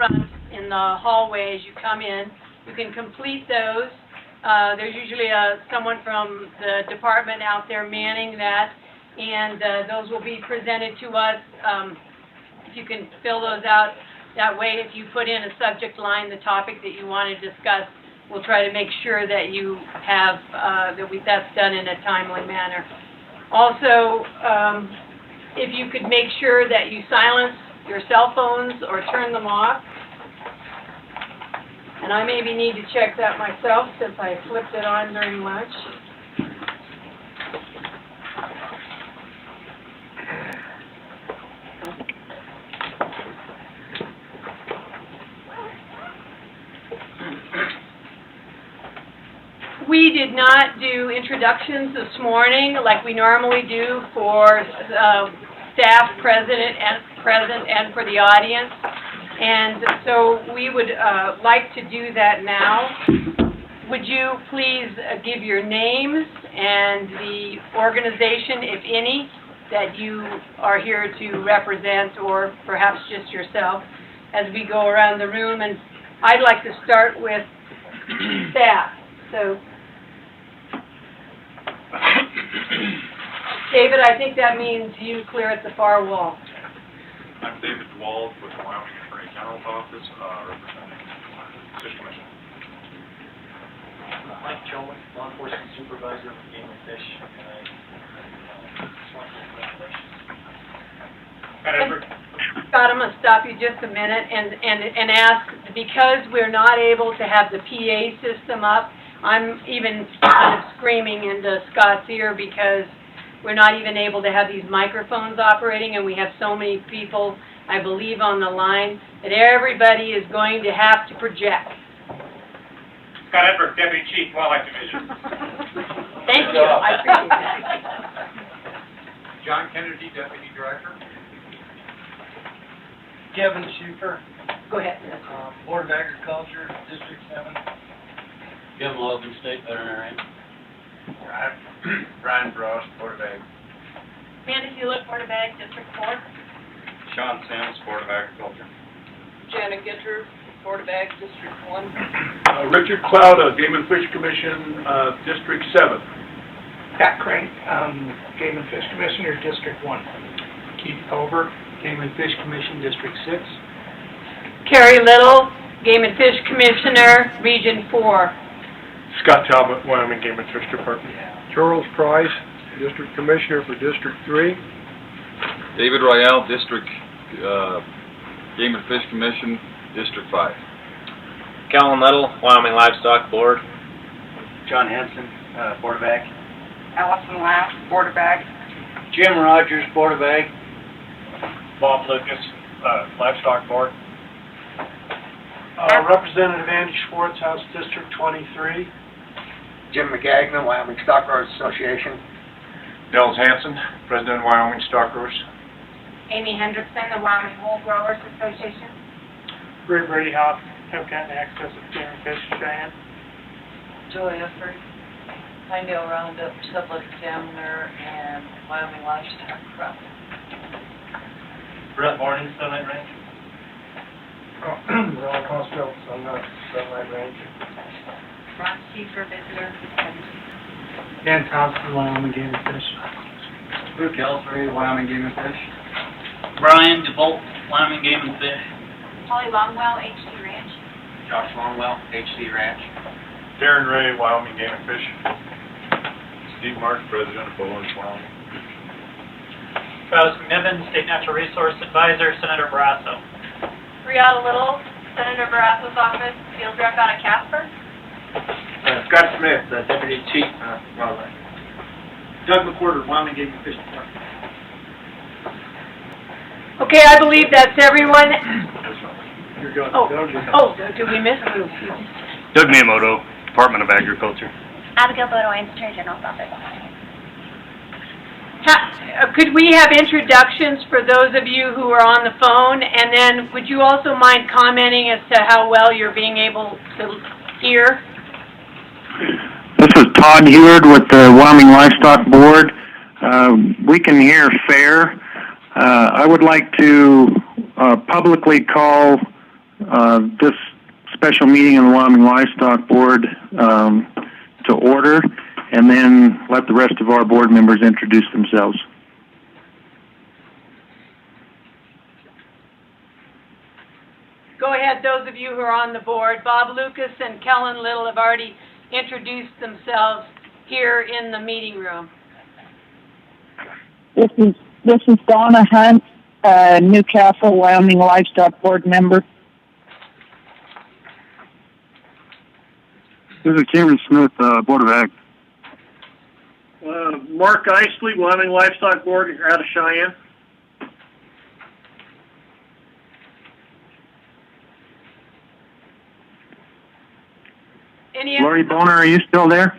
front in the hallway as you come in. You can complete those. There's usually someone from the department out there manning that, and those will be presented to us. If you can fill those out that way, if you put in a subject line, the topic that you want to discuss, we'll try to make sure that you have that's done in a timely manner. Also, if you could make sure that you silence your cell phones or turn them off. And I maybe need to check that myself since I flipped it on during lunch. We did not do introductions this morning like we normally do for staff present and for the audience. And so we would like to do that now. Would you please give your names and the organization, if any, that you are here to represent, or perhaps just yourself, as we go around the room. And I'd like to start with staff. So, David, I think that means you clear at the far wall. I'm David Wald with the Wyoming Attorney General's Office, representing the Fish Commission. Mike Jones, law enforcement supervisor with Game and Fish, and I just want to congratulations. Scott, I'm going to stop you just a minute and ask, because we're not able to have the PA system up, I'm even kind of screaming into Scott's ear because we're not even able to have these microphones operating, and we have so many people, I believe, on the line, that everybody is going to have to project. Scott Edberg, Deputy Chief, Wildlife Division. Thank you. I appreciate that. John Kennedy, Deputy Director. Kevin Schufer, Go ahead. Board of Agriculture, District 7. Kevin Logan, State Veterinarian. Brian Brosh, Board of Ag. Amanda Hewlett, Board of Ag, District 4. Sean Sims, Board of Agriculture. Janet Gitter, Board of Ag, District 1. Richard Cloud, Game and Fish Commission, District 7. Pat Crank, Game and Fish Commissioner, District 1. Keith Culver, Game and Fish Commission, District 6. Carrie Little, Game and Fish Commissioner, Region 4. Scott Talbot, Wyoming Game and Fish Department. Charles Price, District Commissioner for District 3. David Royale, District Game and Fish Commission, District 5. Calvin Little, Wyoming Livestock Board. John Henson, Board of Ag. Allison Lass, Board of Ag. Jim Rogers, Board of Ag. Bob Lucas, Livestock Board. Representative Andy Schwartz, House District 23. Jim McGagnon, Wyoming Stock Growers Association. Nels Hansen, President of Wyoming Stock Growers. Amy Hendrickson, the Wyoming Wool Growers Association. Ray Brady Hoff, Habitat and Access of Game and Fish, Cheyenne. Joy Efford, Pinedale Roundup, Sublet Examiner, and Wyoming Livestock Crop. Brett Morning, Sunlight Range. Ron Costello, Sunlight Range. Ron Schieffer, Visitor. Dan Thompson, Wyoming Game and Fish. Luke Ellsbury, Wyoming Game and Fish. Brian DeVolt, Wyoming Game and Fish. Holly Longwell, HD Ranch. Josh Longwell, HD Ranch. Darren Ray, Wyoming Game and Fish. Steve Marsh, President of Bowens, Wyoming. Travis McNiven, State Natural Resource Advisor, Senator Barrasso. Brianna Little, Senator Barrasso's office, field rep out of Casper. Scott Smith, Deputy Chief, Wildlife. Doug McWhorter, Wyoming Game and Fish Department. Okay, I believe that's everyone. You're good. Did we miss? Doug Miyamoto, Department of Agriculture. Abigail Bodewine, Attorney General's office. Could we have introductions for those of you who are on the phone, and then would you also mind commenting as to how well you're being able to hear? This is Todd Heward with the Wyoming Livestock Board. We can hear fair. I would like to publicly call this special meeting of the Wyoming Livestock Board to order, and then let the rest of our board members introduce themselves. Go ahead, those of you who are on the board. Bob Lucas and Kellen Little have already introduced themselves here in the meeting room. This is Donna Hunt, Newcastle, Wyoming Livestock Board member. This is Cameron Smith, Board of Ag. Mark Isley, Wyoming Livestock Board, out of Cheyenne. Lori Boner, are you still there?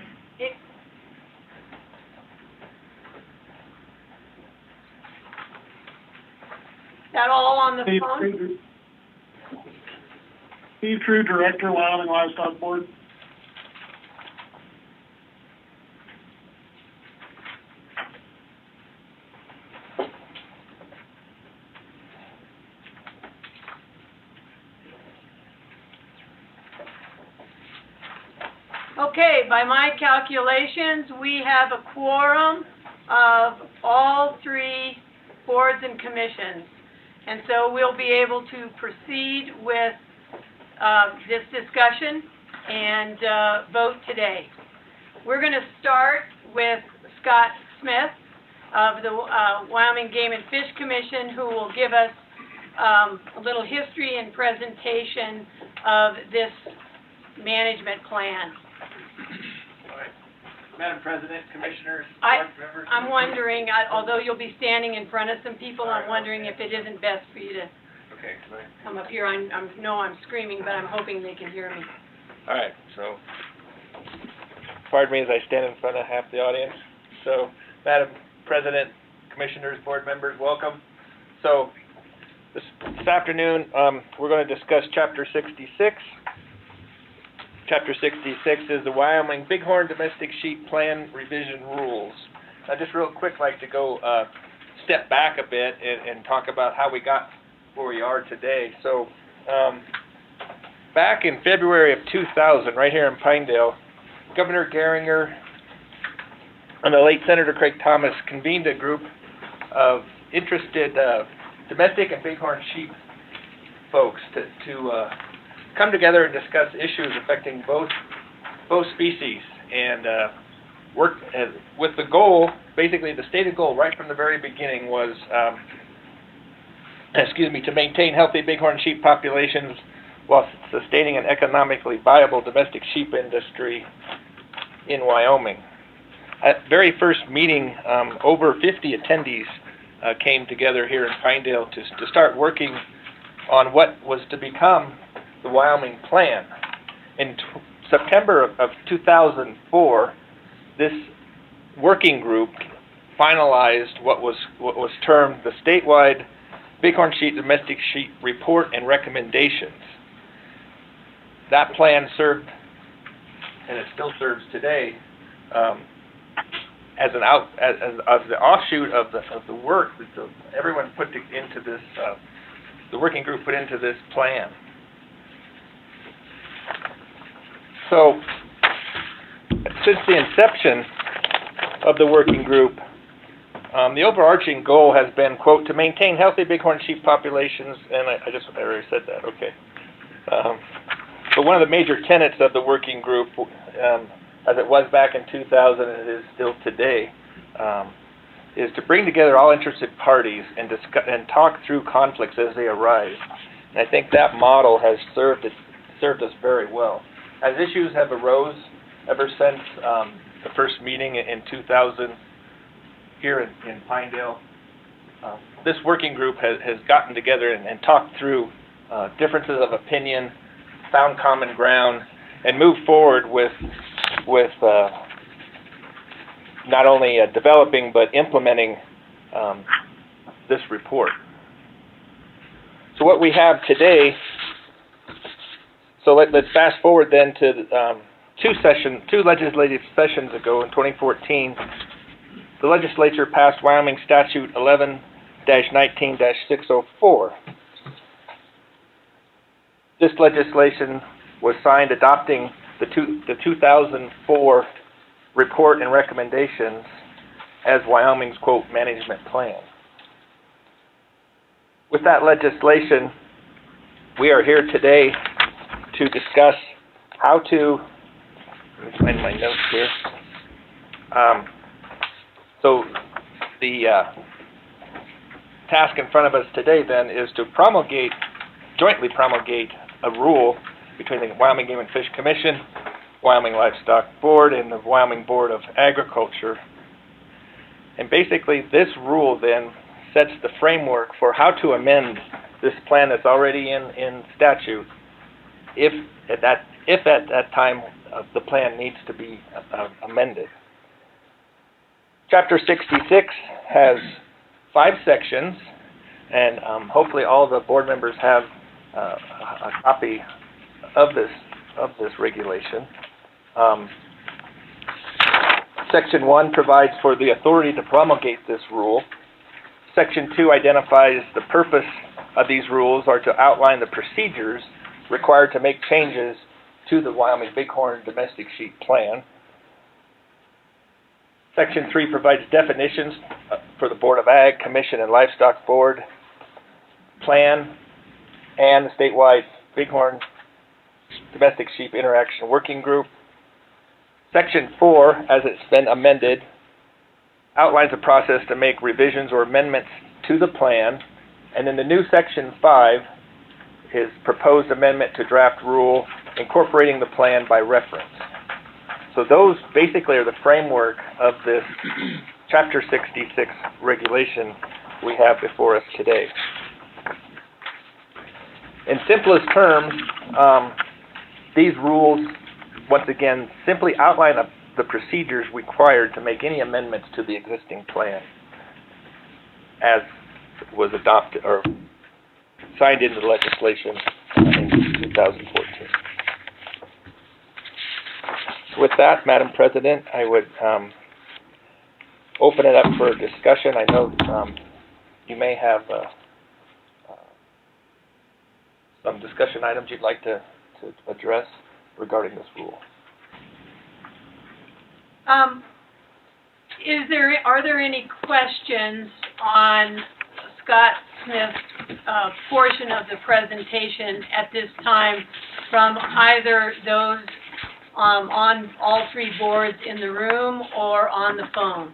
That all on the phone? Steve True, Director, Wyoming Livestock Board. Okay, by my calculations, we have a quorum of all three boards and commissions. And so we'll be able to proceed with this discussion and vote today. We're going to start with Scott Smith of the Wyoming Game and Fish Commission, who will give us a little history and presentation of this management plan. Madam President, Commissioners, board members. I'm wondering, although you'll be standing in front of some people, I'm wondering if it isn't best for you to come up here. I know I'm screaming, but I'm hoping they can hear me. All right, so pardon me as I stand in front of half the audience. So, Madam President, Commissioners, board members, welcome. So, this afternoon, we're going to discuss Chapter 66. Chapter 66 is the Wyoming Bighorn Domestic Sheep Plan Revision Rules. I'd just real quick like to go step back a bit and talk about how we got where we are today. So, back in February of 2000, right here in Pinedale, Governor Geringer and the late Senator Craig Thomas convened a group of interested domestic and bighorn sheep folks to come together and discuss issues affecting both species, and work with the goal, basically the stated goal right from the very beginning was, to maintain healthy bighorn sheep populations while sustaining an economically viable domestic sheep industry in Wyoming. At the very first meeting, over 50 attendees came together here in Pinedale to start working on what was to become the Wyoming Plan. In September of 2004, this working group finalized what was termed the statewide Bighorn Sheep Domestic Sheep Report and Recommendations. That plan served, and it still serves today, as the offshoot of the work that everyone put into this, the working group put into this plan. So, since the inception of the working group, the overarching goal has been, quote, to maintain healthy bighorn sheep populations, and I already said that, okay. But one of the major tenets of the working group, as it was back in 2000 and it is still today, is to bring together all interested parties and discuss and talk through conflicts as they arise. And I think that model has served us very well. As issues have arose ever since the first meeting in 2000 here in Pinedale, this working group has gotten together and talked through differences of opinion, found common ground, and moved forward with not only developing but implementing this report. So what we have today. So let's fast forward then to two legislative sessions ago in 2014. The legislature passed Wyoming Statute 11-19-604. This legislation was signed adopting the 2004 report and recommendations as Wyoming's, quote, management plan. With that legislation, we are here today to discuss how to, let me find my notes here. So the task in front of us today then is to jointly promulgate a rule between the Wyoming Game and Fish Commission, Wyoming Livestock Board, and the Wyoming Board of Agriculture. And basically this rule then sets the framework for how to amend this plan that's already in statute if at that time the plan needs to be amended. Chapter 66 has 5 sections, and hopefully all the board members have a copy of this regulation. Section 1 provides for the authority to promulgate this rule. Section 2 identifies the purpose of these rules are to outline the procedures required to make changes to the Wyoming Bighorn Domestic Sheep Plan. Section 3 provides definitions for the Board of Ag, Commission, and Livestock Board, Plan, and the statewide Bighorn Domestic Sheep Interaction Working Group. Section 4, as it's been amended, outlines a process to make revisions or amendments to the plan, and then the new Section 5 is proposed amendment to draft rule incorporating the plan by reference. So those basically are the framework of this Chapter 66 regulation we have before us today. In simplest terms, these rules, once again, simply outline the procedures required to make any amendments to the existing plan as was adopted or signed into the legislation in 2014. So with that, Madam President, I would open it up for discussion. I know you may have some discussion items you'd like to address regarding this rule. Are there any questions on Scott Smith's portion of the presentation at this time from either those on all 3 boards in the room or on the phone?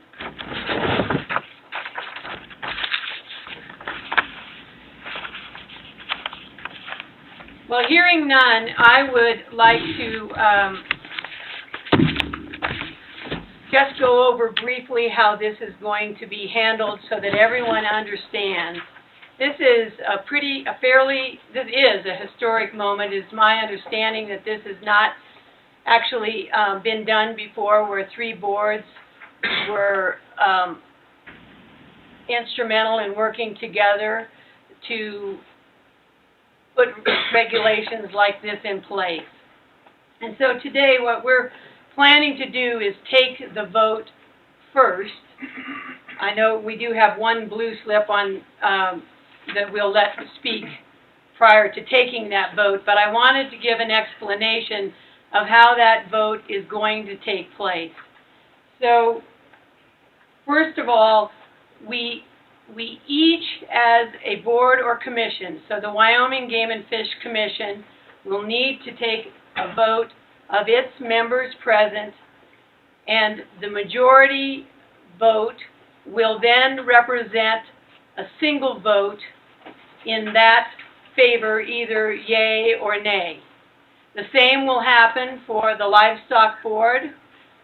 Well, hearing none, I would like to just go over briefly how this is going to be handled so that everyone understands. This is this is a historic moment. It's my understanding that this has not actually been done before, where 3 boards were instrumental in working together to put regulations like this in place. And so today what we're planning to do is take the vote first. I know we do have one blue slip on that we'll let speak prior to taking that vote, but I wanted to give an explanation of how that vote is going to take place. So, first of all, we each, as a board or commission, so the Wyoming Game and Fish Commission will need to take a vote of its members present, and the majority vote will then represent a single vote in that favor, either yay or nay. The same will happen for the Livestock Board.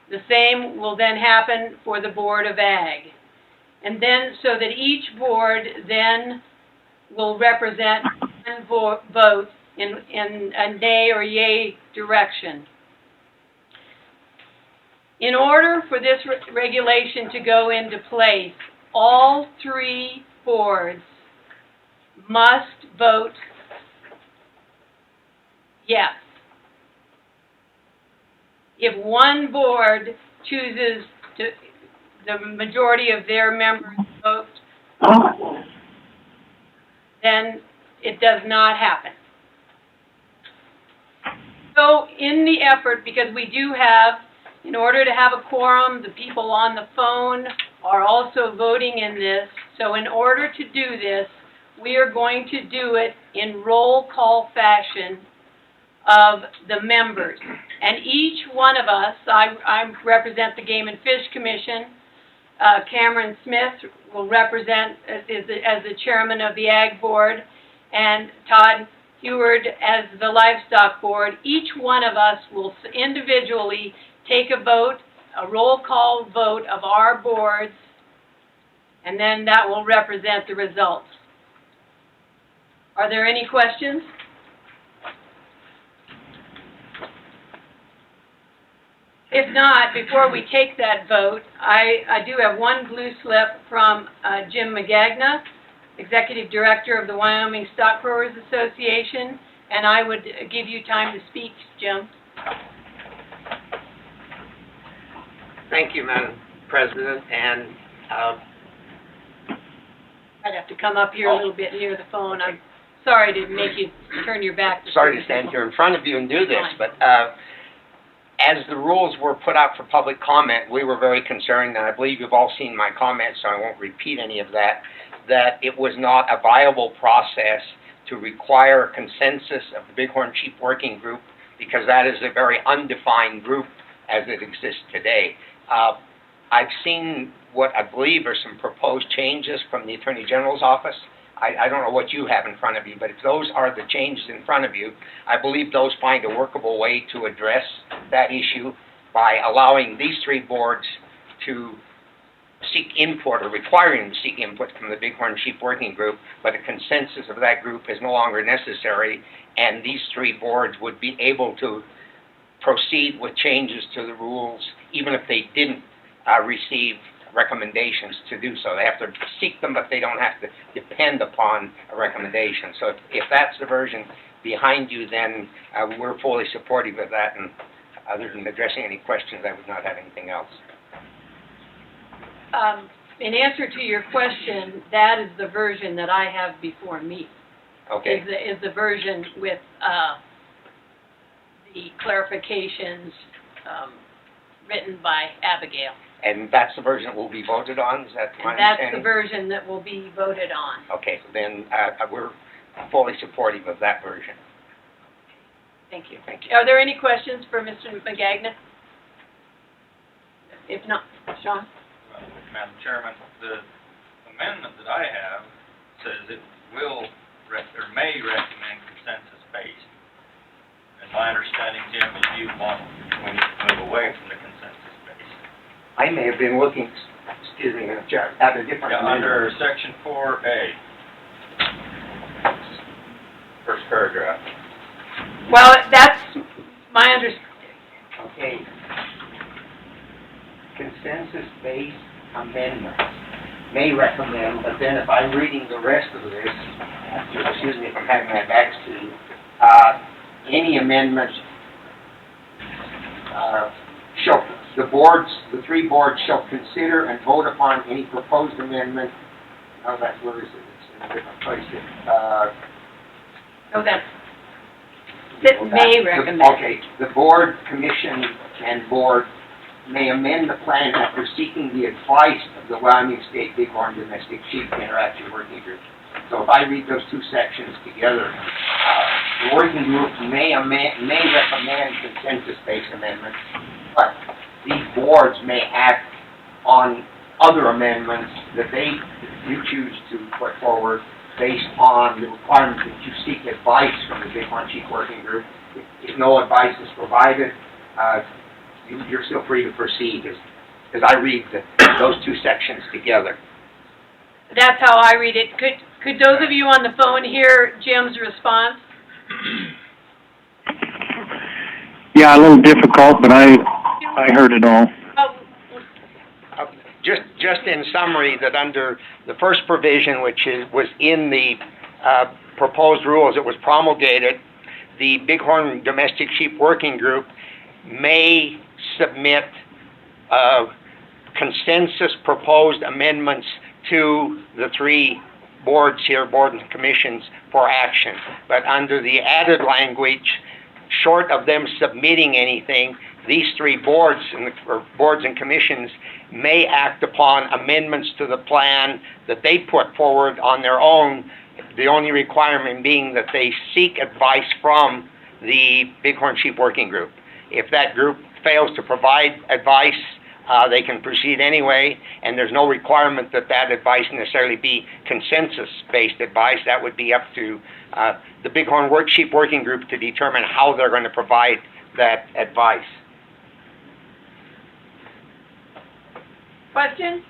The same will then happen for the Board of Ag. And then, so that each board then will represent one vote in a nay or yay direction. In order for this regulation to go into place, all 3 boards must vote yes. If one board chooses to, the majority of their members vote, then it does not happen. So in the effort, because we do have, in order to have a quorum, the people on the phone are also voting in this. So in order to do this, we are going to do it in roll call fashion of the members. And each one of us, I represent the Game and Fish Commission, Cameron Smith will represent as the chairman of the Ag Board, and Todd Heward as the Livestock Board. Each one of us will individually take a vote, a roll call vote of our boards, and then that will represent the results. Are there any questions? If not, before we take that vote, I do have one blue slip from Jim Magagna, Executive Director of the Wyoming Stock Growers Association, and I would give you time to speak, Jim. Thank you, Madam President, and I'd have to come up here a little bit near the phone. I'm sorry to make you turn your back. sorry to stand here in front of you and do this, but as the rules were put out for public comment, we were very concerned, and I believe you've all seen my comments, so I won't repeat any of that, that it was not a viable process to require a consensus of the Bighorn Sheep Working Group, because that is a very undefined group as it exists today. I've seen what I believe are some proposed changes from the Attorney General's office. I don't know what you have in front of you, but if those are the changes in front of you, I believe those find a workable way to address that issue by allowing these three boards to seek input, or requiring to seek input from the Bighorn Sheep Working Group, but a consensus of that group is no longer necessary, and these three boards would be able to proceed with changes to the rules, even if they didn't receive recommendations to do so. They have to seek them, but they don't have to depend upon a recommendation. So if that's the version behind you, then we're fully supportive of that, and other than addressing any questions, I would not have anything else. In answer to your question, that is the version that I have before me. Okay. Is the version with the clarifications written by Abigail. And that's the version that will be voted on? Is that my That's understanding? the version that will be voted on. Okay, then we're fully supportive of that version. Thank you. Thank you. Are there any questions for Mr. Magagna? If not, Sean? Madam Chairman, the amendment that I have says it will or may recommend consensus-based. And my understanding, Jim, is you want we need to move away from the consensus-based. I may have been looking, excuse me, at a different Under Section 4A, first paragraph. Well, that's my understanding. Okay. Consensus-based amendments may recommend, but then if I'm reading the rest of this, excuse me if I'm having my backs to you, any amendments shall, the three boards shall consider and vote upon any proposed amendment. Oh, that's where is it? It's in a different place. That may recommend. Okay, the board, commission, and board may amend the plan after seeking the advice of the Wyoming State Bighorn Domestic Sheep Interaction Working Group. So if I read those two sections together, the working group may recommend consensus-based amendments, but these boards may act on other amendments that you choose to put forward based on the requirement that you seek advice from the Bighorn Sheep Working Group. If no advice is provided, you're still free to proceed as I read those two sections together. That's how I read it. Could those of you on the phone hear Jim's response? Yeah, a little difficult, but I heard it all. Just in summary, that under the first provision, which was in the proposed rules that was promulgated, the Bighorn Domestic Sheep Working Group may submit consensus proposed amendments to the three boards here, board and commissions, for action. But under the added language, short of them submitting anything, these three boards or boards and commissions may act upon amendments to the plan that they put forward on their own, the only requirement being that they seek advice from the Bighorn Sheep Working Group. If that group fails to provide advice, they can proceed anyway, and there's no requirement that that advice necessarily be consensus-based advice. That would be up to the Bighorn Sheep Working Group to determine how they're going to provide that advice. Question?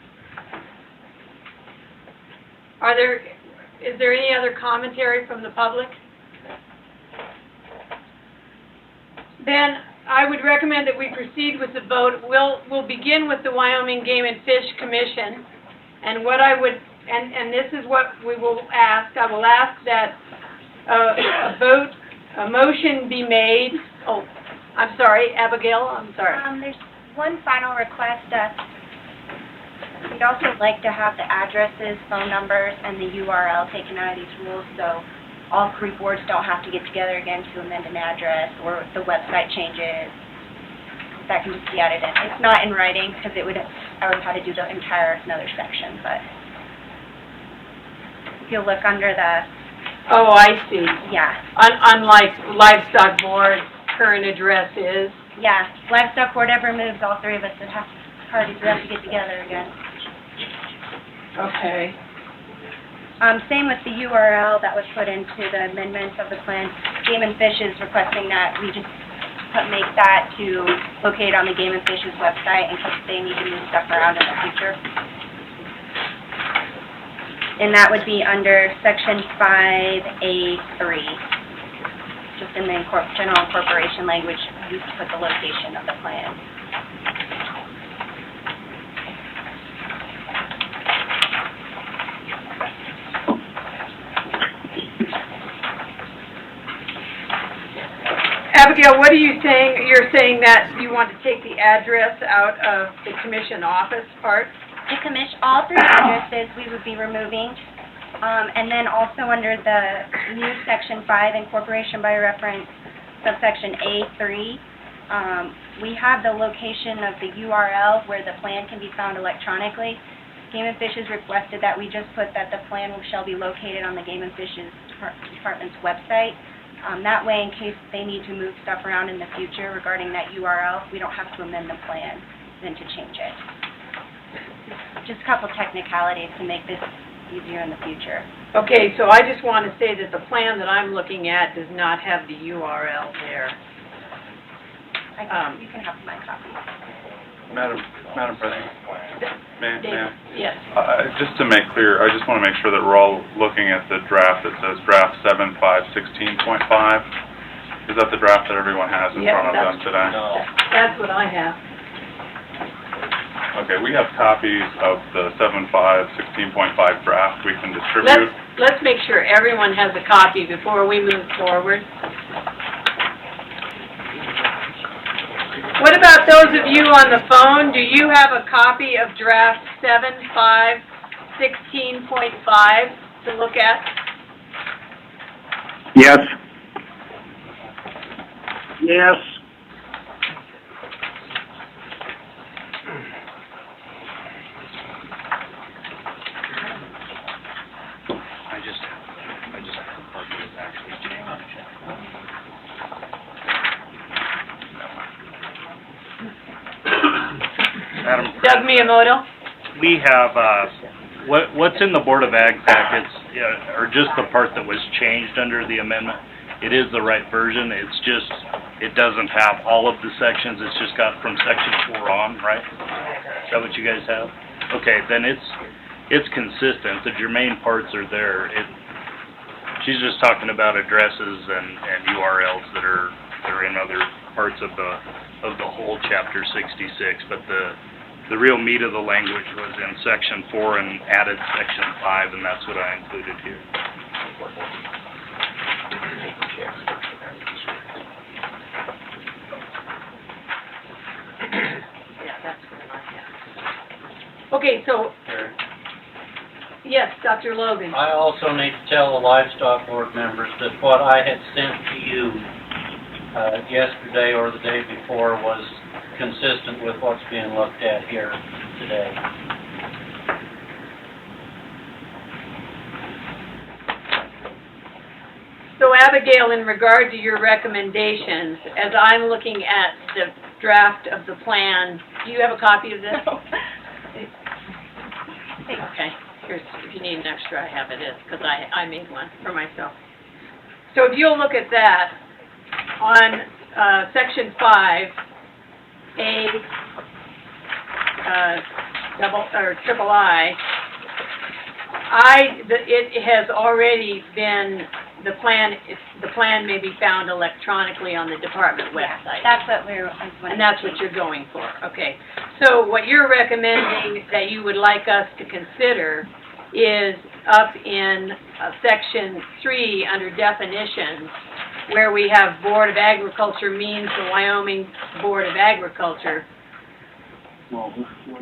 Is there any other commentary from the public? Then I would recommend that we proceed with the vote. We'll begin with the Wyoming Game and Fish Commission, and what I would, and this is what we will ask. I will ask that a motion be made. Oh, I'm sorry, Abigail. I'm sorry. There's one final request. We'd also like to have the addresses, phone numbers, and the URL taken out of these rules, so all three boards don't have to get together again to amend an address, or if the website changes, that can just be added in. It's not in writing, because I would have had to do the entire another section, but if you look under the... Oh, I see. Yeah. Unlike Livestock Board, current address is? Yeah, Livestock Board ever moves, all three of us would have, parties would have to get together again. Okay. Same with the URL that was put into the amendments of the plan. Game and Fish is requesting that we just make that to locate on the Game and Fish's website in case they need to move stuff around in the future. And that would be under Section 5A3. Just in the general incorporation language, used to put the location of the plan. Abigail, what are you saying? You're saying that you want to take the address out of the commission office part? The commission, all three addresses we would be removing, and then also under the new Section 5, Incorporation by Reference, subsection A3, we have the location of the URL where the plan can be found electronically. Game and Fish has requested that we just put that the plan shall be located on the Game and Fish's department's website. That way, in case they need to move stuff around in the future regarding that URL, we don't have to amend the plan then to change it. Just a couple technicalities to make this easier in the future. Okay, so I just want to say that the plan that I'm looking at does not have the URL there. You can have my copy. Madam President, ma'am. Yes. Just to make clear, I just want to make sure that we're all looking at the draft that says draft 7516.5. Is that the draft that everyone has in front of them today? No. That's what I have. Okay, we have copies of the 7516.5 draft we can distribute. Let's make sure everyone has a copy before we move forward. What about those of you on the phone? Do you have a copy of draft 7516.5 to look at? Yes. Yes. Doug Miyamoto? We have, what's in the Board of Ag packets, or just the part that was changed under the amendment, it is the right version, it's just, it doesn't have all of the sections, it's just got from section 4 on, right? Is that what you guys have? Okay, then it's consistent, the germane parts are there. She's just talking about addresses and URLs that are in other parts of the whole chapter 66, but the real meat of the language was in section 4 and added section 5, and that's what I included here. Okay, so, yes, Dr. Logan. I also need to tell the livestock board members that what I had sent to you yesterday or the day before was consistent with what's being looked at here today. So Abigail, in regard to your recommendations, as I'm looking at the draft of the plan, do you have a copy of this? No. Okay, here's, if you need an extra, I have it, because I made one for myself. So if you'll look at that, on section 5, triple I, it has already been, the plan may be found electronically on the department website. That's what we're, And that's what you're going for, okay. So what you're recommending that you would like us to consider is up in section 3 under definitions, where we have Board of Agriculture means the Wyoming Board of Agriculture.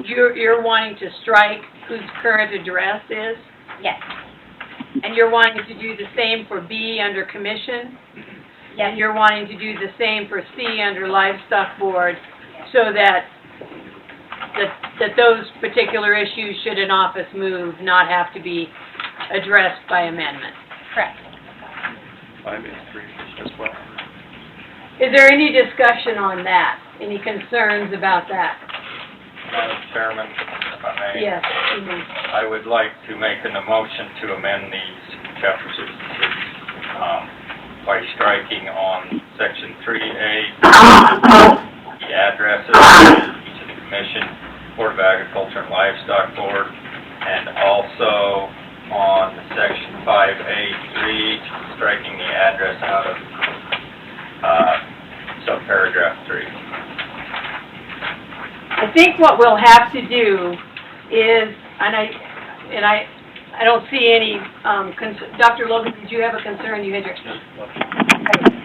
You're wanting to strike whose current address is? Yes. And you're wanting to do the same for B under commission? Yes. And you're wanting to do the same for C under livestock board, so that those particular issues, should an office move, not have to be addressed by amendment? Correct. 5A3 as well. Is there any discussion on that? Any concerns about that? Madam Chairman, if I may. Yes. I would like to make a motion to amend these chapter 66 by striking on section 3A the addresses of each of the commission, Board of Agriculture and Livestock Board, and also on section 5A3 striking the address out of subparagraph 3. I think what we'll have to do is, and I don't see any, Dr. Logan, did you have a concern? You had your,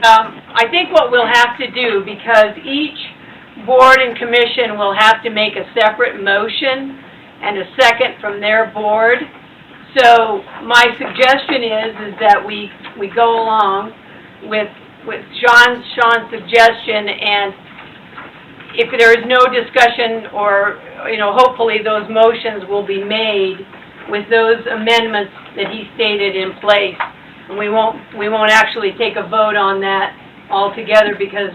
I think what we'll have to do, because each board and commission will have to make a separate motion and a second from their board. So my suggestion is that we go along with Sean's suggestion, and if there is no discussion, or, hopefully those motions will be made with those amendments that he stated in place. And we won't actually take a vote on that altogether, because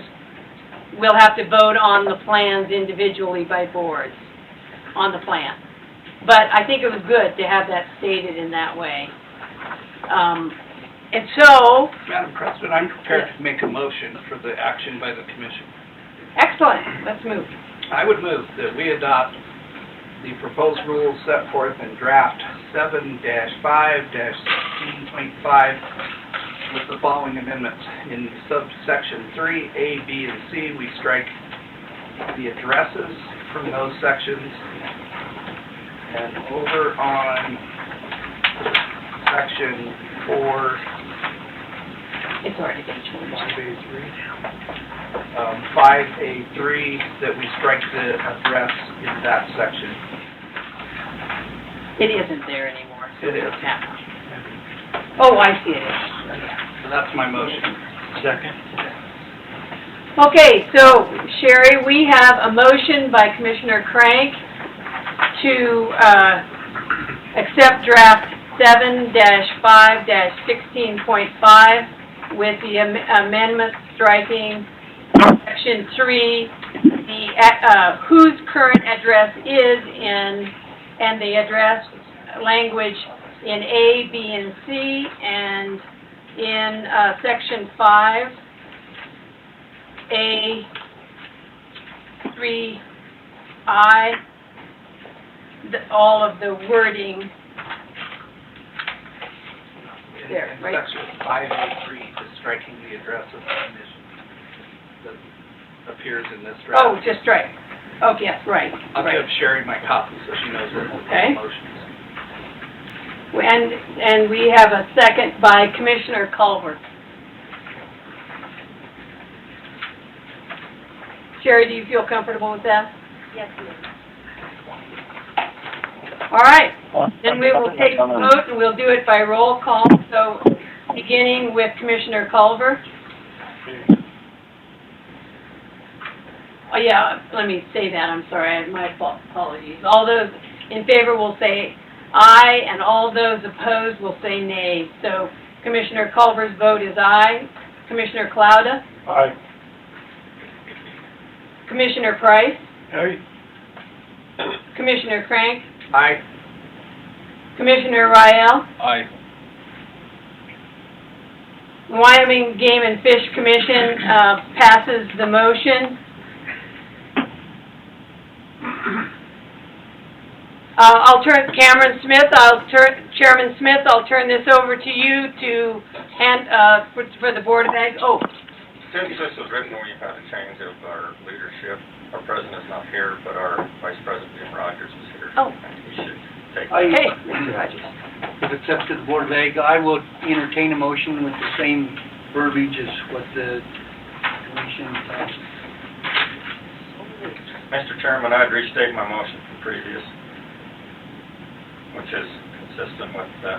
we'll have to vote on the plans individually by boards, on the plan. But I think it was good to have that stated in that way. And so... Madam President, I'm prepared to make a motion for the action by the commission. Excellent. Let's move. I would move that we adopt the proposed rules set forth in draft 7-5-16.5 with the following amendments. In subsection 3, A, B, and C, we strike the addresses from those sections. And over on section 4, it's already been changed. 5A3, that we strike the address in that section. It isn't there anymore. So It is. yeah. Oh, I see it. So that's my motion. Second. Okay, so Sherry, we have a motion by Commissioner Crank to accept draft 7-5-16.5 with the amendment striking section 3, whose current address is in, and the address language in A, B, and C, and in section 5, A, 3I, all of the wording there, In right? section 5A3 is striking the address of the commission that appears in this draft. Oh, just right. Oh, yes, right. I'll right. give Sherry my copy so she knows what Okay. the motion is. And we have a second by Commissioner Culver. Sherry, do you feel comfortable with that? Yes, ma'am. All right. Then we will take a vote, and we'll do it by roll call. So, beginning with Commissioner Culver. Oh, yeah, let me say that, I'm sorry, my apologies. All those in favor will say aye, and all those opposed will say nay. So Commissioner Culver's vote is aye. Commissioner Clouda? Aye. Commissioner Price? Aye. Commissioner Crank? Aye. Commissioner Rael? Aye. Wyoming Game and Fish Commission passes the motion. Chairman Smith, I'll turn this over to you to for the Board of Ag. Oh. Since this was written, we've had a change of our leadership. Our president's not here, but our Vice President, Jim Rogers, is here. Oh. He should take Hey, Mr. Rogers. If it's up to the Board of Ag, I will entertain a motion with the same verbiage as what the commission passed. Mr. Chairman, I'd restate my motion from previous, which is consistent with the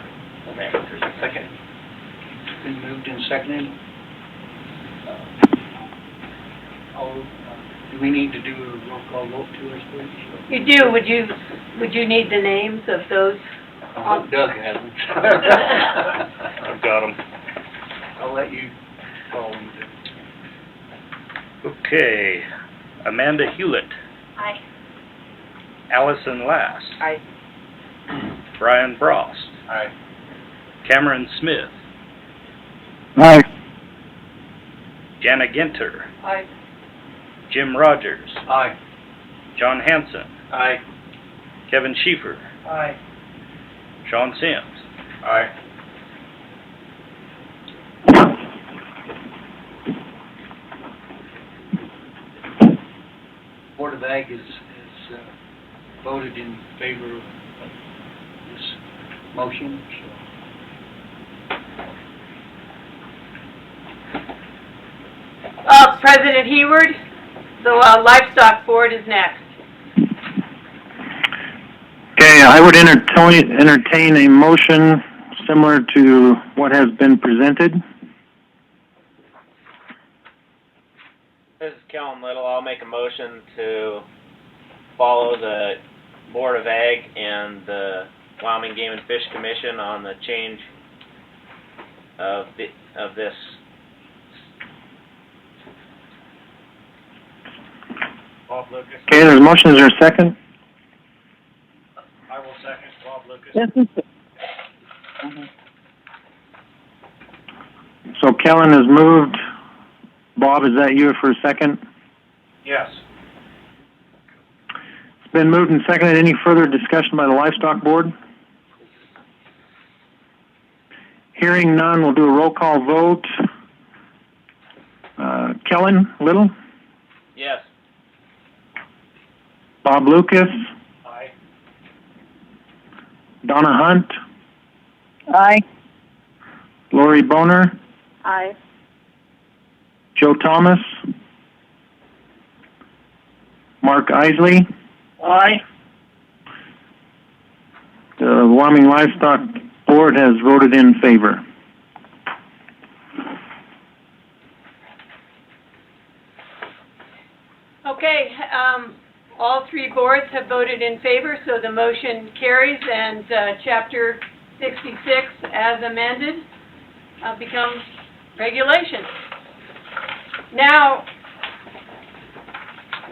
amendment. Second. It's been moved and seconded. Do we need to do a roll call vote to us, please? You do. Would you need the names of those? I hope Doug hasn't. I've got them. I'll let you call them. Okay. Amanda Hewlett. Aye. Allison Lass. Aye. Brian Frost. Aye. Cameron Smith. Aye. Jana Ginter. Aye. Jim Rogers. Aye. John Hanson. Aye. Kevin Schieffer. Aye. Sean Sims. Aye. Board of Ag is voted in favor of this motion, President Heward, the Livestock Board is next. Okay, I would entertain a motion similar to what has been presented. This is Kellen Little. I'll make a motion to follow the Board of Ag and the Wyoming Game and Fish Commission on the change of this. Bob Lucas. Okay, there's a motion. Is there a second? I will second Bob Lucas. This is, So Kellen has moved. Bob, is that you for a second? Yes. It's been moved and seconded. Any further discussion by the Livestock Board? Hearing none, we'll do a roll call vote. Kellen Little? Yes. Bob Lucas? Aye. Donna Hunt? aye. Lori Boner? Aye. Joe Thomas? Mark Isley? Aye. The Wyoming Livestock Board has voted in favor. Okay, all three boards have voted in favor, so the motion carries, and Chapter 66, as amended, becomes regulation. Now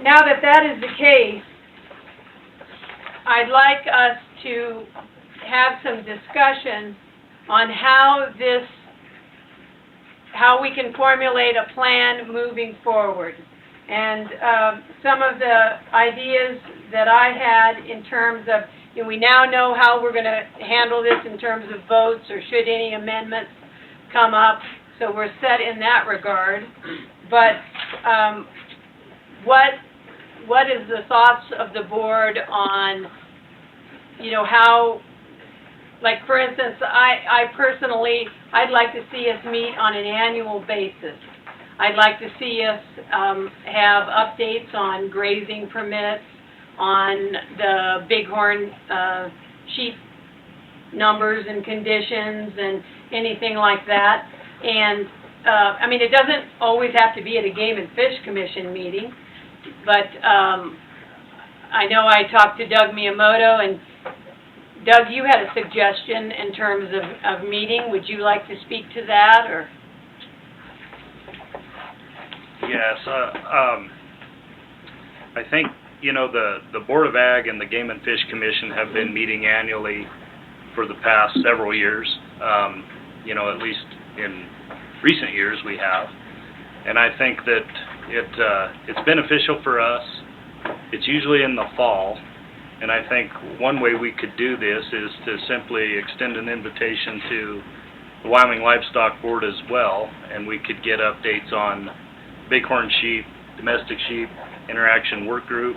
that is the case, I'd like us to have some discussion on how we can formulate a plan moving forward. And some of the ideas that I had in terms of, we now know how we're going to handle this in terms of votes or should any amendments come up, so we're set in that regard. But what is the thoughts of the board on, how, like for instance, I personally, I'd like to see us meet on an annual basis. I'd like to see us have updates on grazing permits, on the bighorn sheep numbers and conditions and anything like that. And, it doesn't always have to be at a Game and Fish Commission meeting. But I know I talked to Doug Miyamoto, and Doug, you had a suggestion in terms of meeting. Would you like to speak to that, or? Yes, I think, you know, the Board of Ag and the Game and Fish Commission have been meeting annually for the past several years. You know, at least in recent years we have. And I think that it's beneficial for us. It's usually in the fall. And I think one way we could do this is to simply extend an invitation to the Wyoming Livestock Board as well, and we could get updates on bighorn sheep, domestic sheep, interaction work group,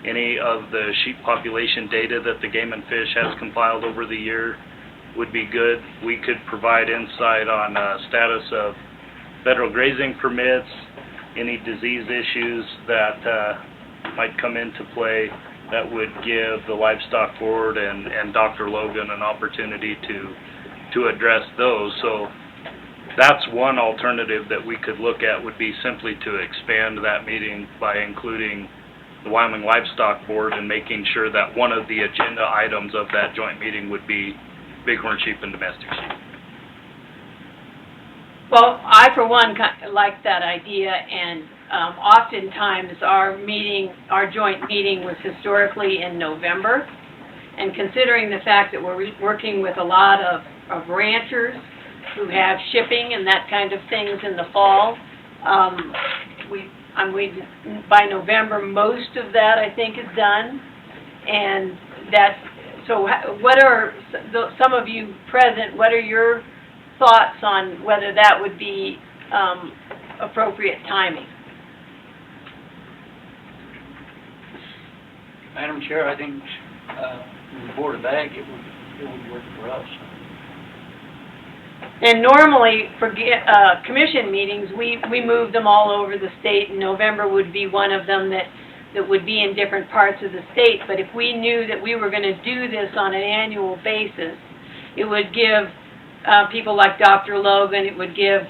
any of the sheep population data that the Game and Fish has compiled over the year would be good. We could provide insight on status of federal grazing permits, any disease issues that might come into play that would give the Livestock Board and Dr. Logan an opportunity to address those. So that's one alternative that we could look at, would be simply to expand that meeting by including the Wyoming Livestock Board and making sure that one of the agenda items of that joint meeting would be bighorn sheep and domestic sheep. Well, I, for one, like that idea, and oftentimes our joint meeting was historically in November, and considering the fact that we're working with a lot of ranchers who have shipping and that kind of things in the fall, by November, most of that, I think, is done. And so what are, some of you present, what are your thoughts on whether that would be appropriate timing? Madam Chair, I think the Board of Ag, it would work for us. And normally, for commission meetings, we move them all over the state, and November would be one of them that would be in different parts of the state. But if we knew that we were going to do this on an annual basis, it would give people like Dr. Logan, it would give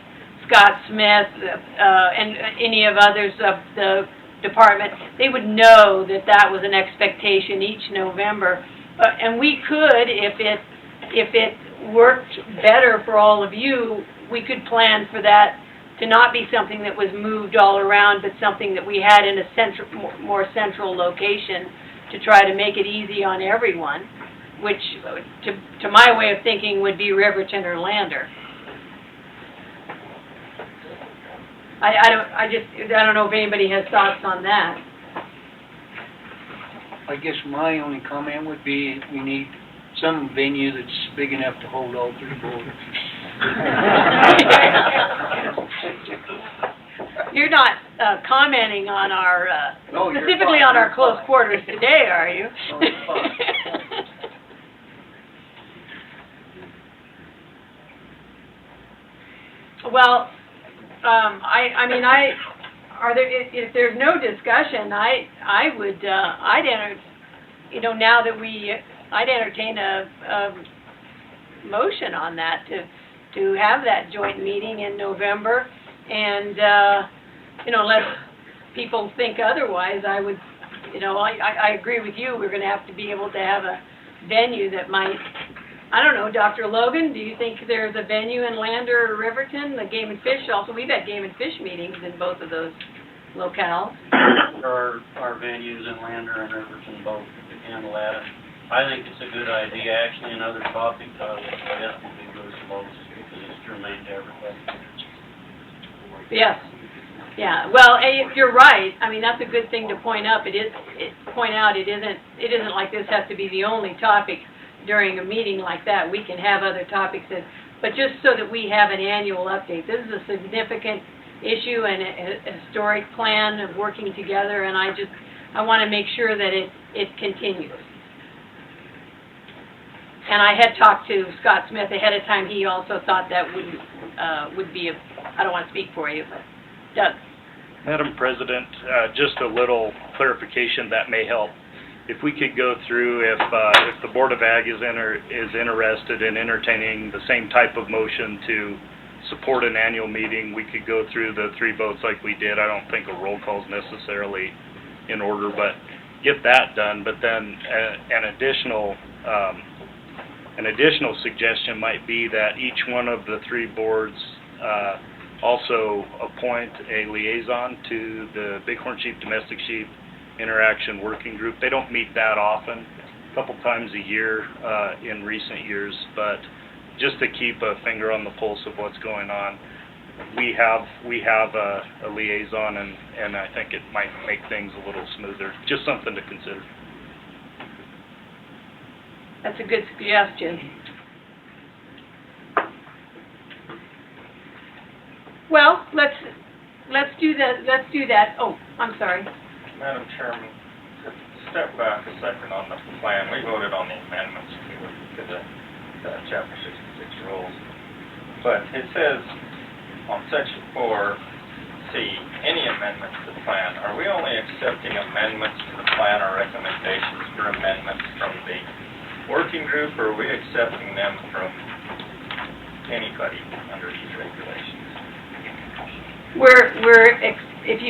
Scott Smith, and any of others of the department, they would know that that was an expectation each November. And we could, if it worked better for all of you, we could plan for that to not be something that was moved all around, but something that we had in a more central location to try to make it easy on everyone, which, to my way of thinking, would be Riverton or Lander. I don't know if anybody has thoughts on that. I guess my only comment would be we need some venue that's big enough to hold all three boards. You're not commenting on our, specifically on our close quarters today, are you? Well, if there's no discussion, I'd entertain a motion on that to have that joint meeting in November, and unless people think otherwise, I agree with you. We're going to have to be able to have a venue that might. I don't know, Dr. Logan, do you think there's a venue in Lander or Riverton? The Game and Fish also, we've had Game and Fish meetings in both of those locales. There are venues in Lander and Riverton both to handle that. I think it's a good idea. Actually, another topic that will be good for most because it's germane to everybody. Yes. Yeah. Well, you're right. I mean, that's a good thing to point out. It isn't like this has to be the only topic during a meeting like that. We can have other topics but just so that we have an annual update. This is a significant issue and a historic plan of working together, and I want to make sure that it continues. And I had talked to Scott Smith ahead of time. He also thought that would be I don't want to speak for you, but Doug. Madam President, just a little clarification that may help. If we could go through, if the Board of Ag is interested in entertaining the same type of motion to support an annual meeting, we could go through the 3 votes like we did. I don't think a roll call is necessarily in order, but get that done. But then an additional suggestion might be that each one of the 3 boards also appoint a liaison to the Bighorn Sheep, Domestic Sheep Interaction Working Group. They don't meet that often, a couple times a year in recent years, but just to keep a finger on the pulse of what's going on. We have a liaison, and I think it might make things a little smoother. Just something to consider. That's a good suggestion. Well, let's do that. Oh, I'm sorry. Madam Chairman, step back a second on the plan. We voted on the amendments to the Chapter 66 rules. But it says on Section 4C, any amendments to the plan. Are we only accepting amendments to the plan or recommendations for amendments from the working group, or are we accepting them from anybody under these regulations? If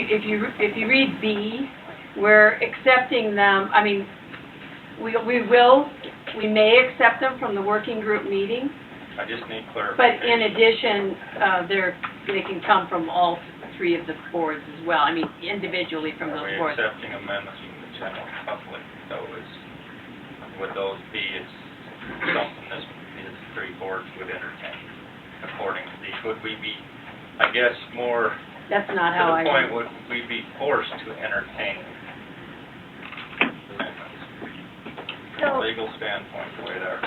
you read B, we're accepting them. I mean, we may accept them from the working group meeting. I just need clarification. But in addition, they can come from all 3 of the boards as well. I mean, individually from those boards. Are we accepting amendments from the general public? Would those be something these 3 boards would entertain according to these? Would we be, I guess, more That's not to how the I point, would we be forced to entertain amendments? From a legal standpoint, the way they are.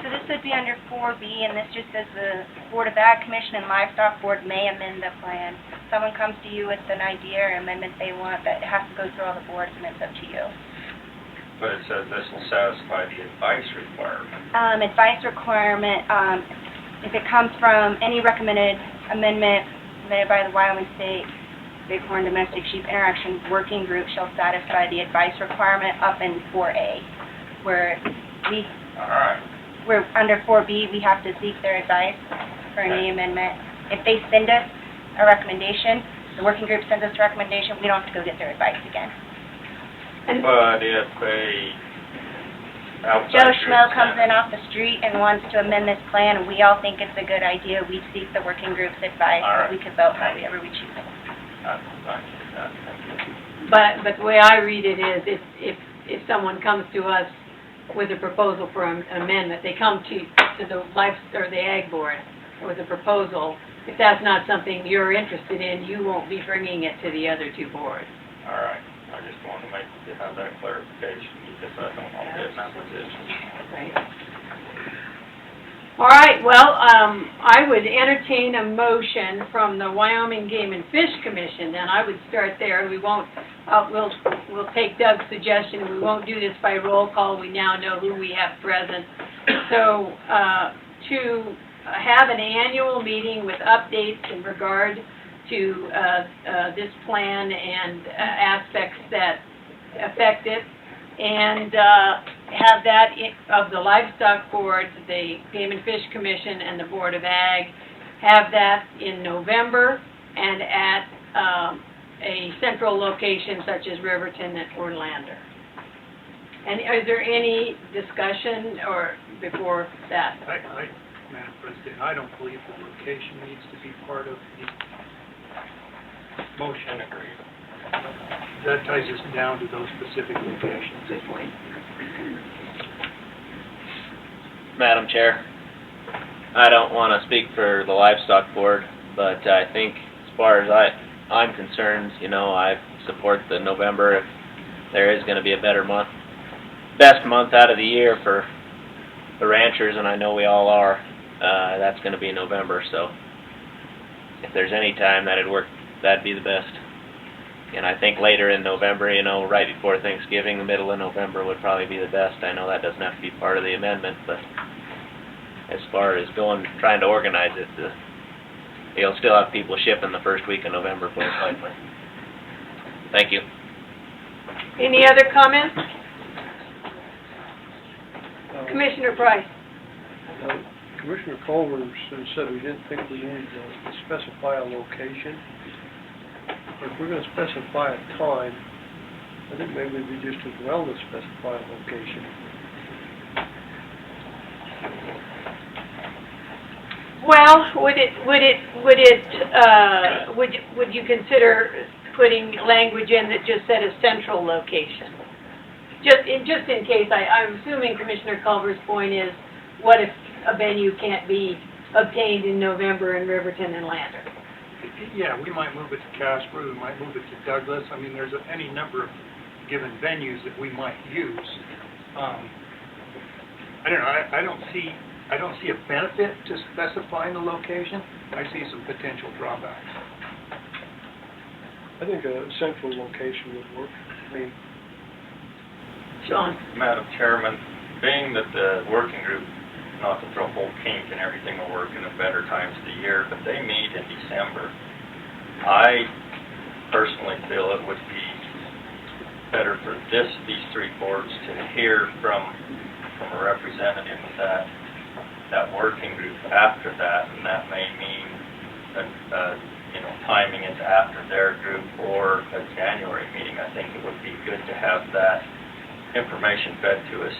So this would be under 4B, and this just says the Board of Ag Commission and Livestock Board may amend the plan. Someone comes to you with an idea or amendment they want, that it has to go through all the boards, and it's up to you. But it says this will satisfy the advice requirement. Advice requirement, if it comes from any recommended amendment made by the Wyoming State Bighorn Domestic Sheep Interaction Working Group shall satisfy the advice requirement up in 4A, where All right. we're under 4B, we have to seek their advice for any amendment. If they send us a recommendation, the working group sends us a recommendation, we don't have to go get their advice again. But if a outside Joe group Schmo comes sends- in off the street and wants to amend this plan, and we all think it's a good idea, we seek the working group's advice, All right. we can vote however we choose. But the way I read it is, if someone comes to us with a proposal for an amendment, they come to the the Ag Board with a proposal. If that's not something you're interested in, you won't be bringing it to the other 2 boards. All right. I just want to have that clarification because I don't want to get in that position. Right. All right, well, I would entertain a motion from the Wyoming Game and Fish Commission, and I would start there. We won't, we'll take Doug's suggestion, and we won't do this by roll call. We now know who we have present. So, to have an annual meeting with updates in regard to this plan and aspects that affect it, and have that of the Livestock Board, the Game and Fish Commission, and the Board of Ag, have that in November and at a central location such as Riverton or Lander. And is there any discussion or before that? Madam President, I don't believe the location needs to be part of the motion. Agreed. That ties us down to those specific locations. Good point. Madam Chair, I don't want to speak for the Livestock Board, but I think as far as I'm concerned, I support the November if there is going to be a better month. Best month out of the year for the ranchers, and I know we all are, that's going to be November, so if there's any time that'd work, that'd be the best. And I think later in November, right before Thanksgiving, the middle of November would probably be the best. I know that doesn't have to be part of the amendment, but as far as trying to organize it, you'll still have people shipping the first week of November, most likely. Thank you. Any other comments? Commissioner Price. Commissioner Culver said we didn't think we needed to specify a location. If we're gonna specify a time, I think maybe it'd be just as well to specify a location. Well, would you consider putting language in that just said a central location? Just in case, I'm assuming Commissioner Culver's point is, what if a venue can't be obtained in November in Riverton and Lander? Yeah, we might move it to Casper, we might move it to Douglas. I mean, there's any number of given venues that we might use. I don't know, I don't see a benefit to specifying the location. I see some potential drawbacks. I think a central location would work. I mean, Sean? Madam Chairman, being that the working group, not to throw a whole kink and everything will work in the better times of the year, but they meet in December. I personally feel it would be better for these three boards to hear from a representative of that working group after that, and that may mean that, timing is after their group or a January meeting. I think it would be good to have that information fed to us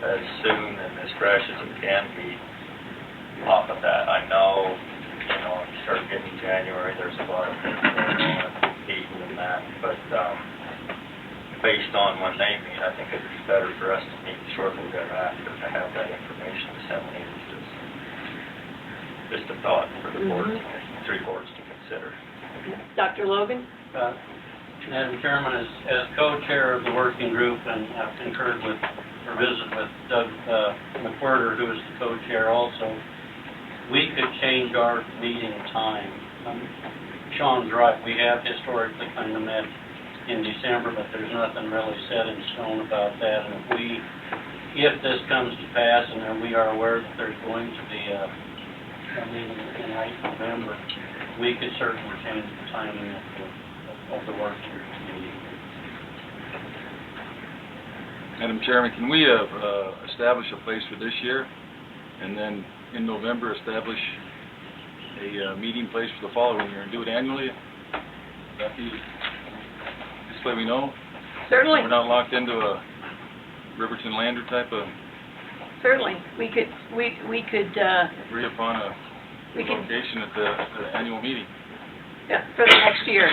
as soon and as fresh as it can be off of that. I know, if you start getting January, there's a lot of things going on, people and that, but based on when they meet, I think it'd be better for us to meet shortly thereafter to have that information disseminated. Just a thought for the board, three boards to consider. Dr. Logan? Madam Chairman, as co-chair of the working group, and I've concurred with, or visited with Doug McWhirter, who is the co-chair also, we could change our meeting time. Sean's right, we have historically kind of met in December, but there's nothing really set in stone about that. And if this comes to pass, and then we are aware that there's going to be a meeting in late November, we could certainly change the timing of the working group meeting. Madam Chairman, can we establish a place for this year, and then in November establish a meeting place for the following year and do it annually? That be, this way we know? Certainly. We're not locked into a Riverton Lander type of... Certainly. We could agree upon a location at the annual meeting. Yeah, for the next year.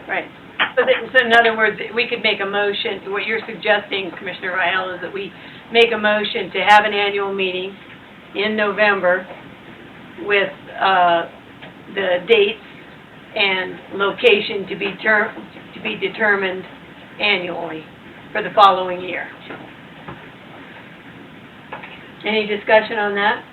Right. So in other words, we could make a motion, what you're suggesting, Commissioner Rael, is that we make a motion to have an annual meeting in November with the dates and location to be determined annually for the following year. Any discussion on that?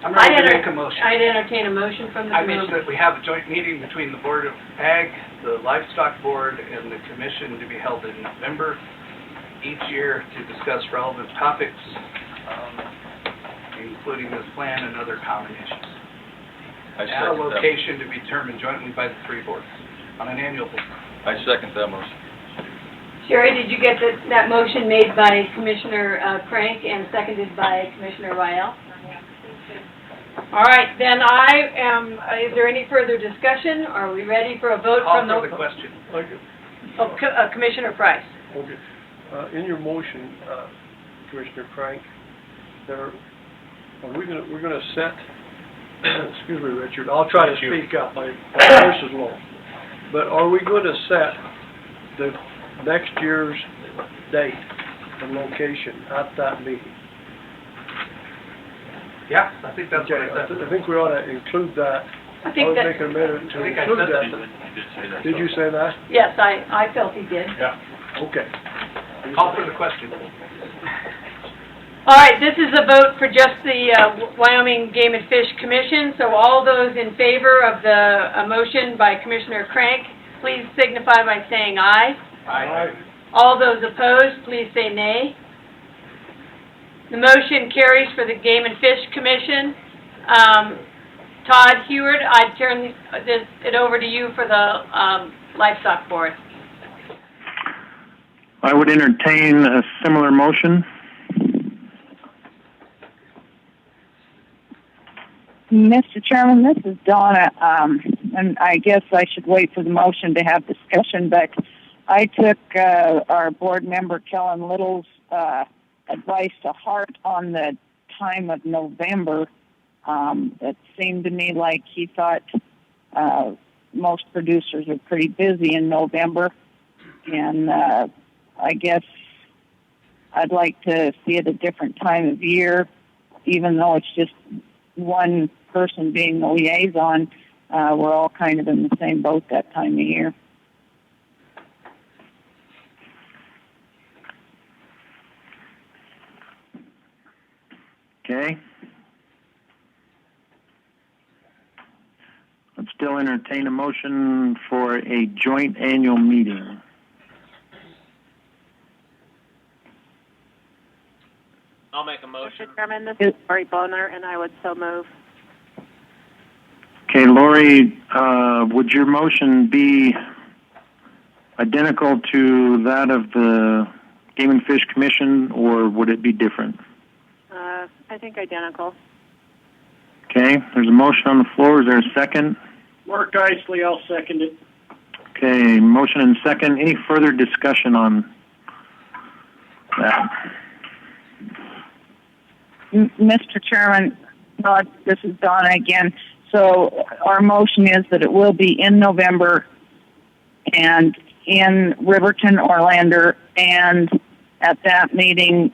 I'm ready to make a motion. I'd entertain a motion from the I commission. move that we have a joint meeting between the Board of Ag, the Livestock Board, and the Commission to be held in November each year to discuss relevant topics, including this plan and other common issues. I At a second that. location to be determined jointly by the three boards on an annual basis. I second that motion. Sherry, did you get that motion made by Commissioner Crank and seconded by Commissioner Rael? All right, then is there any further discussion? Are we ready for a vote from the... Call for the question. Oh, Commissioner Price. Okay. In your motion, Commissioner Crank, we're gonna set, excuse me, Richard, I'll try to speak up, my voice is low. But are we going to set the next year's date and location at that meeting? Yeah, I think that's what I said. I think we ought to include that. I think would make an amendment to include that. Did you say that? Yes, I felt he did. Yeah. Okay. Call for the question. All right, this is a vote for just the Wyoming Game and Fish Commission, so all those in favor of the motion by Commissioner Crank, please signify by saying aye. Aye. All those opposed, please say nay. The motion carries for the Game and Fish Commission. Todd Heward, I'd turn it over to you for the Livestock Board. I would entertain a similar motion. Mr. Chairman, this is Donna, and I guess I should wait for the motion to have discussion, but I took our board member Kellen Little's advice to heart on the time of November. It seemed to me like he thought most producers are pretty busy in November, and I guess I'd like to see it a different time of year, even though it's just one person being the liaison. We're all kind of in the same boat that time of year. Okay. Let's still entertain a motion for a joint annual meeting. I'll make a motion. Mr. Chairman, this is Lori Boner, and I would so move. Okay, Lori, would your motion be identical to that of the Game and Fish Commission, or would it be different? I think identical. Okay, there's a motion on the floor. Is there a second? Mark Isley, I'll second it. Okay, motion and second. Any further discussion on that? Mr. Chairman, this is Donna again. So our motion is that it will be in November and in Riverton, Orlando, and at that meeting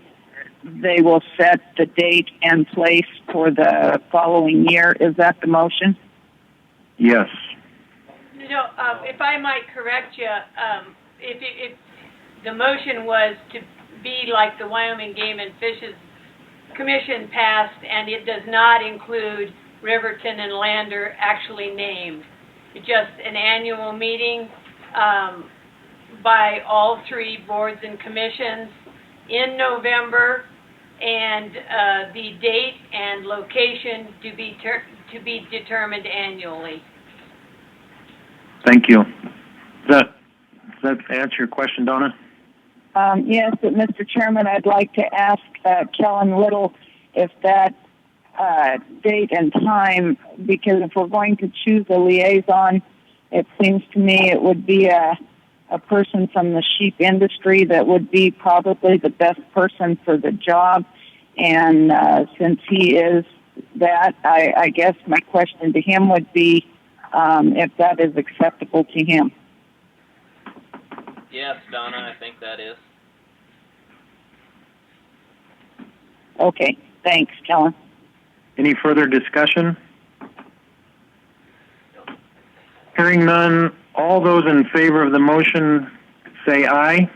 they will set the date and place for the following year. Is that the motion? Yes. You know, if I might correct you, if the motion was to be like the Wyoming Game and Fish Commission passed, and it does not include Riverton and Lander actually named. It's just an annual meeting by all three boards and commissions in November, and the date and location to be determined annually. Thank you. Does that answer your question, Donna? Yes, but Mr. Chairman, I'd like to ask Kellen Little if that date and time, because if we're going to choose a liaison, it seems to me it would be a person from the sheep industry that would be probably the best person for the job. And since he is that, I guess my question to him would be if that is acceptable to him. Yes, Donna, I think that is. Okay, thanks, Kellen. Any further discussion? Hearing none, all those in favor of the motion say aye.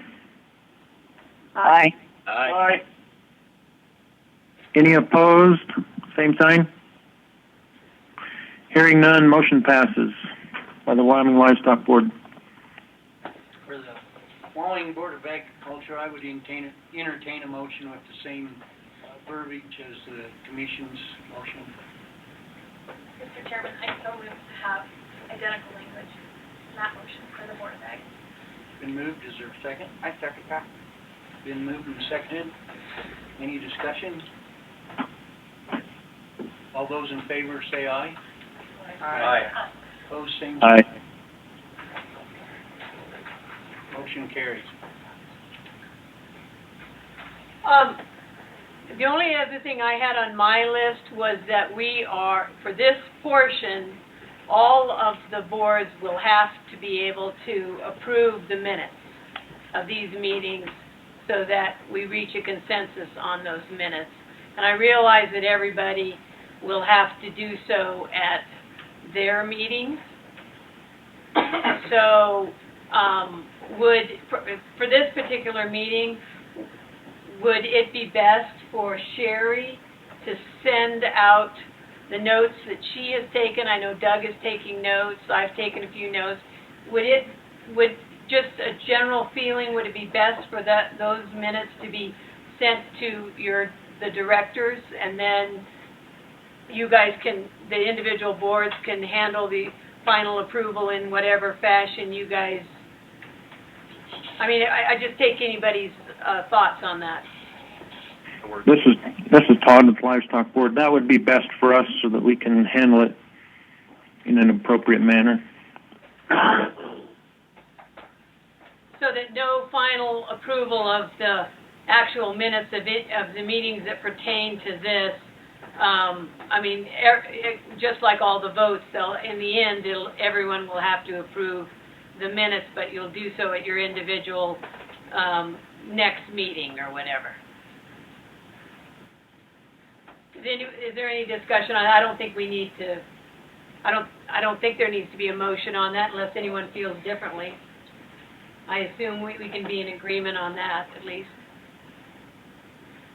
Aye. Aye. Any opposed? Same sign. Hearing none, motion passes by the Wyoming Livestock Board. For the Wyoming Board of Agriculture, I would entertain a motion with the same verbiage as the Commission's motion. Mr. Chairman, I so move to have identical language in that motion for the Board of Ag. Been moved, is there a second? I second that. Been moved and seconded. Any discussion? All those in favor say aye. Aye. Opposed, same Aye. sign. Motion carries. The only other thing I had on my list was that we are, for this portion, all of the boards will have to be able to approve the minutes of these meetings so that we reach a consensus on those minutes. And I realize that everybody will have to do so at their meetings. So, for this particular meeting, would it be best for Sherry to send out the notes that she has taken? I know Doug is taking notes. I've taken a few notes. Would just a general feeling, would it be best for those minutes to be sent to the directors, and then you guys the individual boards can handle the final approval in whatever fashion you guys, I mean, I just take anybody's thoughts on that. This This is Todd with Livestock Board. That would be best for us so that we can handle it in an appropriate manner. So that no final approval of the actual minutes of the meetings that pertain to this. I mean, just like all the votes, in the end, everyone will have to approve the minutes, but you'll do so at your individual next meeting or whatever. Is there any discussion on it? I don't think we need to. I don't think there needs to be a motion on that unless anyone feels differently. I assume we can be in agreement on that at least.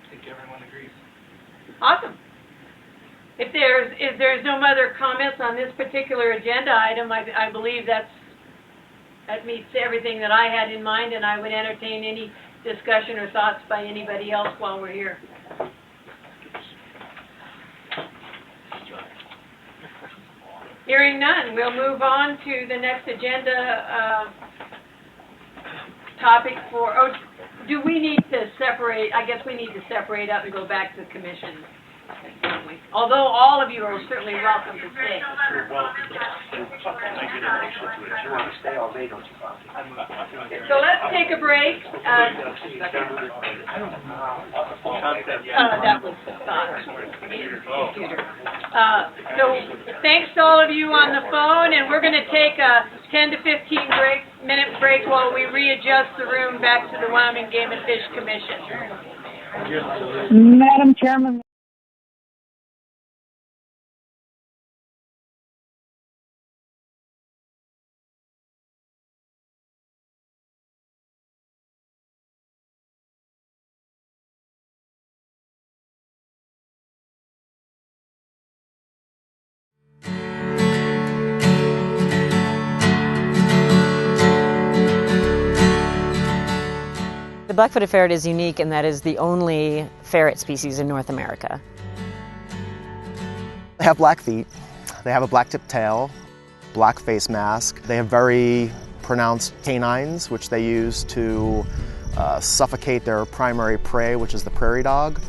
I think everyone agrees. Awesome. If there's no other comments on this particular agenda item, I believe that meets everything that I had in mind, and I would entertain any discussion or thoughts by anybody else while we're here. Hearing none, we'll move on to the next agenda topic do we need to separate? I guess we need to separate up and go back to the commission. Although all of you are certainly welcome to stay. So let's take a break. That was so thanks to all of you on the phone, and we're going to take a 10 to 15 minute break while we readjust the room back to the Wyoming Game and Fish Commission. Madam Chairman. The black-footed ferret is unique in that it is the only ferret species in North America. They have black feet, they have a black-tipped tail, black face mask. They have very pronounced canines, which they use to suffocate their primary prey, which is the prairie dog.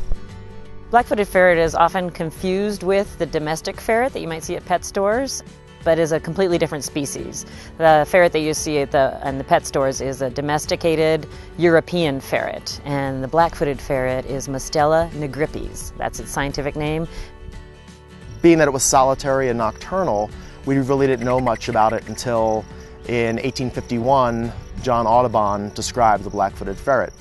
Black-footed ferret is often confused with the domestic ferret that you might see at pet stores, but is a completely different species. The ferret that you see in the pet stores is a domesticated European ferret, and the black-footed ferret is Mustela nigripes. That's its scientific name. Being that it was solitary and nocturnal, we really didn't know much about it until in 1851, John Audubon described the black-footed ferret.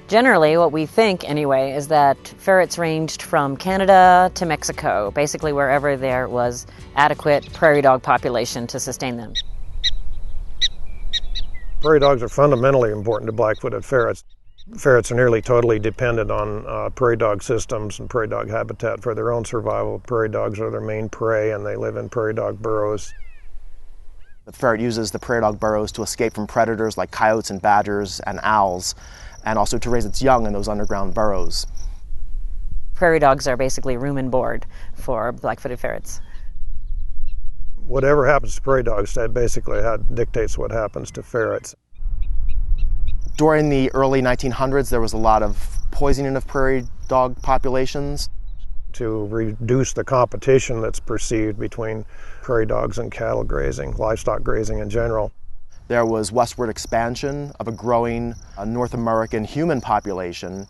Generally, what we think, anyway, is that ferrets ranged from Canada to Mexico, basically wherever there was adequate prairie dog population to sustain them. Prairie dogs are fundamentally important to black-footed ferrets. Ferrets are nearly totally dependent on prairie dog systems and prairie dog habitat for their own survival. Prairie dogs are their main prey, and they live in prairie dog burrows. The ferret uses the prairie dog burrows to escape from predators like coyotes and badgers and owls, and also to raise its young in those underground burrows. Prairie dogs are basically room and board for black-footed ferrets. Whatever happens to prairie dogs, that basically dictates what happens to ferrets. During the early 1900s, there was a lot of poisoning of prairie dog populations. To reduce the competition that's perceived between prairie dogs and cattle grazing, livestock grazing in general. There was westward expansion of a growing North American human population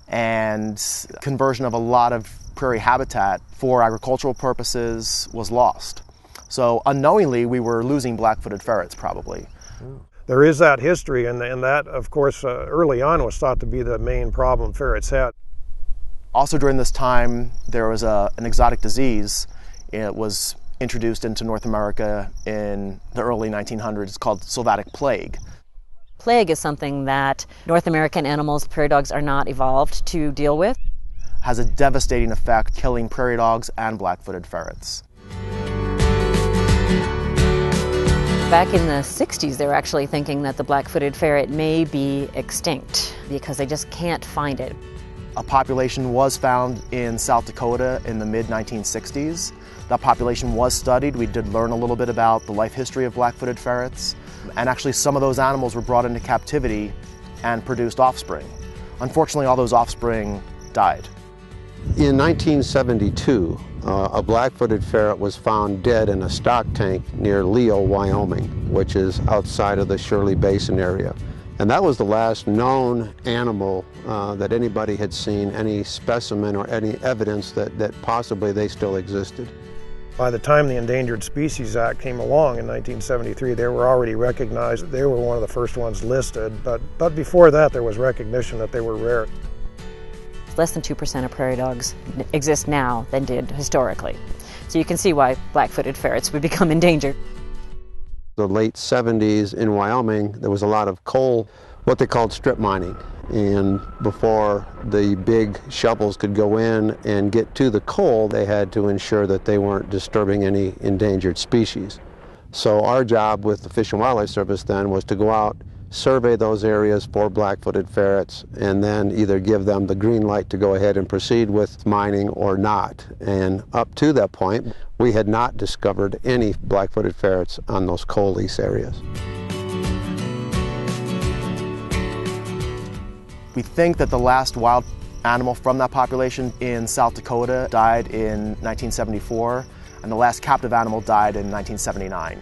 and conversion of a lot of prairie habitat for agricultural purposes was lost. So unknowingly, we were losing black-footed ferrets probably. There is that history, and that, of course, early on was thought to be the main problem ferrets had. Also during this time, there was an exotic disease. It was introduced into North America in the early 1900s called sylvatic plague. Plague is something that North American animals, prairie dogs, are not evolved to deal with. Has a devastating effect, killing prairie dogs and black-footed ferrets. Back in the 60s, they were actually thinking that the black-footed ferret may be extinct because they just can't find it. A population was found in South Dakota in the mid-1960s. That population was studied. We did learn a little bit about the life history of black-footed ferrets, and actually some of those animals were brought into captivity and produced offspring. Unfortunately, all those offspring died. In 1972, a black-footed ferret was found dead in a stock tank near Leo, Wyoming, which is outside of the Shirley Basin area. And that was the last known animal that anybody had seen, any specimen or any evidence that possibly they still existed. By the time the Endangered Species Act came along in 1973, they were already recognized. They were one of the first ones listed, but before that there was recognition that they were rare. Less than 2% of prairie dogs exist now than did historically. So you can see why black-footed ferrets would become endangered. The late 70s in Wyoming, there was a lot of coal, what they called strip mining. And before the big shovels could go in and get to the coal, they had to ensure that they weren't disturbing any endangered species. So our job with the Fish and Wildlife Service then was to go out, survey those areas for black-footed ferrets, and then either give them the green light to go ahead and proceed with mining or not. And up to that point, we had not discovered any black-footed ferrets on those coal lease areas. We think that the last wild animal from that population in South Dakota died in 1974, and the last captive animal died in 1979.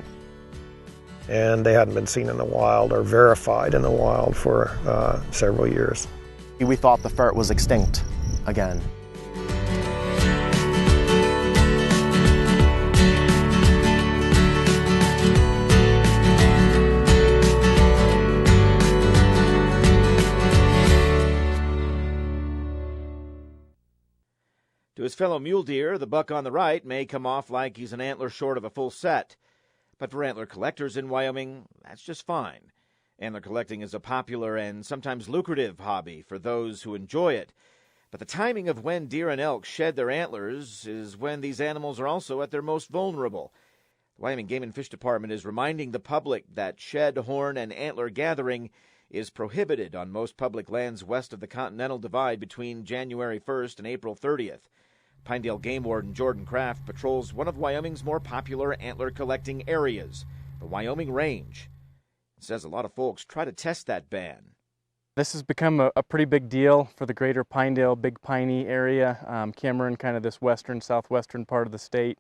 And they hadn't been seen in the wild or verified in the wild for several years. We thought the ferret was extinct again. To his fellow mule deer, the buck on the right may come off like he's an antler short of a full set. But for antler collectors in Wyoming, that's just fine. Antler collecting is a popular and sometimes lucrative hobby for those who enjoy it. But the timing of when deer and elk shed their antlers is when these animals are also at their most vulnerable. The Wyoming Game and Fish Department is reminding the public that shed, horn, and antler gathering is prohibited on most public lands west of the Continental Divide between January 1st and April 30th. Pinedale Game Warden Jordan Kraft patrols one of Wyoming's more popular antler collecting areas, the Wyoming Range. He says a lot of folks try to test that ban. This has become a pretty big deal for the greater Pinedale, Big Piney area, Cameron, kind of this western, southwestern part of the state.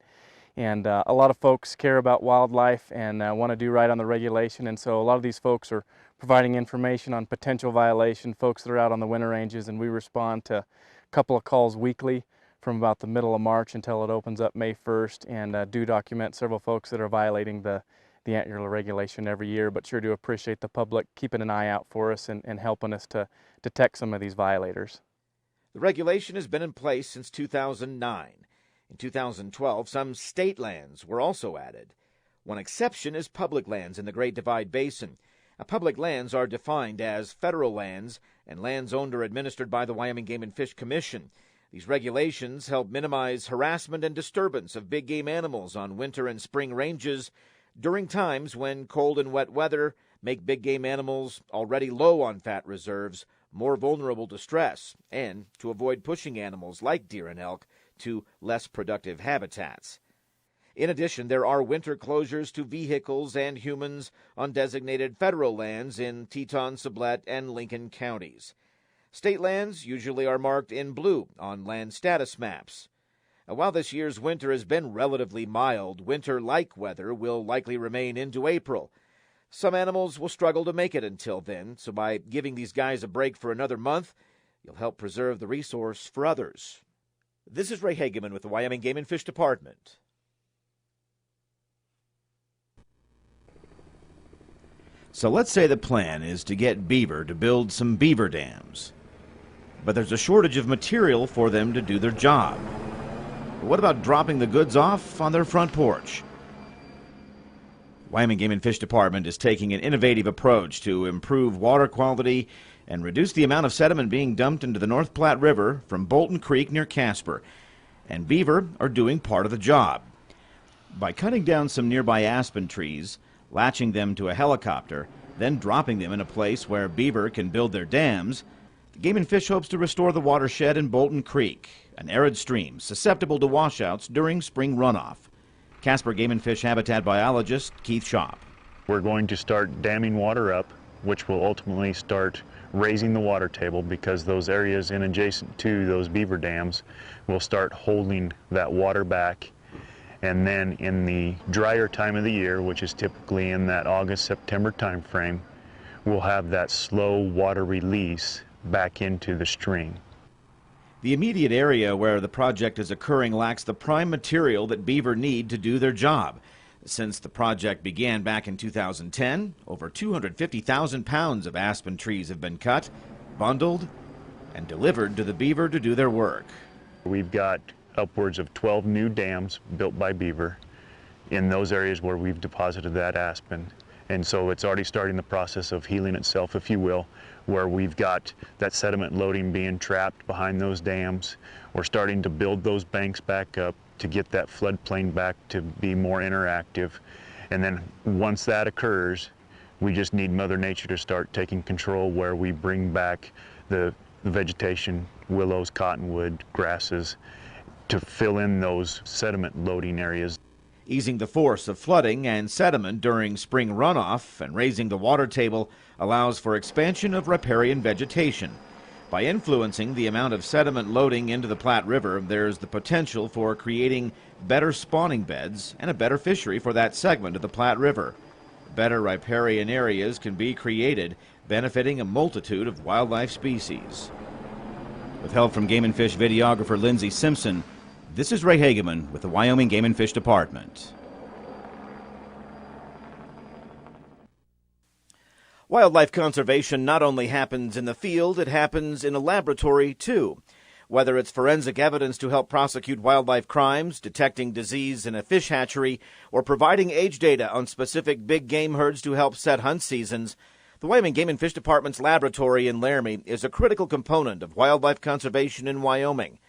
And a lot of folks care about wildlife and want to do right on the regulation, and so a lot of these folks are providing information on potential violation, folks that are out on the winter ranges, and we respond to a couple of calls weekly from about the middle of March until it opens up May 1st, and do document several folks that are violating the antler regulation every year, but sure do appreciate the public keeping an eye out for us and helping us to detect some of these violators. The regulation has been in place since 2009. In 2012, some state lands were also added. One exception is public lands in the Great Divide Basin. Public lands are defined as federal lands and lands owned or administered by the Wyoming Game and Fish Commission. These regulations help minimize harassment and disturbance of big game animals on winter and spring ranges during times when cold and wet weather make big game animals already low on fat reserves more vulnerable to stress, and to avoid pushing animals like deer and elk to less productive habitats. In addition, there are winter closures to vehicles and humans on designated federal lands in Teton, Sublette, and Lincoln counties. State lands usually are marked in blue on land status maps. While this year's winter has been relatively mild, winter-like weather will likely remain into April. Some animals will struggle to make it until then, so by giving these guys a break for another month, you'll help preserve the resource for others. This is Ray Hageman with the Wyoming Game and Fish Department. So let's say the plan is to get beaver to build some beaver dams. But there's a shortage of material for them to do their job. But what about dropping the goods off on their front porch? Wyoming Game and Fish Department is taking an innovative approach to improve water quality and reduce the amount of sediment being dumped into the North Platte River from Bolton Creek near Casper. And beaver are doing part of the job. By cutting down some nearby aspen trees, latching them to a helicopter, then dropping them in a place where beaver can build their dams, the Game and Fish hopes to restore the watershed in Bolton Creek, an arid stream susceptible to washouts during spring runoff. Casper Game and Fish habitat biologist Keith Schopp. We're going to start damming water up, which will ultimately start raising the water table, because those areas in adjacent to those beaver dams will start holding that water back. And then in the drier time of the year, which is typically in that August-September time frame, we'll have that slow water release back into the stream. The immediate area where the project is occurring lacks the prime material that beaver need to do their job. Since the project began back in 2010, over 250,000 pounds of aspen trees have been cut, bundled, and delivered to the beaver to do their work. We've got upwards of 12 new dams built by beaver in those areas where we've deposited that aspen. And so it's already starting the process of healing itself, if you will, where we've got that sediment loading being trapped behind those dams. We're starting to build those banks back up to get that floodplain back to be more interactive. And then once that occurs, we just need Mother Nature to start taking control, where we bring back the vegetation, willows, cottonwood, grasses, to fill in those sediment loading areas. Easing the force of flooding and sediment during spring runoff and raising the water table allows for expansion of riparian vegetation. By influencing the amount of sediment loading into the Platte River, there's the potential for creating better spawning beds and a better fishery for that segment of the Platte River. Better riparian areas can be created, benefiting a multitude of wildlife species. With help from Game and Fish videographer Lindsay Simpson, this is Ray Hageman with the Wyoming Game and Fish Department. Wildlife conservation not only happens in the field, it happens in a laboratory too. Whether it's forensic evidence to help prosecute wildlife crimes, detecting disease in a fish hatchery, or providing age data on specific big game herds to help set hunt seasons, the Wyoming Game and Fish Department's laboratory in Laramie is a critical component of wildlife conservation in Wyoming.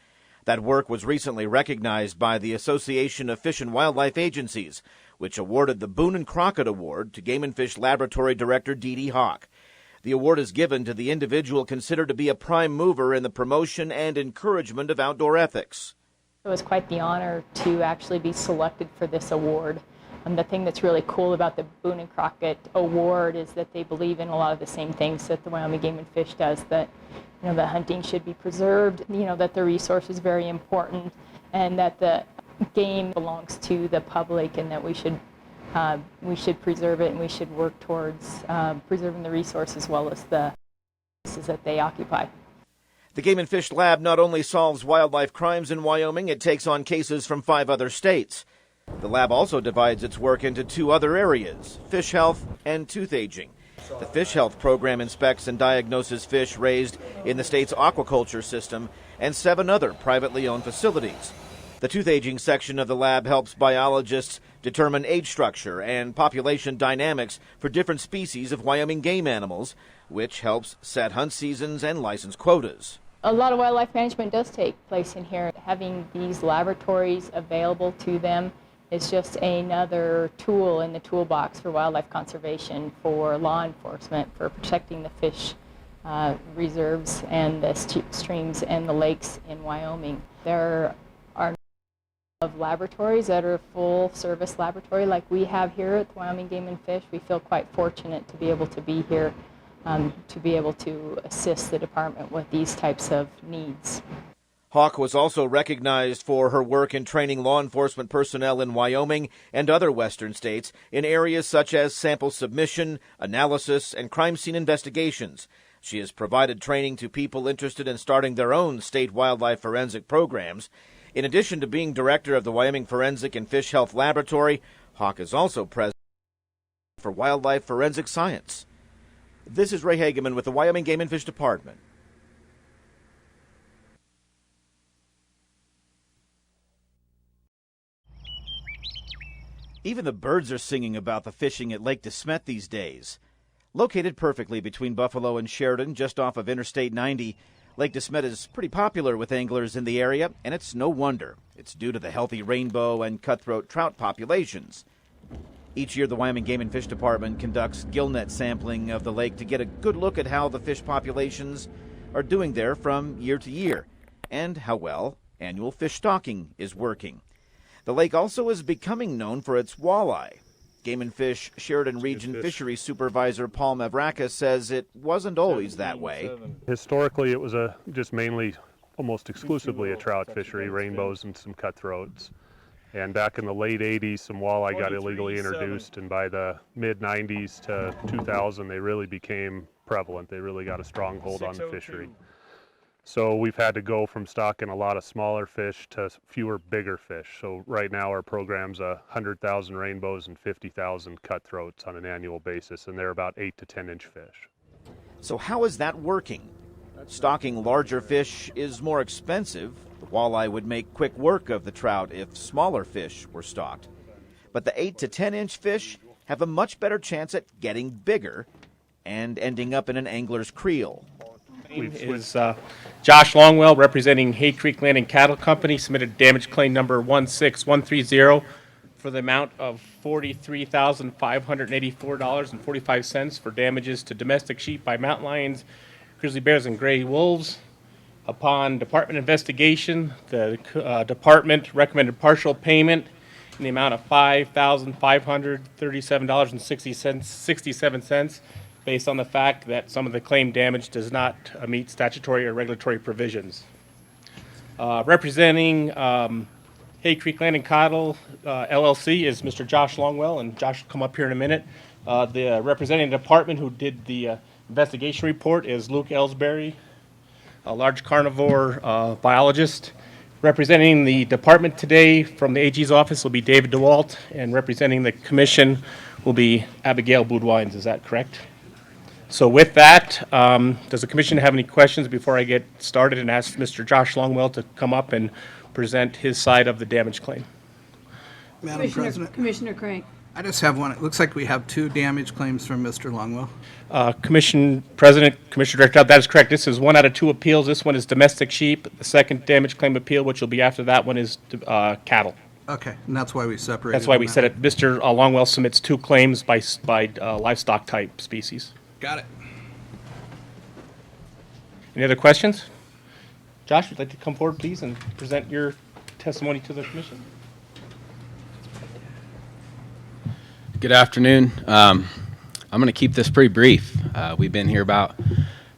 That work was recently recognized by the Association of Fish and Wildlife Agencies, which awarded the Boone and Crockett Award to Game and Fish Laboratory Director Dee Dee Hawk. The award is given to the individual considered to be a prime mover in the promotion and encouragement of outdoor ethics. It was quite the honor to actually be selected for this award. And the thing that's really cool about the Boone and Crockett Award is that they believe in a lot of the same things that the Wyoming Game and Fish does, that that hunting should be preserved, that the resource is very important, and that the game belongs to the public, and that we should preserve it, and we should work towards preserving the resource as well as the places that they occupy. The Game and Fish Lab not only solves wildlife crimes in Wyoming, it takes on cases from 5 other states. The lab also divides its work into 2 other areas, fish health and tooth aging. The fish health program inspects and diagnoses fish raised in the state's aquaculture system and 7 other privately owned facilities. The tooth aging section of the lab helps biologists determine age structure and population dynamics for different species of Wyoming game animals, which helps set hunt seasons and license quotas. A lot of wildlife management does take place in here. Having these laboratories available to them is just another tool in the toolbox for wildlife conservation, for law enforcement, for protecting the fish reserves and the streams and the lakes in Wyoming. There are of laboratories that are full service laboratory like we have here at the Wyoming Game and Fish. We feel quite fortunate to be able to be here, to be able to assist the department with these types of needs. Hawk was also recognized for her work in training law enforcement personnel in Wyoming and other western states in areas such as sample submission, analysis, and crime scene investigations. She has provided training to people interested in starting their own state wildlife forensic programs. In addition to being director of the Wyoming Forensic and Fish Health Laboratory, Hawk is also president for Wildlife Forensic Science. This is Ray Hageman with the Wyoming Game and Fish Department. Even the birds are singing about the fishing at Lake DeSmet these days. Located perfectly between Buffalo and Sheridan, just off of Interstate 90, Lake DeSmet is pretty popular with anglers in the area, and it's no wonder. It's due to the healthy rainbow and cutthroat trout populations. Each year, the Wyoming Game and Fish Department conducts gillnet sampling of the lake to get a good look at how the fish populations are doing there from year to year, and how well annual fish stocking is working. The lake also is becoming known for its walleye. Game and Fish Sheridan Region Fisheries Supervisor Paul Mavrakis says it wasn't always that way. Historically, it was just mainly, almost exclusively a trout fishery, rainbows and some cutthroats. And back in the late 80s, some walleye got illegally introduced, and by the mid-90s to 2000, they really became prevalent. They really got a strong hold on the fishery. So we've had to go from stocking a lot of smaller fish to fewer bigger fish. So right now our program's 100,000 rainbows and 50,000 cutthroats on an annual basis, and they're about 8 to 10-inch fish. So how is that working? Stocking larger fish is more expensive. The walleye would make quick work of the trout if smaller fish were stocked. But the 8 to 10-inch fish have a much better chance at getting bigger and ending up in an angler's creel. Is Josh Longwell, representing Hay Creek Land and Cattle Company, submitted damage claim number 16130 for the amount of $43,584.45 for damages to domestic sheep by mountain lions, grizzly bears, and gray wolves. Upon department investigation, the department recommended partial payment in the amount of $5,537.67 based on the fact that some of the claimed damage does not meet statutory or regulatory provisions. Representing Hay Creek Land and Cattle LLC is Mr. Josh Longwell, and Josh will come up here in a minute. The representing department who did the investigation report is Luke Ellsbury, a large carnivore biologist. Representing the department today from the AG's office will be David DeWalt, and representing the commission will be Abigail Boudwines. Is that correct? So with that, does the commission have any questions before I get started and ask Mr. Josh Longwell to come up and present his side of the damage claim? Madam President. Commissioner Crank. I just have one. It looks like we have two damage claims from Mr. Longwell. Commission President, Commissioner Director, that is correct. This is one out of two appeals. This one is domestic sheep. The second damage claim appeal, which will be after that one, is cattle. Okay, and that's why we separated. That's why we them said out. it. Mr. Longwell submits two claims by livestock type species. Got it. Any other questions? Josh, would you like to come forward, please, and present your testimony to the commission? Good afternoon. I'm going to keep this pretty brief. We've been here about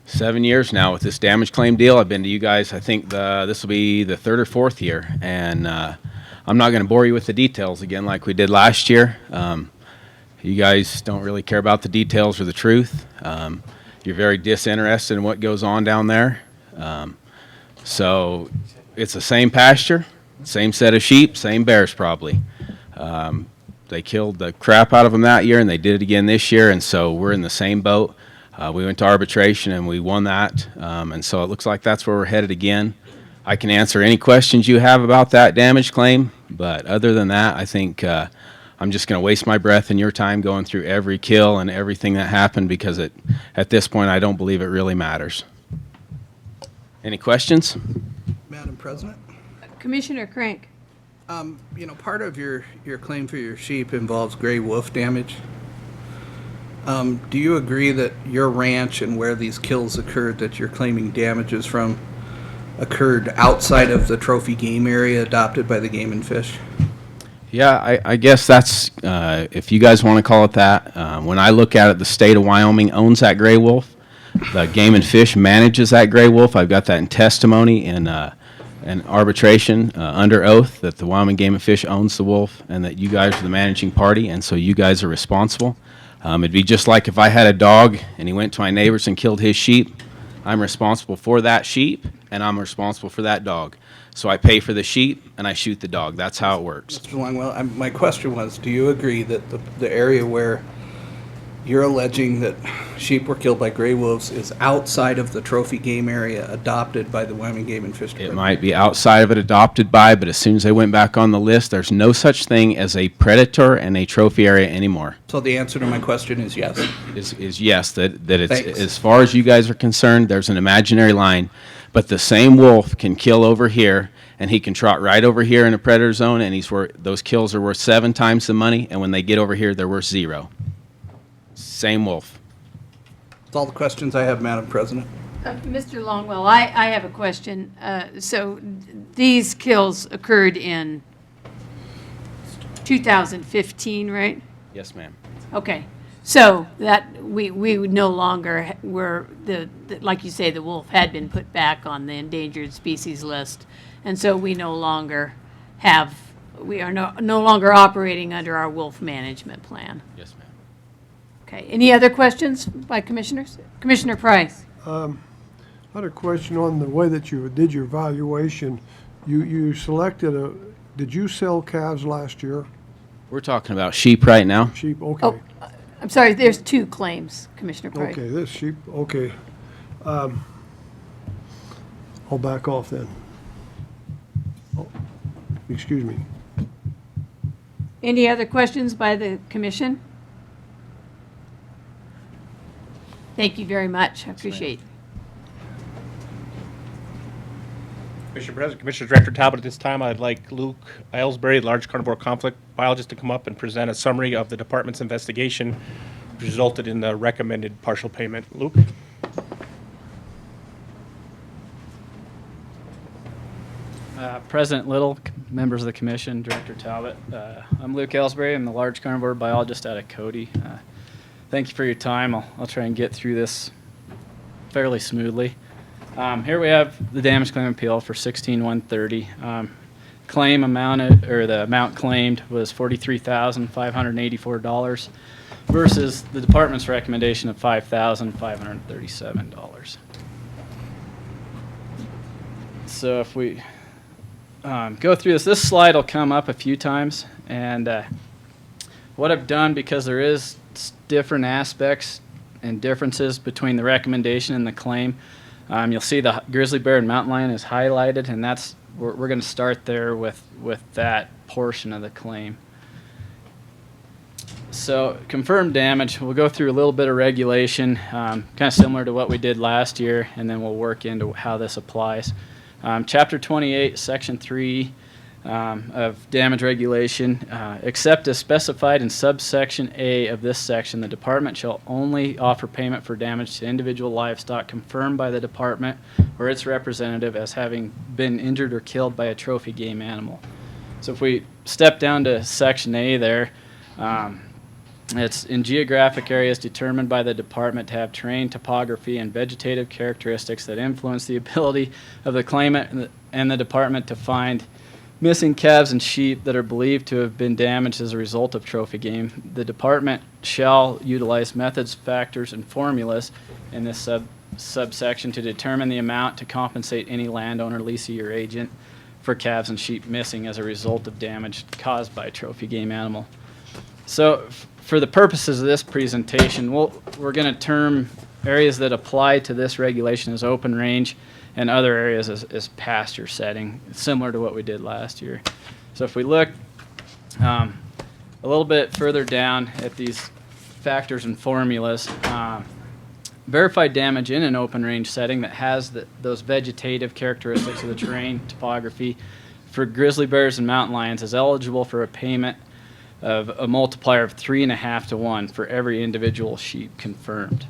7 years now with this damage claim deal. I've been to you guys, I think this will be the third or fourth year, and I'm not going to bore you with the details again like we did last year. You guys don't really care about the details or the truth. You're very disinterested in what goes on down there. So it's the same pasture, same set of sheep, same bears probably. They killed the crap out of them that year, and they did it again this year, and so we're in the same boat. We went to arbitration, and we won that, and so it looks like that's where we're headed again. I can answer any questions you have about that damage claim, but other than that, I think I'm just going to waste my breath and your time going through every kill and everything that happened because at this point, I don't believe it really matters. Any questions? Madam President. Commissioner Crank. Part of your claim for your sheep involves gray wolf damage. Do you agree that your ranch and where these kills occurred that you're claiming damages from occurred outside of the trophy game area adopted by the Game and Fish? Yeah, I guess that's, if you guys want to call it that. When I look at it, the state of Wyoming owns that gray wolf. The Game and Fish manages that gray wolf. I've got that in testimony in arbitration under oath that the Wyoming Game and Fish owns the wolf and that you guys are the managing party, and so you guys are responsible. It'd be just like if I had a dog and he went to my neighbors and killed his sheep. I'm responsible for that sheep, and I'm responsible for that dog. So I pay for the sheep, and I shoot the dog. That's how it works. Mr. Longwell, my question was, do you agree that the area where you're alleging that sheep were killed by gray wolves is outside of the trophy game area adopted by the Wyoming Game and Fish Department? It might be outside of it adopted by, but as soon as they went back on the list, there's no such thing as a predator and a trophy area anymore. So the answer to my question is yes? Is yes, that it's, Thanks. as far as you guys are concerned, there's an imaginary line, but the same wolf can kill over here, and he can trot right over here in a predator zone, and those kills are worth 7 times the money, and when they get over here, they're worth 0. Same wolf. That's all the questions I have, Madam President. Mr. Longwell, I have a question. So these kills occurred in 2015, right? Yes, ma'am. Okay, so that we would no longer were like you say, the wolf had been put back on the endangered species list, and so we no longer have we are no longer operating under our wolf management plan. Yes, ma'am. Okay. Any other questions by commissioners? Commissioner Price. I had a question on the way that you did your valuation. You selected did you sell calves last year? We're talking about sheep right now. Sheep, okay. Oh, I'm sorry, there's two claims, Commissioner Price. Okay, this sheep, okay. I'll back off then. Oh, excuse me. Any other questions by the commission? Thank you very much. I appreciate it. Mr. President, Commissioner Director Talbot, at this time, I'd like Luke Ellsbury, large carnivore conflict biologist, to come up and present a summary of the department's investigation, which resulted in the recommended partial payment. Luke? President Little, members of the commission, Director Talbot. I'm Luke Ellsbury. I'm the large carnivore biologist out of Cody. Thank you for your time. I'll try and get through this fairly smoothly. Here we have the damage claim appeal for 16,130. Claim amounted, or the amount claimed was $43,584 versus the department's recommendation of $5,537. So if we go through this slide will come up a few times, and what I've done, because there is different aspects and differences between the recommendation and the claim, you'll see the grizzly bear and mountain lion is highlighted, and that's we're going to start there with that portion of the claim. So confirmed damage, we'll go through a little bit of regulation, kind of similar to what we did last year, and then we'll work into how this applies. Chapter 28, Section 3 of damage regulation, except as specified in subsection A of this section, the department shall only offer payment for damage to individual livestock confirmed by the department or its representative as having been injured or killed by a trophy game animal. So if we step down to Section A there, it's in geographic areas determined by the department to have terrain, topography, and vegetative characteristics that influence the ability of the claimant and the department to find missing calves and sheep that are believed to have been damaged as a result of trophy game. The department shall utilize methods, factors, and formulas in this subsection to determine the amount to compensate any landowner, leasee, or agent for calves and sheep missing as a result of damage caused by a trophy game animal. So for the purposes of this presentation, we're going to term areas that apply to this regulation as open range, and other areas as pasture setting, similar to what we did last year. So if we look a little bit further down at these factors and formulas, verified damage in an open range setting that has those vegetative characteristics of the terrain, topography, for grizzly bears and mountain lions is eligible for a payment of a multiplier of 3.5 to 1 for every individual sheep confirmed.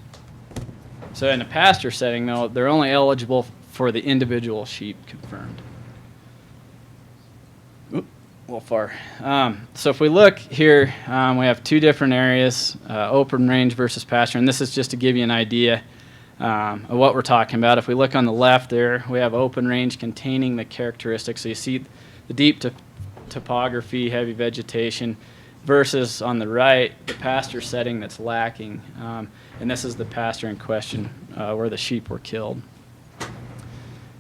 So in a pasture setting, though, they're only eligible for the individual sheep confirmed. Oop, a little far. So if we look here, we have two different areas, open range versus pasture, and this is just to give you an idea of what we're talking about. If we look on the left there, we have open range containing the characteristics. So you see the deep topography, heavy vegetation, versus on the right, the pasture setting that's lacking. And this is the pasture in question where the sheep were killed.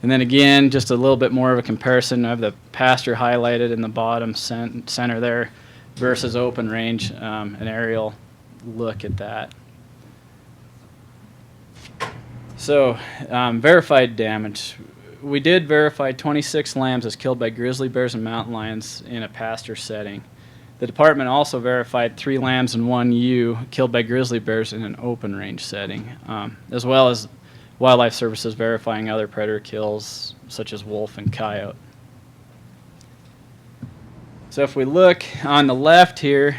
And then again, just a little bit more of a comparison of the pasture highlighted in the bottom center there versus open range, an aerial look at that. So verified damage. We did verify 26 lambs as killed by grizzly bears and mountain lions in a pasture setting. The department also verified 3 lambs and 1 ewe killed by grizzly bears in an open range setting, as well as Wildlife Services verifying other predator kills such as wolf and coyote. So if we look on the left here,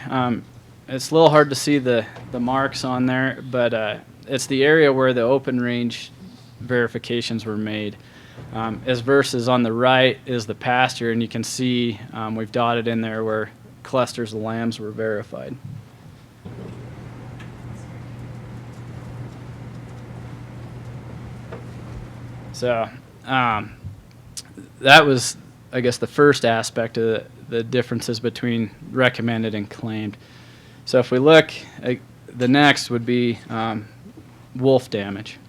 it's a little hard to see the marks on there, but it's the area where the open range verifications were made. As versus on the right is the pasture, and you can see we've dotted in there where clusters of lambs were verified. So that was, I guess, the first aspect of the differences between recommended and claimed. So if we look, the next would be wolf damage.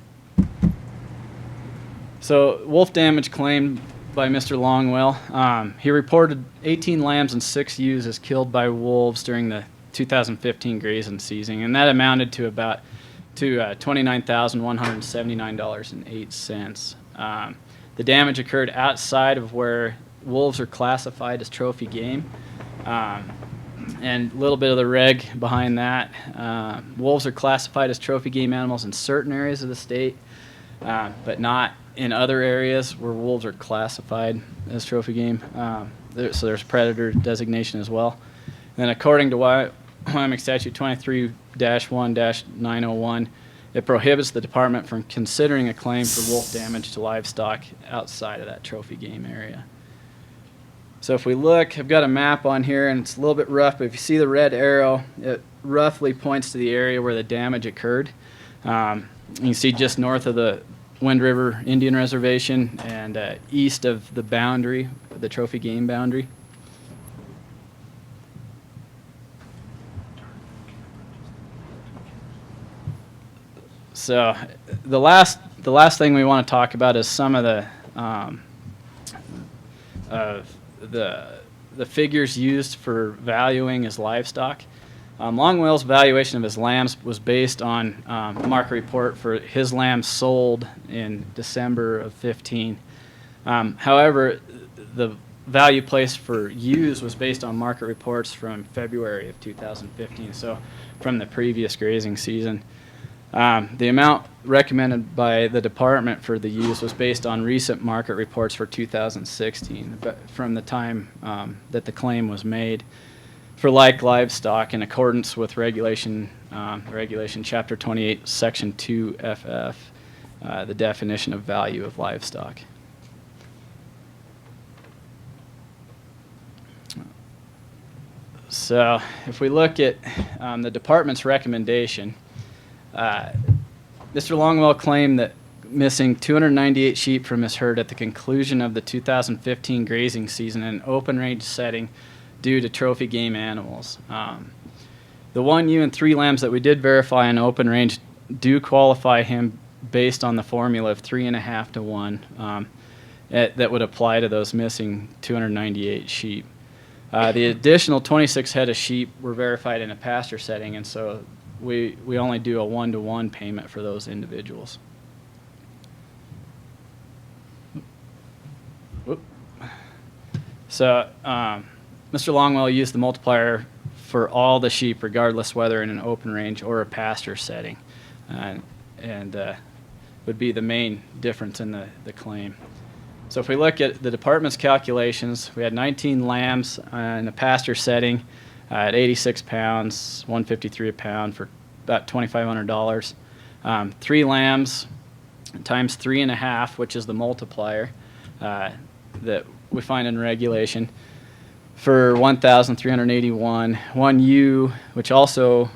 So wolf damage claimed by Mr. Longwell. He reported 18 lambs and 6 ewes as killed by wolves during the 2015 grazing season, and that amounted to about $29,179.08. The damage occurred outside of where wolves are classified as trophy game. And a little bit of the reg behind that. Wolves are classified as trophy game animals in certain areas of the state, but not in other areas where wolves are classified as trophy game. So there's predator designation as well. And according to Wyoming Statute 23-1-901, it prohibits the department from considering a claim for wolf damage to livestock outside of that trophy game area. So if we look, I've got a map on here, and it's a little bit rough, but if you see the red arrow, it roughly points to the area where the damage occurred. You can see just north of the Wind River Indian Reservation and east of the boundary, the trophy game boundary. So the last thing we want to talk about is some of the figures used for valuing his livestock. Longwell's valuation of his lambs was based on a market report for his lambs sold in December of 15. However, the value placed for ewes was based on market reports from February of 2015, so from the previous grazing season. The amount recommended by the department for the ewes was based on recent market reports for 2016, but from the time that the claim was made for like livestock in accordance with regulation Chapter 28, Section 2 FF, the definition of value of livestock. So if we look at the department's recommendation, Mr. Longwell claimed that missing 298 sheep from his herd at the conclusion of the 2015 grazing season in an open range setting due to trophy game animals. The 1 ewe and 3 lambs that we did verify in open range do qualify him based on the formula of 3.5 to 1 that would apply to those missing 298 sheep. The additional 26 head of sheep were verified in a pasture setting, and so we only do a 1-to-1 payment for those individuals. So Mr. Longwell used the multiplier for all the sheep, regardless whether in an open range or a pasture setting, and would be the main difference in the claim. So if we look at the department's calculations, we had 19 lambs in a pasture setting at 86 pounds, $153 a pound for about $2,500. 3 lambs times 3.5, which is the multiplier that we find in regulation, for 1,381. 1 ewe, which also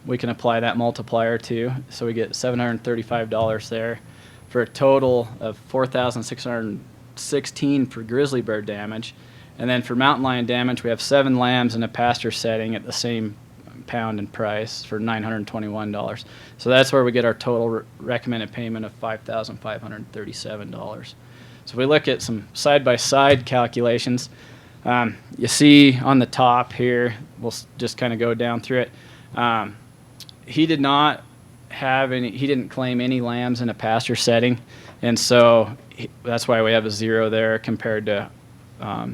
we can apply that multiplier to, so we get $735 there, for a total of $4,616 for grizzly bear damage. And then for mountain lion damage, we have 7 lambs in a pasture setting at the same pound and price for $921. So that's where we get our total recommended payment of $5,537. So if we look at some side-by-side calculations, you see on the top here, we'll just kind of go down through it. He didn't claim any lambs in a pasture setting, and so that's why we have a 0 there compared to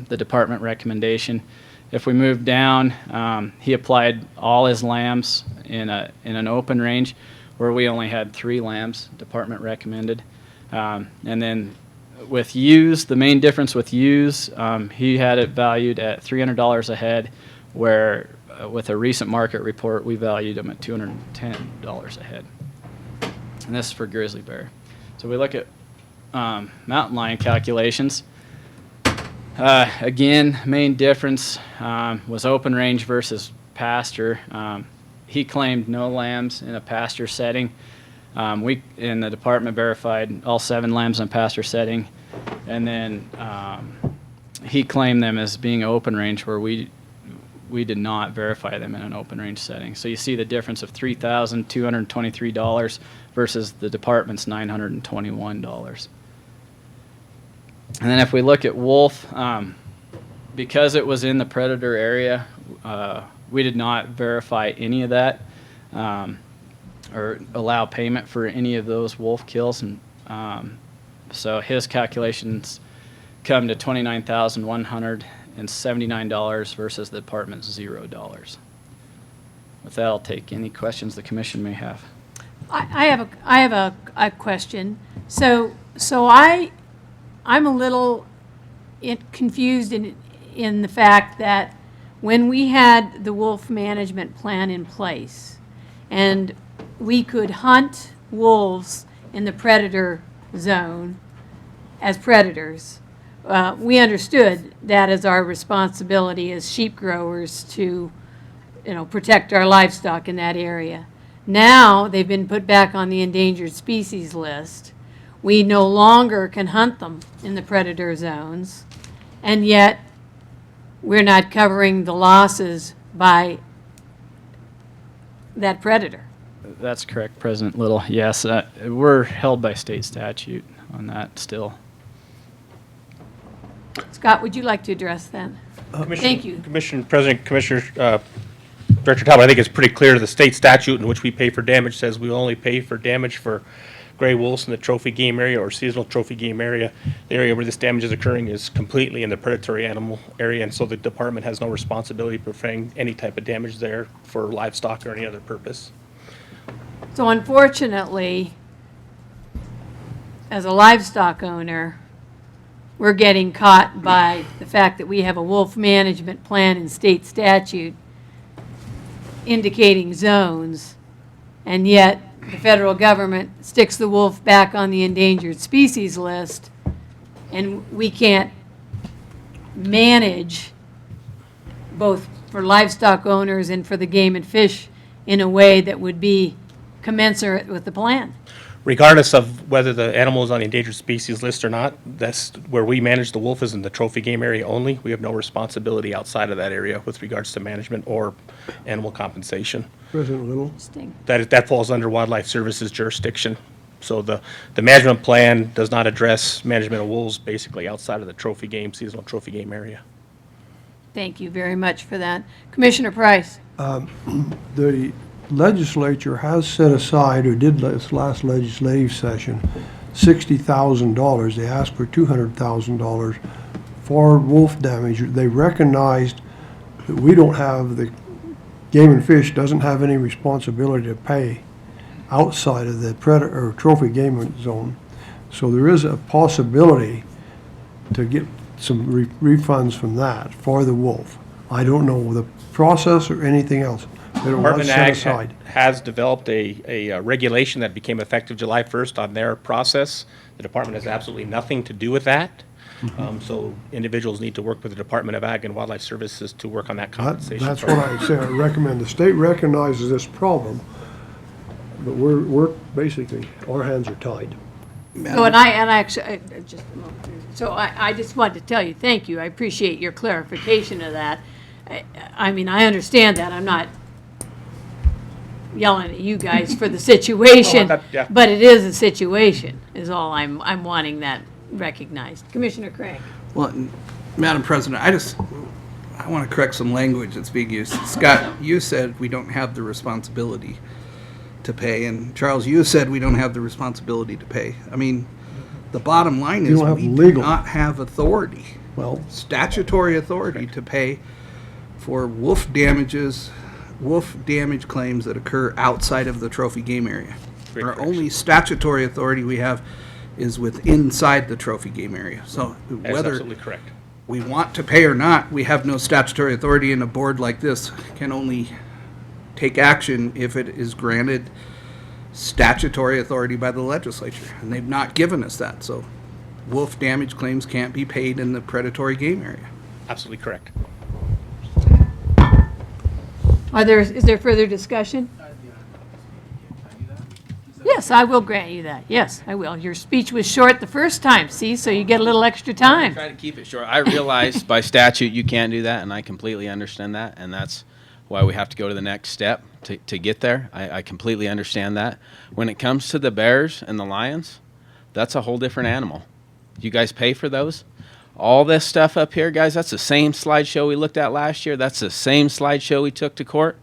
the department recommendation. If we move down, he applied all his lambs in an open range, where we only had 3 lambs, department recommended. And then with ewes, the main difference with ewes, he had it valued at $300 a head, where with a recent market report, we valued them at $210 a head. And this is for grizzly bear. So we look at mountain lion calculations. Again, main difference was open range versus pasture. He claimed no lambs in a pasture setting. We in the department verified all 7 lambs in pasture setting, and then he claimed them as being open range where we did not verify them in an open range setting. So you see the difference of $3,223 versus the department's $921. And then if we look at wolf, because it was in the predator area, we did not verify any of that or allow payment for any of those wolf kills. And so his calculations come to $29,179 versus the department's $0. With that, I'll take any questions the commission may have. I have a question. So I'm a little confused in the fact that when we had the wolf management plan in place and we could hunt wolves in the predator zone as predators, we understood that as our responsibility as sheep growers to, protect our livestock in that area. Now they've been put back on the endangered species list. We no longer can hunt them in the predator zones, and yet we're not covering the losses by that predator. That's correct, President Little. Yes, we're held by state statute on that still. Scott, would you like to address that? Thank you. Commissioner Director Talbot, I think it's pretty clear the state statute in which we pay for damage says we only pay for damage for gray wolves in the trophy game area or seasonal trophy game area. The area where this damage is occurring is completely in the predatory animal area, and so the department has no responsibility for preventing any type of damage there for livestock or any other purpose. So unfortunately, as a livestock owner, we're getting caught by the fact that we have a wolf management plan in state statute indicating zones, and yet the federal government sticks the wolf back on the endangered species list, and we can't manage both for livestock owners and for the game and fish in a way that would be commensurate with the plan. Regardless of whether the animal is on the endangered species list or not, that's where we manage the wolf is in the trophy game area only. We have no responsibility outside of that area with regards to management or animal compensation. President Little? That falls under Wildlife Services jurisdiction. So the management plan does not address management of wolves basically outside of the trophy game, seasonal trophy game area. Thank you very much for that. Commissioner Price. The legislature has set aside, or did this last legislative session, $60,000. They asked for $200,000 for wolf damage. They recognized that we don't have, the Game and Fish doesn't have any responsibility to pay outside of the predator or trophy game zone. So there is a possibility to get some refunds from that for the wolf. I don't know the process or anything else. Department Ag has developed a regulation that became effective July 1st on their process. The department has absolutely nothing to do with that. So individuals need to work with the Department of Ag and Wildlife Services to work on that compensation. That's what I say. I recommend the state recognizes this problem, but we're basically, our hands are tied. So, and I actually, just a moment. So I just wanted to tell you, thank you. I appreciate your clarification of that. I mean, I understand that. I'm not yelling at you guys for the situation, but it is a situation, is all I'm wanting that recognized. Commissioner Craig. Well, Madam President, I want to correct some language that's being used. Scott, you said we don't have the responsibility to pay, and Charles, you said we don't have the responsibility to pay. I mean, the bottom line is we do not have authority, statutory authority to pay for wolf damage claims that occur outside of the trophy game area. Our only statutory authority we have is inside the trophy game area. So whether we want to pay or not, we have no statutory authority, and a board like this can only take action if it is granted statutory authority by the legislature, and they've not given us that. So wolf damage claims can't be paid in the predatory game area. Absolutely correct. Is there further discussion? Yeah, yes, I will grant you that. Yes, I will. Your speech was short the first time, see, so you get a little extra time. Try to keep it short. I realize by statute you can't do that, and I completely understand that, and that's why we have to go to the next step to get there. I completely understand that. When it comes to the bears and the lions, that's a whole different animal. You guys pay for those? All this stuff up here, guys, that's the same slideshow we looked at last year. That's the same slideshow we took to court.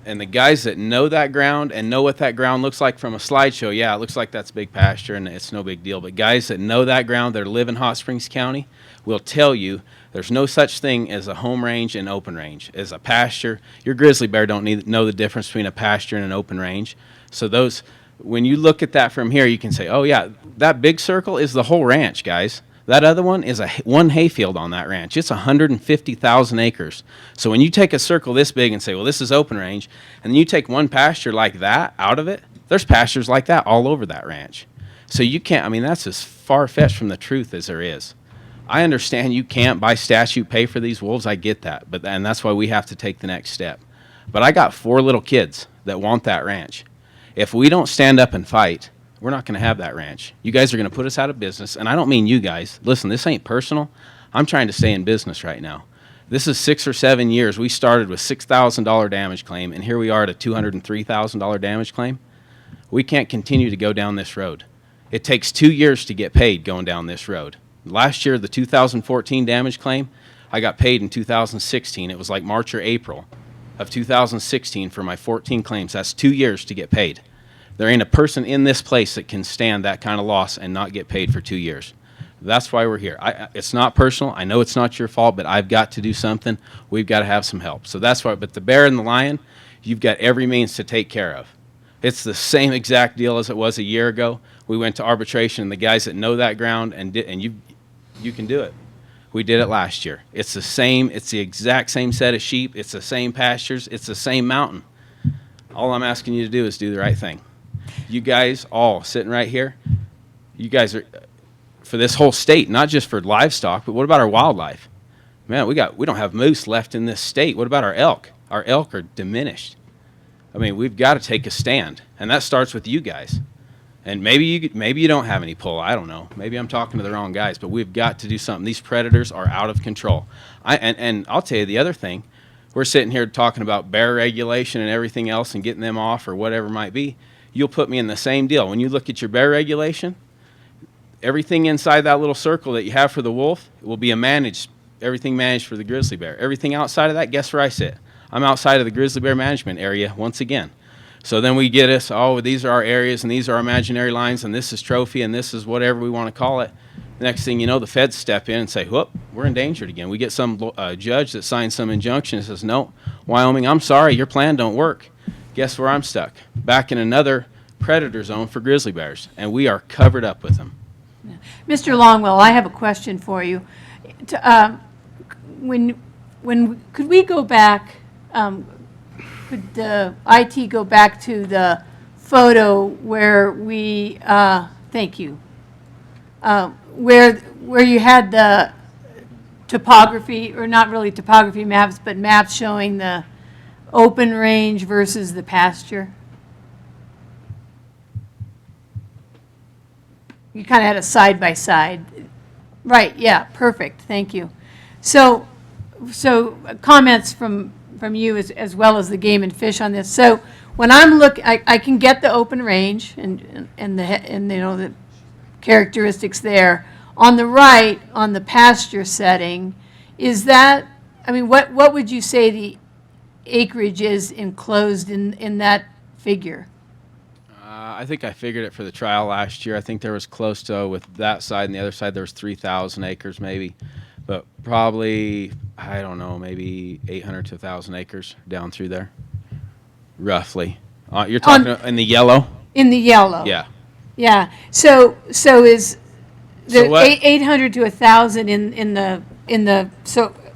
And the guys that know that ground and know what that ground looks like from a slideshow, yeah, it looks like that's big pasture and it's no big deal. But guys that know that ground, that live in Hot Springs County, will tell you there's no such thing as a home range and open range. As a pasture, your grizzly bear don't know the difference between a pasture and an open range. So those, when you look at that from here, you can say, oh yeah, that big circle is the whole ranch, guys. That other one is one hayfield on that ranch. It's 150,000 acres. So when you take a circle this big and say, well, this is open range, and then you take one pasture like that out of it, there's pastures like that all over that ranch. So you can't, I mean, that's as far-fetched from the truth as there is. I understand you can't, by statute, pay for these wolves. I get that. And that's why we have to take the next step. But I got 4 little kids that want that ranch. If we don't stand up and fight, we're not going to have that ranch. You guys are going to put us out of business, and I don't mean you guys. Listen, this ain't personal. I'm trying to stay in business right now. This is 6 or 7 years. We started with $6,000 damage claim, and here we are at a $203,000 damage claim. We can't continue to go down this road. It takes 2 years to get paid going down this road. Last year, the 2014 damage claim, I got paid in 2016. It was like March or April of 2016 for my 14 claims. That's 2 years to get paid. There ain't a person in this place that can stand that kind of loss and not get paid for 2 years. That's why we're here. It's not personal. I know it's not your fault, but I've got to do something. We've got to have some help. So that's why, but the bear and the lion, you've got every means to take care of. It's the same exact deal as it was a year ago. We went to arbitration, and the guys that know that ground, and you can do it. We did it last year. It's the same. It's the exact same set of sheep. It's the same pastures. It's the same mountain. All I'm asking you to do is do the right thing. You guys all sitting right here, you guys are for this whole state, not just for livestock, but what about our wildlife? Man, we don't have moose left in this state. What about our elk? Our elk are diminished. I mean, we've got to take a stand, and that starts with you guys. And maybe you don't have any pull. I don't know. Maybe I'm talking to the wrong guys, but we've got to do something. These predators are out of control. And I'll tell you the other thing. We're sitting here talking about bear regulation and everything else and getting them off or whatever it might be. You'll put me in the same deal. When you look at your bear regulation, everything inside that little circle that you have for the wolf will be everything managed for the grizzly bear. Everything outside of that, guess where I sit? I'm outside of the grizzly bear management area once again. So then we get us, oh, these are our areas and these are our imaginary lines and this is trophy and this is whatever we want to call it. The next thing you know, the feds step in and say, whoop, we're endangered again. We get some judge that signs some injunction and says, no, Wyoming, I'm sorry, your plan don't work. Guess where I'm stuck? Back in another predator zone for grizzly bears, and we are covered up with them. Mr. Longwell, I have a question for you. Could we go back, could the IT go back to the photo where we, thank you, where you had the topography, or not really topography maps, but maps showing the open range versus the pasture? You kind of had a side-by-side. Right, yeah, perfect, thank you. So comments from you as well as the game and fish on this. So when I'm I can get the open range and the characteristics there. On the right, on the pasture setting, is that, I mean, what would you say the acreage is enclosed in that figure? I think I figured it for the trial last year. I think there was close to, with that side and the other side, there was 3,000 acres maybe. But probably, I don't know, maybe 800 to 1,000 acres down through there, roughly. You're talking in the yellow? In the yellow. Yeah. Yeah. So is the 800 to 1,000 in the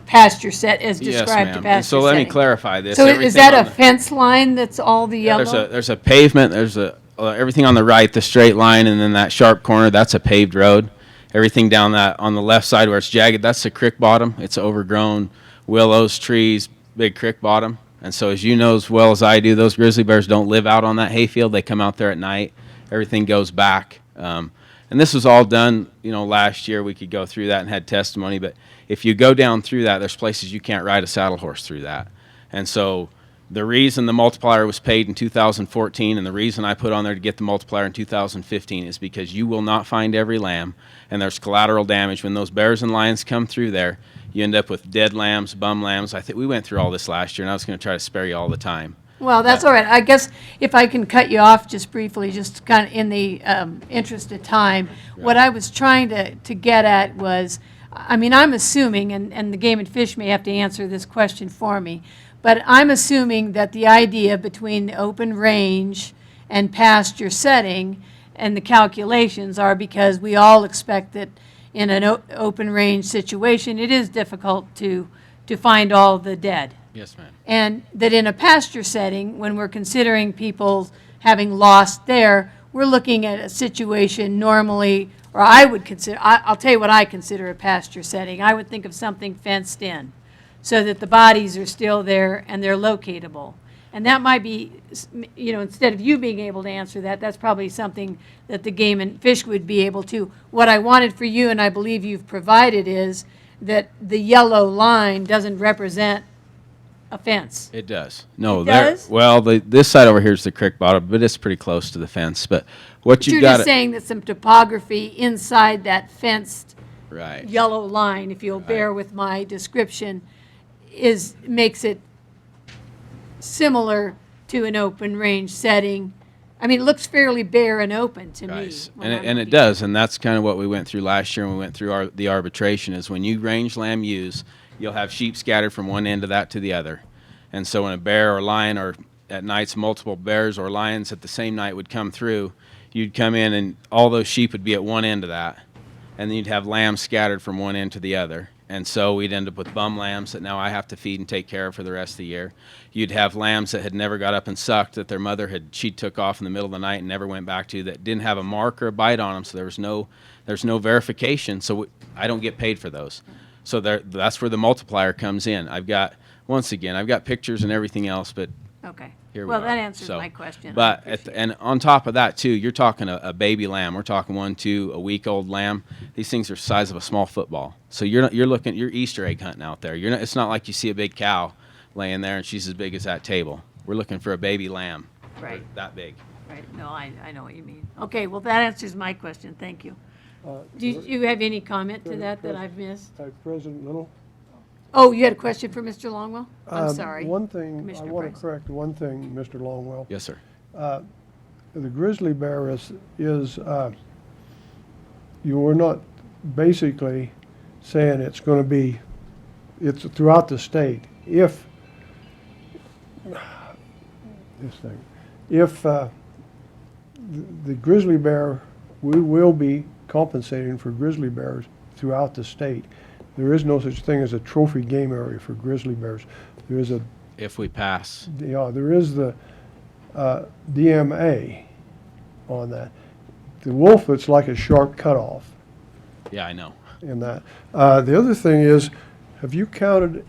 pasture set as described to pasture So let me clarify this. So is that a fence line that's all the yellow? There's a pavement. There's everything on the right, the straight line, and then that sharp corner, that's a paved road. Everything down that on the left side where it's jagged, that's the creek bottom. It's overgrown, willows, trees, big creek bottom. And so as you know as well as I do, those grizzly bears don't live out on that hayfield. They come out there at night. Everything goes back. And this was all done, last year. We could go through that and had testimony. But if you go down through that, there's places you can't ride a saddle horse through that. And so the reason the multiplier was paid in 2014 and the reason I put on there to get the multiplier in 2015 is because you will not find every lamb, and there's collateral damage. When those bears and lions come through there, you end up with dead lambs, bum lambs. I think we went through all this last year, and I was going to try to spare you all the time. Well, that's all right. I guess if I can cut you off just briefly, just kind of in the interest of time, what I was trying to get at was, I mean, I'm assuming, and the Game and Fish may have to answer this question for me, but I'm assuming that the idea between the open range and pasture setting and the calculations are because we all expect that in an open range situation, it is difficult to find all the dead. Yes, ma'am. And that in a pasture setting, when we're considering people having lost there, we're looking at a situation normally, or I would consider, I'll tell you what I consider a pasture setting. I would think of something fenced in so that the bodies are still there and they're locatable. And that might be, instead of you being able to answer that, that's probably something that the Game and Fish would be able to. What I wanted for you, and I believe you've provided, is that the yellow line doesn't represent a fence. It does. No, It does? Well, this side over here is the creek bottom, but it's pretty close to the fence. But what You're you got just saying that some topography inside that fenced right yellow line, if you'll bear with my description, makes it similar to an open range setting. I mean, it looks fairly bare and open to me. And it does, and that's kind of what we went through last year when we went through the arbitration. Is when you range lamb ewes, you'll have sheep scattered from one end of that to the other. And so when a bear or lion, or at nights multiple bears or lions at the same night would come through, you'd come in and all those sheep would be at one end of that. And then you'd have lambs scattered from one end to the other. And so we'd end up with bum lambs that now I have to feed and take care of for the rest of the year. You'd have lambs that had never got up and sucked, that their mother she took off in the middle of the night and never went back to, that didn't have a mark or a bite on them, so there's no verification. So I don't get paid for those. So that's where the multiplier comes in. I've got pictures and everything else, but okay. Here we well, are. that answers my question. But and on top of that too, you're talking a baby lamb. We're talking 1, 2, a week-old lamb. These things are the size of a small football. So you're Easter egg hunting out there. It's not like you see a big cow laying there and she's as big as that table. We're looking for a baby lamb. Right. That big. Right. No, I know what you mean. Okay. Well, that answers my question. Thank you. Do you have any comment to that I've missed? President Little? Oh, you had a question for Mr. Longwell? I'm sorry. One thing, Commissioner I want Price. to correct one thing, Mr. Longwell. Yes, sir. The grizzly bear is you were not basically saying it's going to be, it's throughout the state. If the grizzly bear, we will be compensating for grizzly bears throughout the state. There is no such thing as a trophy game area for grizzly bears. There is if we pass. Yeah, there is the DMA on that. The wolf, it's like a sharp cutoff Yeah, I know. in that. The other thing is, have you counted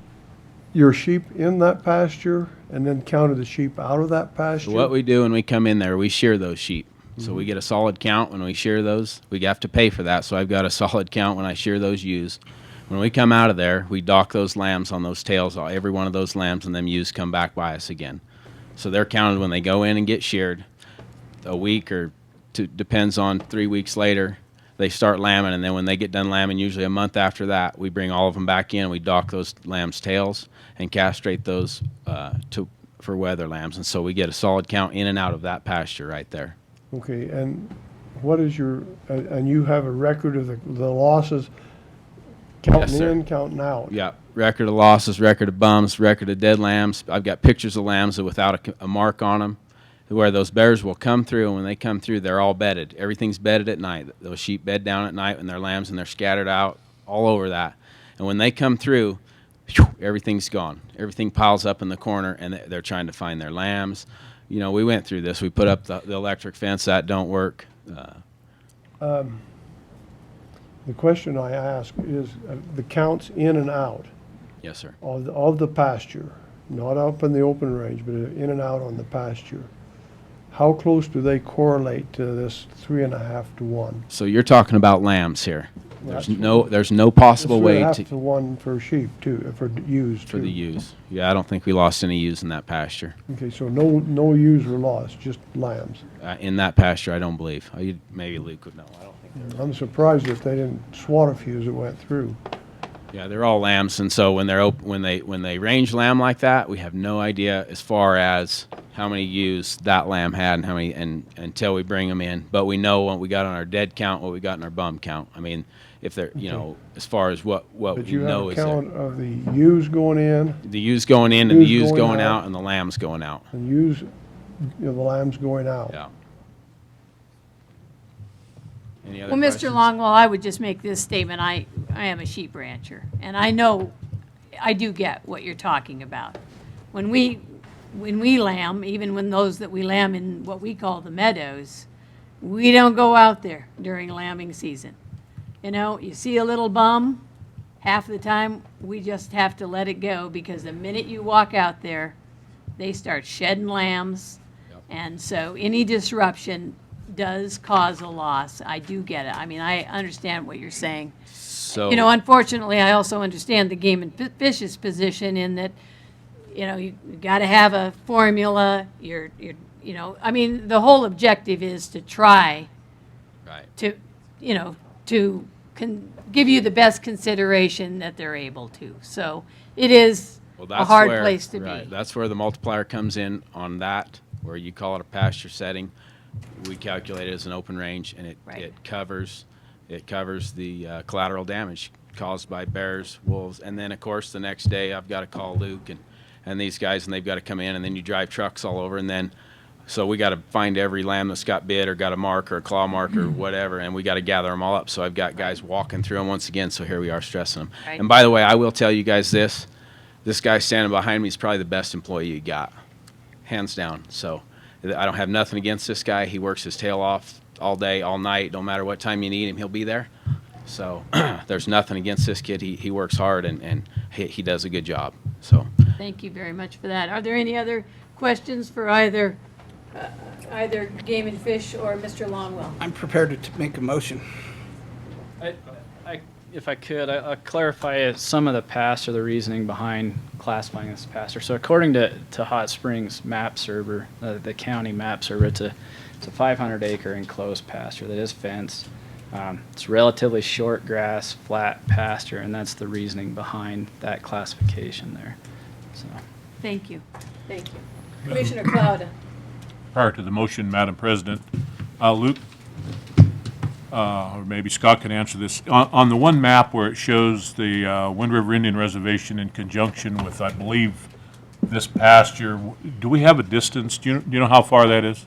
your sheep in that pasture and then counted the sheep out of that pasture? So what we do when we come in there, we shear those sheep. So we get a solid count when we shear those. We have to pay for that, so I've got a solid count when I shear those ewes. When we come out of there, we dock those lambs on those tails. Every one of those lambs and them ewes come back by us again. So they're counted when they go in and get sheared. A week or two, depends on 3 weeks later, they start lambing, and then when they get done lambing, usually a month after that, we bring all of them back in. We dock those lambs' tails and castrate those for weather lambs, and so we get a solid count in and out of that pasture right there. Okay, and what is and you have a record of the losses, counting Yes, sir. in, counting out? Yeah, record of losses, record of bums, record of dead lambs. I've got pictures of lambs that without a mark on them, where those bears will come through, and when they come through, they're all bedded. Everything's bedded at night. Those sheep bed down at night, and they're lambs, and they're scattered out all over that. And when they come through, everything's gone. Everything piles up in the corner, and they're trying to find their lambs. We went through this. We put up the electric fence. That don't work. The question I ask is the counts in and out Yes, sir. of the pasture. not up in the open range, but in and out on the pasture, how close do they correlate to this 3.5 to 1? So you're talking about lambs here. That's There's no possible way 3.5 to to 1 for sheep too, for ewes for too. the ewes. Yeah, I don't think we lost any ewes in that pasture. Okay, so no ewes were lost, just lambs. In that pasture, I don't believe. Maybe Luke would know. I don't think there. I'm surprised if they didn't swat a few as it went through. Yeah, they're all lambs, and so when they range lamb like that, we have no idea as far as how many ewes that lamb had and how many, and until we bring them in. But we know what we got on our dead count, what we got in our bum count. I mean, if they're as far as what But we you know have is a count of the ewes going in, the ewes going in and the ewes going out and the lambs going out. and ewes, the lambs going out. Yeah. Any other Well, questions? Mr. Longwell, I would just make this statement. I am a sheep rancher, and I know, I do get what you're talking about. When we lamb, even when those that we lamb in what we call the meadows, we don't go out there during lambing season. You know, you see a little bum, half the time we just have to let it go, because the minute you walk out there, they start shedding lambs. And so any disruption does cause a loss. I do get it. I mean, I understand what you're saying. So, You know, unfortunately, I also understand the Game and Fish's position in that, you know, you got to have a formula. You know, I mean, the whole objective is to try to, you know, to give you the best consideration that they're able to. So it is a hard place to be. That's where the multiplier comes in on that, where you call it a pasture setting. We calculate it as an open range, and it covers the collateral damage caused by bears, wolves, and then of course the next day I've got to call Luke and these guys, and they've got to come in, and then you drive trucks all over, and then so we got to find every lamb that's got bit or got a mark or a claw mark or whatever, and we got to gather them all up. So I've got guys walking through them once again. So here we are stressing them. Right. And by the way, I will tell you guys this guy standing behind me is probably the best employee you got, hands down. So I don't have nothing against this guy. He works his tail off all day, all night. No matter what time you need him, he'll be there. So there's nothing against this kid. He works hard, and he does a good job. So Thank you very much for that. Are there any other questions for either Game and Fish or Mr. Longwell? I'm prepared to make a motion. If I could, I'll clarify some of the past or the reasoning behind classifying this pasture. So according to Hot Springs map server, the county map server, it's a 500-acre enclosed pasture that is fenced. It's relatively short grass, flat pasture, and that's the reasoning behind that classification there. So. Thank you. Thank you. Commissioner Clouda. Prior to the motion, Madam President, Luke, or maybe Scott can answer this. On the one map where it shows the Wind River Indian Reservation in conjunction with, I believe, this pasture, do we have a distance? Do you know how far that is?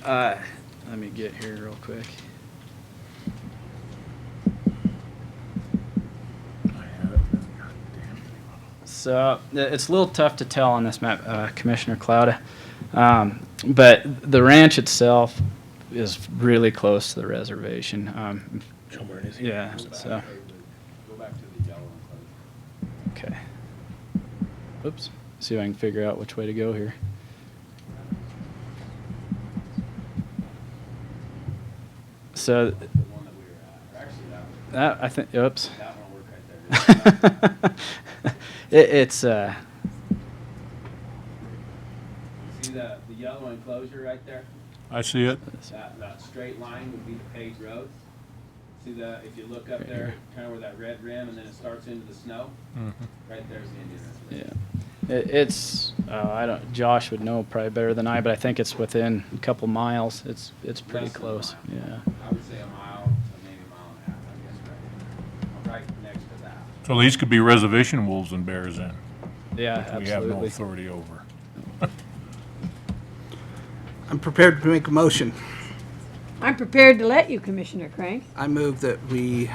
Let me get here real quick. So it's a little tough to tell on this map, Commissioner Clouda, but the ranch itself is really close to the reservation. Yeah. So. Go back to the yellow enclosure. Okay. Oops. See if I can figure out which way to go here. So. That I think. Oops. That one will work right there. It's See the yellow enclosure right there? I see it. That straight line would be the paved roads. See that if you look up there, kind of where that red rim, and then it starts into the snow. Right there's the Indian Reservation. Yeah, it's I don't. Josh would know probably better than I, but I think it's within a couple miles. It's pretty close. Yeah. I would say a mile to maybe a mile and a half. I guess right next to that. So these could be reservation wolves and bears then? Yeah, which absolutely. we have no authority over. I'm prepared to make a motion. I'm prepared to let you, Commissioner Crank. I move that we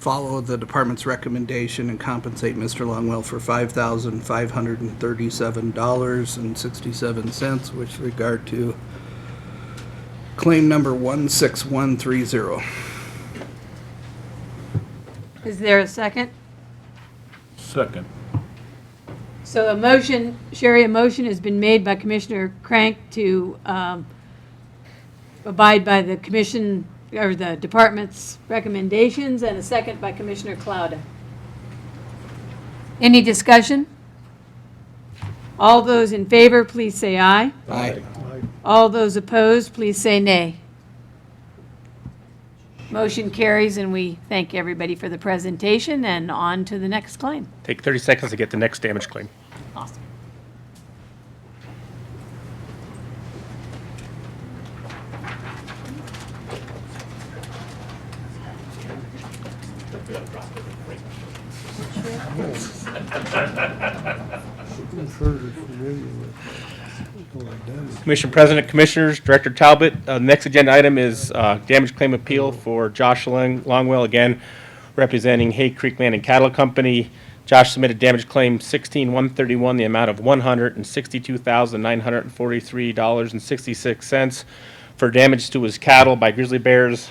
follow the department's recommendation and compensate Mr. Longwell for $5,537.67 with regard to claim number 16130. Is there a second? Second. So a motion, Sherry, a motion has been made by Commissioner Crank to abide by the commission or the department's recommendations, and a second by Commissioner Clouda. Any discussion? All those in favor, please say aye. Aye. All those opposed, please say nay. Motion carries, and we thank everybody for the presentation, and on to the next claim. Take 30 seconds to get the next damage claim. Awesome. Commission President, Commissioners, Director Talbot, next agenda item is damage claim appeal for Josh Longwell, again, representing Hay Creek Land and Cattle Company. Josh submitted damage claim 16-131, the amount of $162,943.66 for damage to his cattle by grizzly bears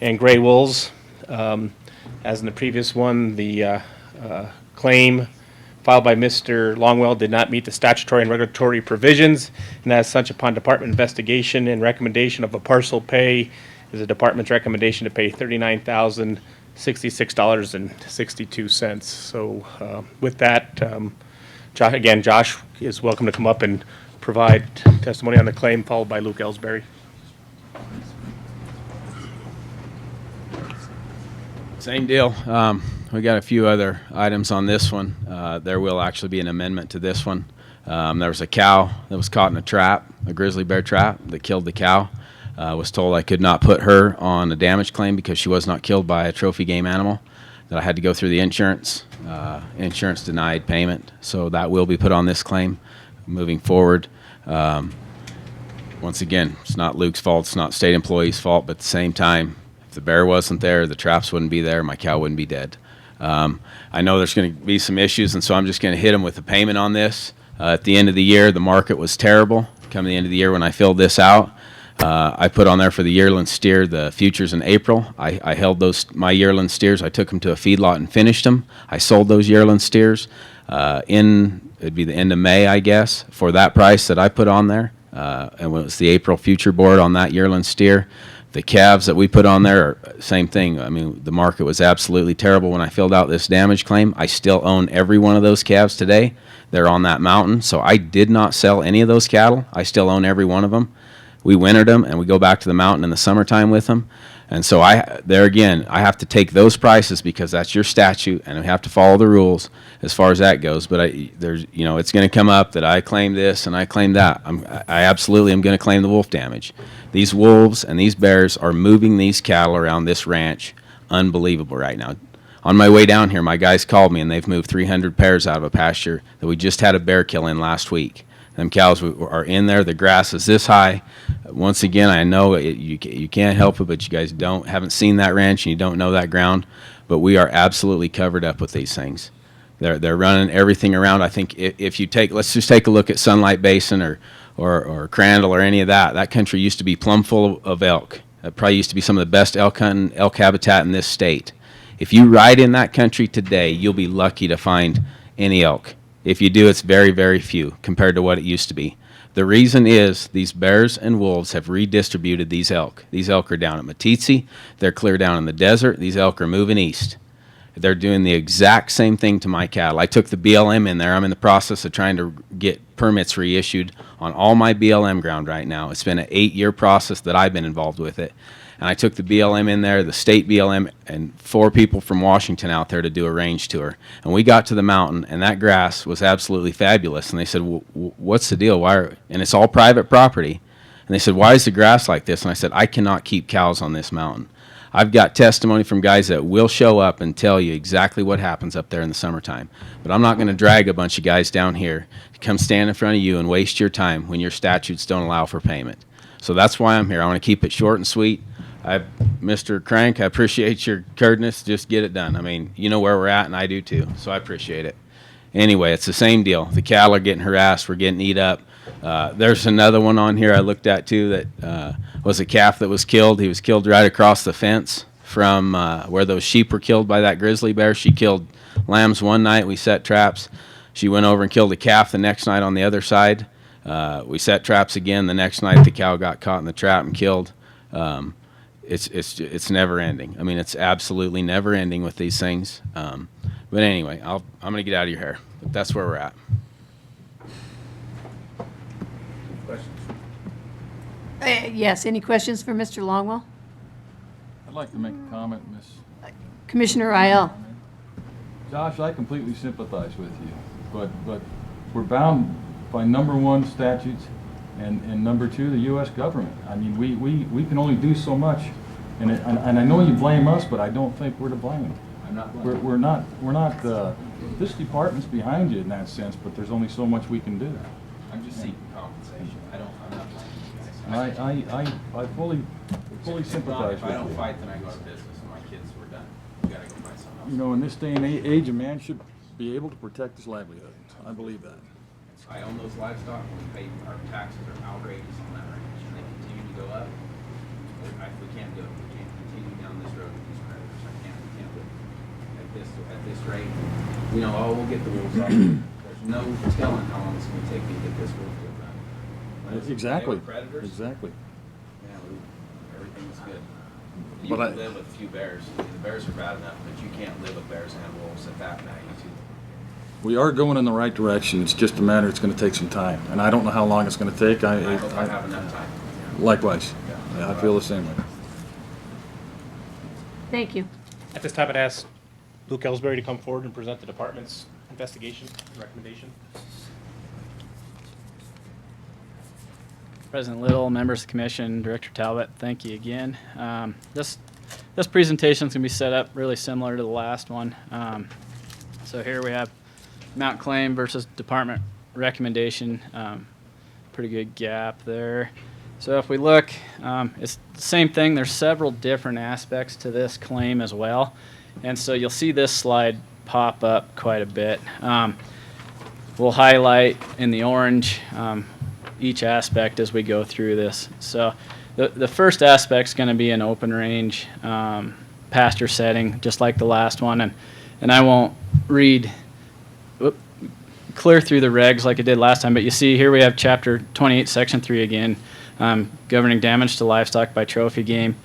and gray wolves. As in the previous one, the claim filed by Mr. Longwell did not meet the statutory and regulatory provisions, and as such, upon department investigation and recommendation of a parcel pay, is the department's recommendation to pay $39,066.62. So with that, Josh is welcome to come up and provide testimony on the claim, followed by Luke Ellsbury. Same deal. We got a few other items on this one. There will actually be an amendment to this one. There was a cow that was caught in a trap, a grizzly bear trap that killed the cow. Was told I could not put her on a damage claim because she was not killed by a trophy game animal, that I had to go through the insurance. Insurance denied payment, so that will be put on this claim moving forward. Once again, it's not Luke's fault, it's not state employees' fault, but at the same time, if the bear wasn't there, the traps wouldn't be there, my cow wouldn't be dead. I know there's going to be some issues, and so I'm just going to hit them with the payment on this. At the end of the year, the market was terrible. Coming the end of the year when I filled this out, I put on there for the yearling steer the futures in April. I held my yearling steers. I took them to a feedlot and finished them. I sold those yearling steers it'd be the end of May, I guess, for that price that I put on there. And it was the April future board on that yearling steer. The calves that we put on there are same thing. I mean, the market was absolutely terrible when I filled out this damage claim. I still own every one of those calves today. They're on that mountain, so I did not sell any of those cattle. I still own every one of them. We wintered them, and we go back to the mountain in the summertime with them. And so there again, I have to take those prices because that's your statute, and we have to follow the rules as far as that goes. But it's going to come up that I claim this and I claim that. I absolutely am going to claim the wolf damage. These wolves and these bears are moving these cattle around this ranch, unbelievable right now. On my way down here, my guys called me, and they've moved 300 pairs out of a pasture that we just had a bear kill in last week. Them cows are in there. The grass is this high. Once again, I know you can't help it, but you guys haven't seen that ranch and you don't know that ground. But we are absolutely covered up with these things. They're running everything around. I think if you let's just take a look at Sunlight Basin or Crandall or any of that. That country used to be plumb full of elk. It probably used to be some of the best elk hunting, elk habitat in this state. If you ride in that country today, you'll be lucky to find any elk. If you do, it's very, very few compared to what it used to be. The reason is these bears and wolves have redistributed these elk. These elk are down at Matitsi. They're clear down in the desert. These elk are moving east. They're doing the exact same thing to my cattle. I took the BLM in there. I'm in the process of trying to get permits reissued on all my BLM ground right now. It's been an 8-year process that I've been involved with it. And I took the BLM in there, the state BLM, and 4 people from Washington out there to do a range tour. And we got to the mountain, and that grass was absolutely fabulous. And they said, what's the deal? And it's all private property. And they said, why is the grass like this? And I said, I cannot keep cows on this mountain. I've got testimony from guys that will show up and tell you exactly what happens up there in the summertime. But I'm not going to drag a bunch of guys down here to come stand in front of you and waste your time when your statutes don't allow for payment. So that's why I'm here. I want to keep it short and sweet. Mr. Crank, I appreciate your courtesy. Just get it done. I mean, you know where we're at, and I do too, so I appreciate it. Anyway, it's the same deal. The cattle are getting harassed. We're getting eat up. There's another one on here I looked at too that was a calf that was killed. He was killed right across the fence from where those sheep were killed by that grizzly bear. She killed lambs one night. We set traps. She went over and killed a calf the next night on the other side. We set traps again. The next night, the cow got caught in the trap and killed. It's never ending. I mean, it's absolutely never ending with these things. But anyway, I'm going to get out of your hair. But that's where we're at. Yes, any questions for Mr. Longwell? I'd like to make a comment, Miss. Commissioner Aiel. Josh, I completely sympathize with you, but we're bound by number one, statutes, and number two, the U.S. government. I mean, we can only do so much, and I know you blame us, but I don't think we're to blame. I'm not blaming. We're not. This department's behind you in that sense, but there's only so much we can do. I'm just seeking compensation. I'm not I fully sympathize with you. If I don't fight, then I go to business, and my kids were done. You gotta go find something else. You know, in this day and age, a man should be able to protect his livelihood. I believe that. I own those livestock. Our taxes are outrageous on that ranch, and they continue to go up. We can't do it. We can't continue down this road with these predators. We can't do it at this rate. You know, we'll get the wolves off. There's no telling how long it's going to take me to get this wolf to run. Exactly. Predators. Exactly. Yeah, everything's good. You can live with a few bears. The bears are bad enough, but you can't live with bears and wolves at that magnitude. We are going in the right direction. It's just a matter. It's going to take some time, and I don't know how long it's going to take. I hope I have enough time. Likewise. Yeah, I feel the same way. Thank you. At this time, I'd ask Luke Ellsbury to come forward and present the department's investigation and recommendation. President Little, members of the commission, Director Talbot, thank you again. This presentation is going to be set up really similar to the last one. So here we have Mount Claim versus department recommendation. Pretty good gap there. So if we look, it's the same thing. There's several different aspects to this claim as well. And so you'll see this slide pop up quite a bit. We'll highlight in the orange each aspect as we go through this. So the first aspect is going to be an open range pasture setting, just like the last one. And I won't read clear through the regs like I did last time, but you see here we have Chapter 28, Section 3 again, governing damage to livestock by trophy game,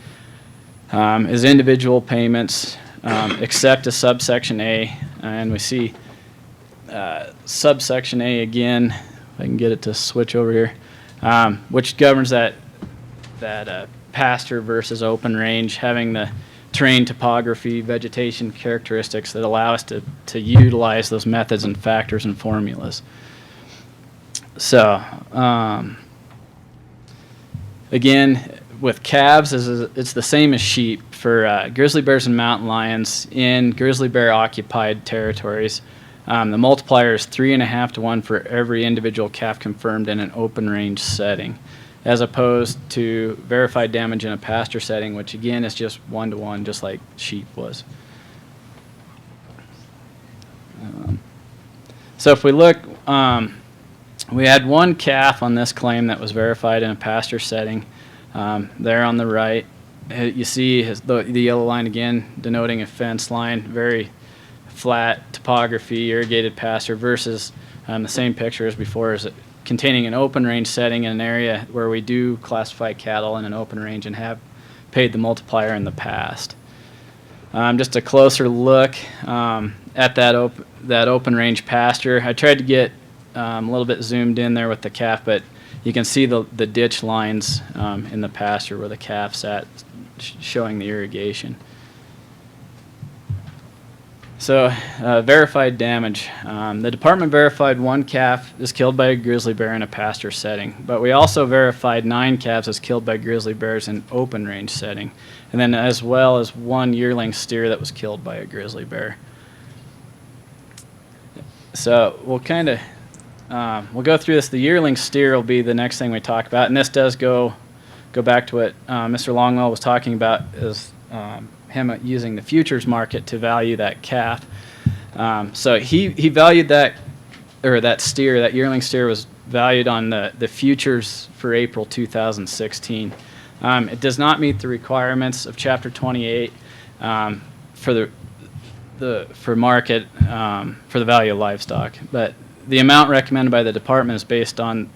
is individual payments, except a subsection A, and we see subsection A again, if I can get it to switch over here, which governs that pasture versus open range, having the terrain topography, vegetation characteristics that allow us to utilize those methods and factors and formulas. So, again, with calves, it's the same as sheep. For grizzly bears and mountain lions in grizzly bear occupied territories, the multiplier is 3.5 to 1 for every individual calf confirmed in an open range setting, as opposed to verified damage in a pasture setting, which again is just 1 to 1, just like sheep was. So if we look, we had one calf on this claim that was verified in a pasture setting. There on the right, you see the yellow line again denoting a fence line, very flat topography, irrigated pasture, versus the same picture as before, is containing an open range setting in an area where we do classify cattle in an open range and have paid the multiplier in the past. Just a closer look at that open range pasture. I tried to get a little bit zoomed in there with the calf, but you can see the ditch lines in the pasture where the calf's at, showing the irrigation. So, verified damage. The department verified one calf is killed by a grizzly bear in a pasture setting, but we also verified 9 calves as killed by grizzly bears in open range setting, and then as well as 1 yearling steer that was killed by a grizzly bear. So we'll kind of we'll go through this. The yearling steer will be the next thing we talk about, and this does go back to what Mr. Longwell was talking about, is him using the futures market to value that calf. So he valued that steer, that yearling steer was valued on the futures for April 2016. It does not meet the requirements of Chapter 28 for for market for the value of livestock. But the amount recommended by the department is based on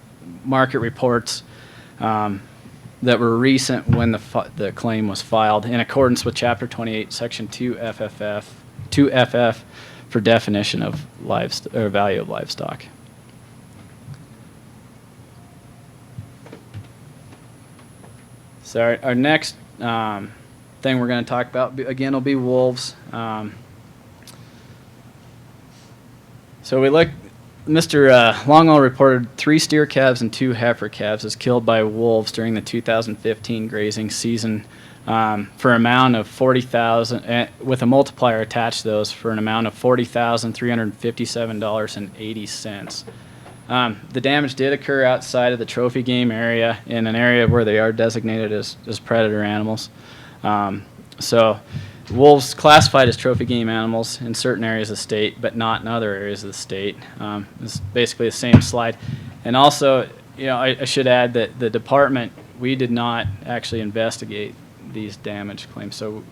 market reports that were recent when the claim was filed in accordance with Chapter 28, Section 2FF for definition of value of livestock. So our next thing we're going to talk about again will be wolves. So we look. Mr. Longwell reported 3 steer calves and 2 heifer calves as killed by wolves during the 2015 grazing season for an amount of $40,000, with a multiplier attached to those for an amount of $40,357.80. The damage did occur outside of the trophy game area in an area where they are designated as predator animals. So wolves classified as trophy game animals in certain areas of the state, but not in other areas of the state. It's basically the same slide. And also, I should add that the department, we did not actually investigate these damage claims, so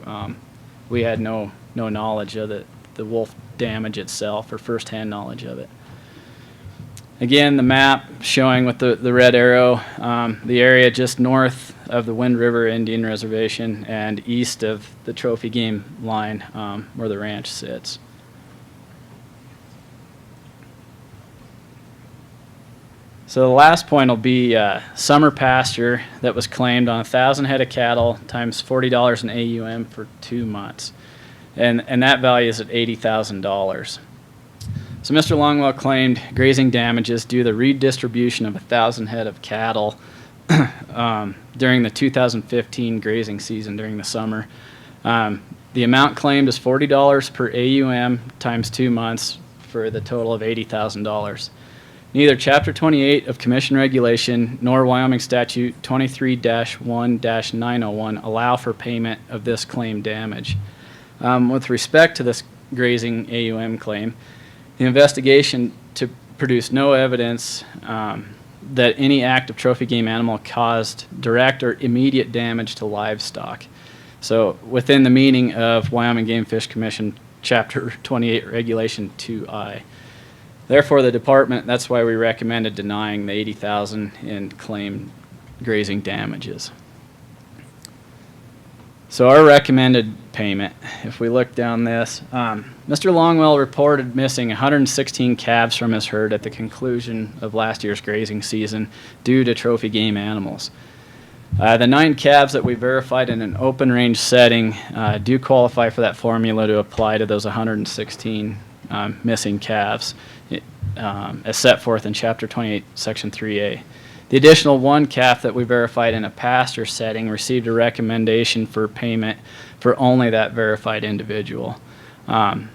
we had no knowledge of the wolf damage itself or firsthand knowledge of it. Again, the map showing with the red arrow, the area just north of the Wind River Indian Reservation and east of the trophy game line where the ranch sits. So the last point will be summer pasture that was claimed on 1,000 head of cattle times $40 an AUM for 2 months. And that value is at $80,000. So Mr. Longwell claimed grazing damages due to the redistribution of 1,000 head of cattle during the 2015 grazing season during the summer. The amount claimed is $40 per AUM times 2 months for the total of $80,000. Neither Chapter 28 of Commission Regulation nor Wyoming Statute 23-1-901 allow for payment of this claim damage. With respect to this grazing AUM claim, the investigation to produce no evidence that any active trophy game animal caused direct or immediate damage to livestock. So within the meaning of Wyoming Game Fish Commission Chapter 28 Regulation 2I. Therefore, the department, that's why we recommended denying the $80,000 in claimed grazing damages. So our recommended payment, if we look down this, Mr. Longwell reported missing 116 calves from his herd at the conclusion of last year's grazing season due to trophy game animals. The 9 calves that we verified in an open range setting do qualify for that formula to apply to those 116 missing calves as set forth in Chapter 28, Section 3A. The additional 1 calf that we verified in a pasture setting received a recommendation for payment for only that verified individual. Mr.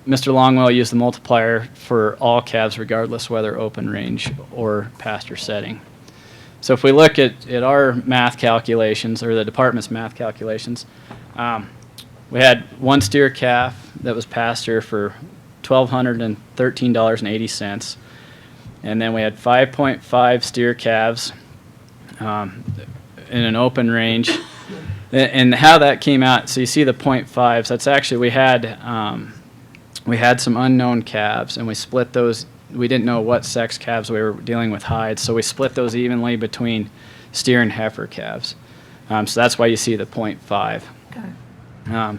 Longwell used the multiplier for all calves regardless whether open range or pasture setting. So if we look at our math calculations, or the department's math calculations, we had 1 steer calf that was pasture for $1,213.80. And then we had 5.5 steer calves in an open range. And how that came out, so you see the 0.5s, that's actually, we had some unknown calves, and we split those. We didn't know what sex calves we were dealing with hides, so we split those evenly between steer and heifer calves. So that's why you see the 0.5. Okay.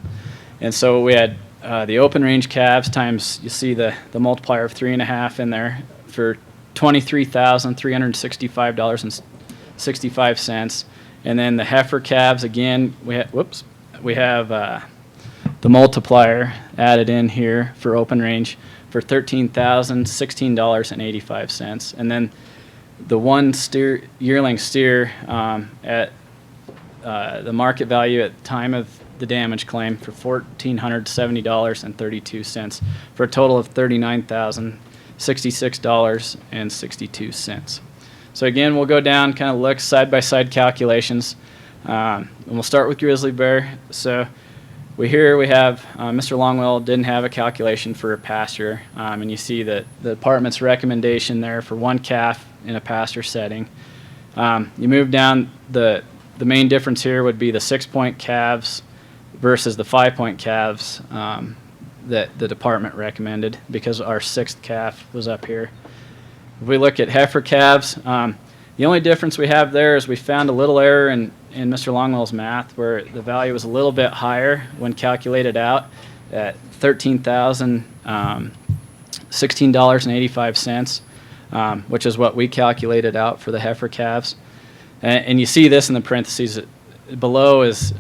And so we had the open range calves times, you see the multiplier of 3.5 in there for $23,365.65. And then the heifer calves, again, we have the multiplier added in here for open range for $13,016.85. And then the 1 yearling steer at the market value at the time of the damage claim for $1,470.32 for a total of $39,066.62. So again, we'll go down, kind of look side-by-side calculations. And we'll start with grizzly bear. So we have Mr. Longwell didn't have a calculation for a pasture, and you see that the department's recommendation there for 1 calf in a pasture setting. You move down, the main difference here would be the 6-point calves versus the 5-point calves that the department recommended because our 6th calf was up here. If we look at heifer calves, the only difference we have there is we found a little error in Mr. Longwell's math where the value was a little bit higher when calculated out at $16,085, which is what we calculated out for the heifer calves. And you see this in the parentheses below is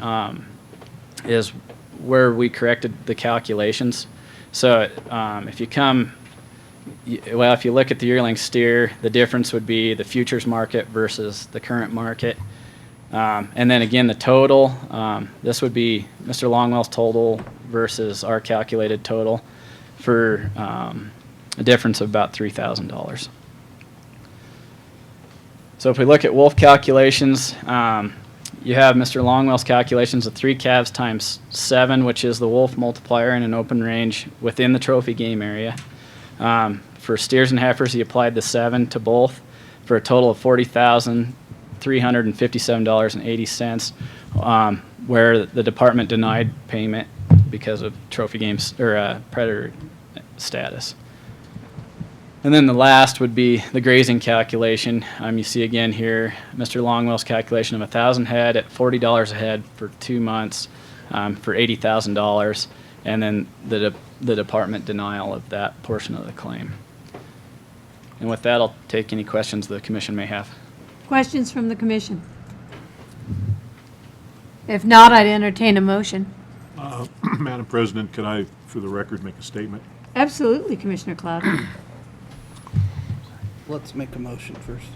where we corrected the calculations. So if you look at the yearling steer, the difference would be the futures market versus the current market. And then again, the total, this would be Mr. Longwell's total versus our calculated total for a difference of about $3,000. So if we look at wolf calculations, you have Mr. Longwell's calculations of 3 calves times 7, which is the wolf multiplier in an open range within the trophy game area. For steers and heifers, he applied the 7 to both for a total of $40,357.80, where the department denied payment because of trophy games or predator status. And then the last would be the grazing calculation. You see again here, Mr. Longwell's calculation of 1,000 head at $40 a head for 2 months for $80,000, and then the department denial of that portion of the claim. And with that, I'll take any questions the commission may have. Questions from the commission? If not, I'd entertain a motion. Madam President, could I, for the record, make a statement? Absolutely, Commissioner Cloud. Let's make a motion first.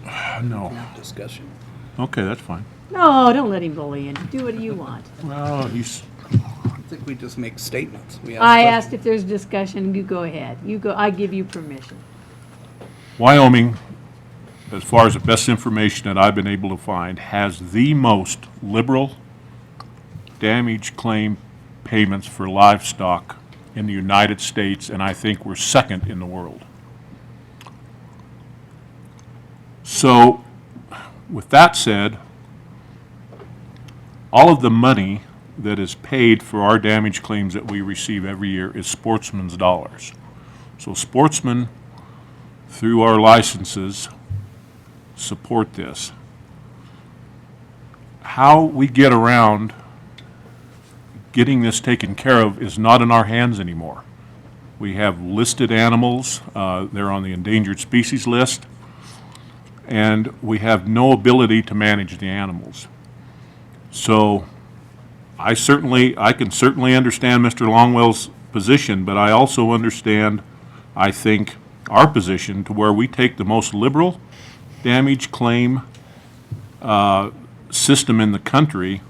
No. Discussion. Okay, that's fine. No, don't let him bully you. Do what you want. Well, he's... I think we just make statements. I asked if there's discussion. You go ahead. You go. I give you permission. Wyoming, as far as the best information that I've been able to find, has the most liberal damage claim payments for livestock in the United States, and I think we're second in the world. So, with that said, all of the money that is paid for our damage claims that we receive every year is sportsmen's dollars. So sportsmen, through our licenses, support this. How we get around getting this taken care of is not in our hands anymore. We have listed animals, they're on the endangered species list, and we have no ability to manage the animals. So I can certainly understand Mr. Longwell's position, but I also understand, I think, our position to where we take the most liberal damage claim system in the country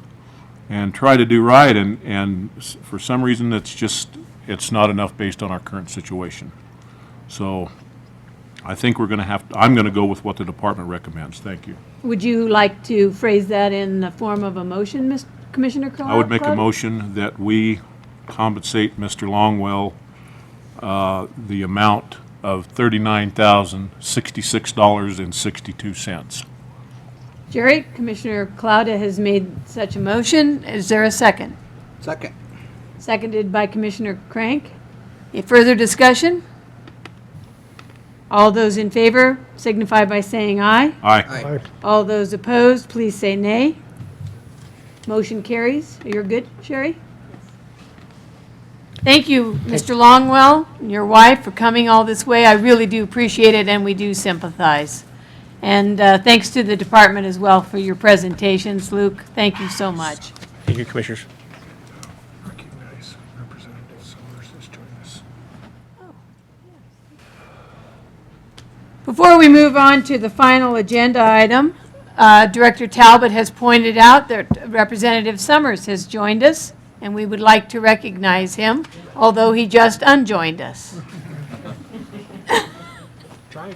and try to do right, and for some reason it's not enough based on our current situation. So I think I'm going to go with what the department recommends. Thank you. Would you like to phrase that in the form of a motion, Commissioner Cloud? I would make a motion that we compensate Mr. Longwell the amount of $39,066.62. Jerry, Commissioner Cloud has made such a motion. Is there a second? Second. Seconded by Commissioner Crank. Any further discussion? All those in favor signify by saying aye. Aye. Aye. All those opposed, please say nay. Motion carries. You're good, Sherry? Thank you, Mr. Longwell and your wife, for coming all this way. I really do appreciate it, and we do sympathize. And thanks to the department as well for your presentations. Luke, thank you so much. Thank you, Commissioners. Recognize Representative Summers has joined us. Before we move on to the final agenda item, Director Talbot has pointed out that Representative Summers has joined us, and we would like to recognize him, although he just unjoined us. Try.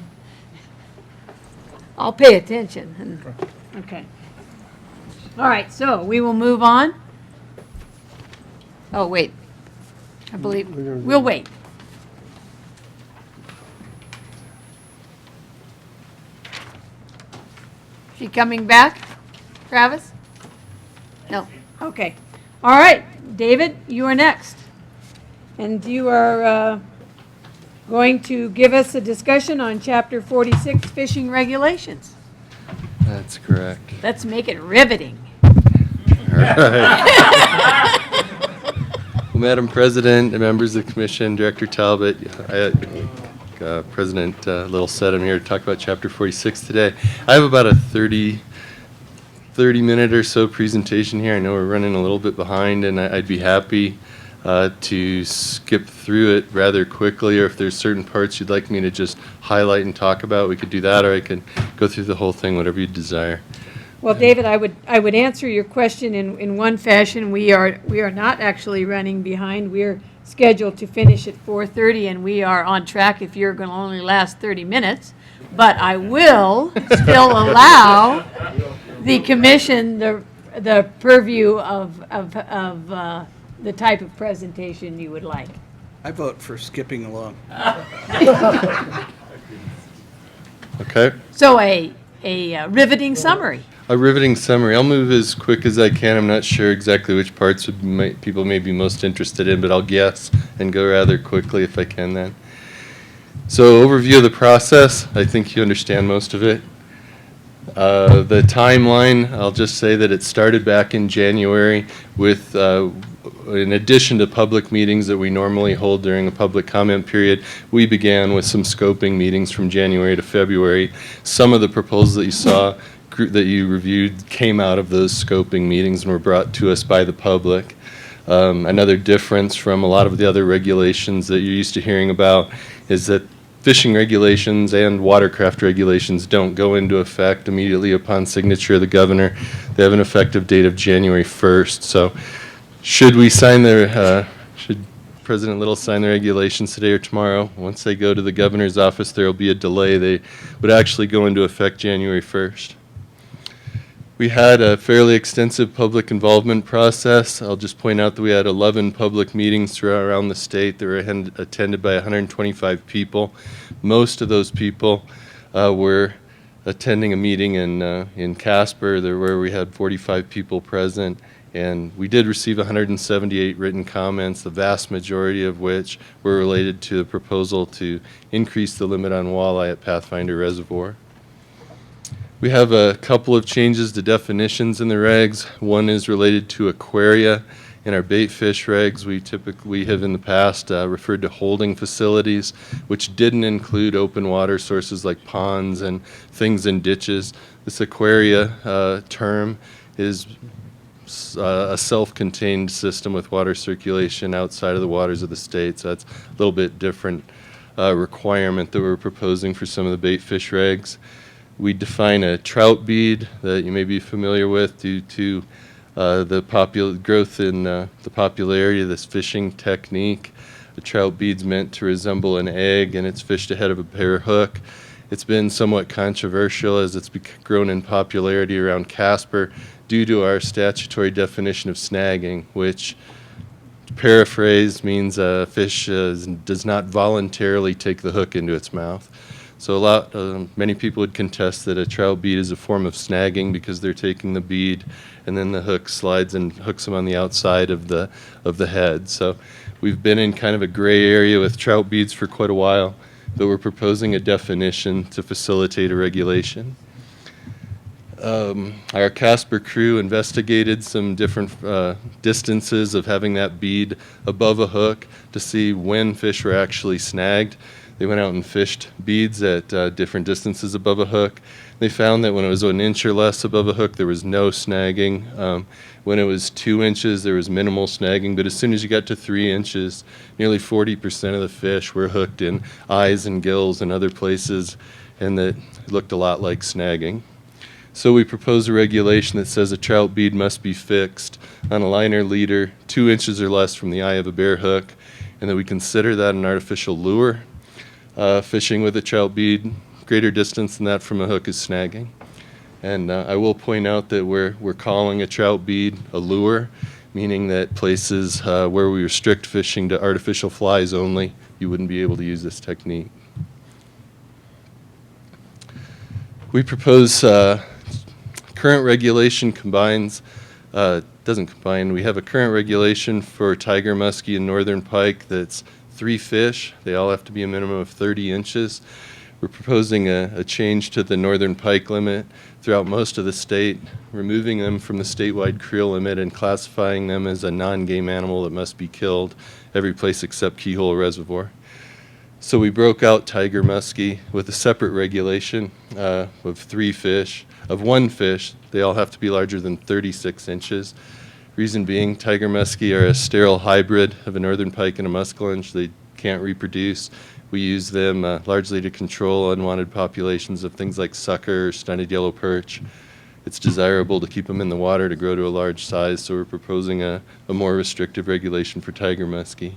I'll pay attention. Okay. All right, so we will move on. Oh, wait. I believe, we'll wait. She coming back, Travis? No, okay. All right, David, you are next. And you are going to give us a discussion on Chapter 46, Fishing Regulations. That's correct. Let's make it riveting. All right. Well, Madam President, and members of the Commission, Director Talbot, President Little said I'm here to talk about Chapter 46 today. I have about a 30-minute or so presentation here. I know we're running a little bit behind, and I'd be happy to skip through it rather quickly, or if there's certain parts you'd like me to just highlight and talk about, we could do that, or I could go through the whole thing, whatever you desire. Well, David, I would answer your question in one fashion. We are not actually running behind. We're scheduled to finish at 4:30, and we are on track if you're going to only last 30 minutes. But I will still allow the commission the purview of the type of presentation you would like. I vote for skipping along. Okay. So a riveting summary. A riveting summary. I'll move as quick as I can. I'm not sure exactly which parts people may be most interested in, but I'll guess and go rather quickly if I can then. So overview of the process. I think you understand most of it. The timeline, I'll just say that it started back in January with, in addition to public meetings that we normally hold during a public comment period, we began with some scoping meetings from January to February. Some of the proposals that you saw, that you reviewed, came out of those scoping meetings and were brought to us by the public. Another difference from a lot of the other regulations that you're used to hearing about is that fishing regulations and watercraft regulations don't go into effect immediately upon signature of the governor. They have an effective date of January 1st. So should President Little sign the regulations today or tomorrow, once they go to the governor's office, there will be a delay. They would actually go into effect January 1st. We had a fairly extensive public involvement process. I'll just point out that we had 11 public meetings throughout around the state that were attended by 125 people. Most of those people were attending a meeting in Casper where we had 45 people present, and we did receive 178 written comments, the vast majority of which were related to the proposal to increase the limit on walleye at Pathfinder Reservoir. We have a couple of changes to definitions in the regs. One is related to aquaria. In our bait fish regs, we have in the past referred to holding facilities, which didn't include open water sources like ponds and things in ditches. This aquaria term is a self-contained system with water circulation outside of the waters of the state, so that's a little bit different requirement that we're proposing for some of the bait fish regs. We define a trout bead that you may be familiar with due to the growth in the popularity of this fishing technique. The trout bead's meant to resemble an egg, and it's fished ahead of a pair hook. It's been somewhat controversial as it's grown in popularity around Casper due to our statutory definition of snagging, which, to paraphrase, means a fish does not voluntarily take the hook into its mouth. So many people would contest that a trout bead is a form of snagging because they're taking the bead and then the hook slides and hooks them on the outside of the head. So we've been in kind of a gray area with trout beads for quite a while, but we're proposing a definition to facilitate a regulation. Our Casper crew investigated some different distances of having that bead above a hook to see when fish were actually snagged. They went out and fished beads at different distances above a hook. They found that when it was 1 inch or less above a hook, there was no snagging. When it was 2 inches, there was minimal snagging. But as soon as you got to 3 inches, nearly 40% of the fish were hooked in eyes and gills and other places, and that looked a lot like snagging. So we propose a regulation that says a trout bead must be fixed on a line or leader 2 inches or less from the eye of a bare hook, and that we consider that an artificial lure. Fishing with a trout bead greater distance than that from a hook is snagging. And I will point out that we're calling a trout bead a lure, meaning that places where we restrict fishing to artificial flies only, you wouldn't be able to use this technique. We propose current regulation combines doesn't combine. We have a current regulation for tiger muskie and northern pike that's 3 fish. They all have to be a minimum of 30 inches. We're proposing a change to the northern pike limit throughout most of the state, removing them from the statewide creel limit and classifying them as a non-game animal that must be killed every place except Keyhole Reservoir. So we broke out tiger muskie with a separate regulation of 3 fish. Of 1 fish, they all have to be larger than 36 inches. Reason being, tiger muskie are a sterile hybrid of a northern pike and a muskellunge. They can't reproduce. We use them largely to control unwanted populations of things like sucker or stunted yellow perch. It's desirable to keep them in the water to grow to a large size, so we're proposing a more restrictive regulation for tiger muskie.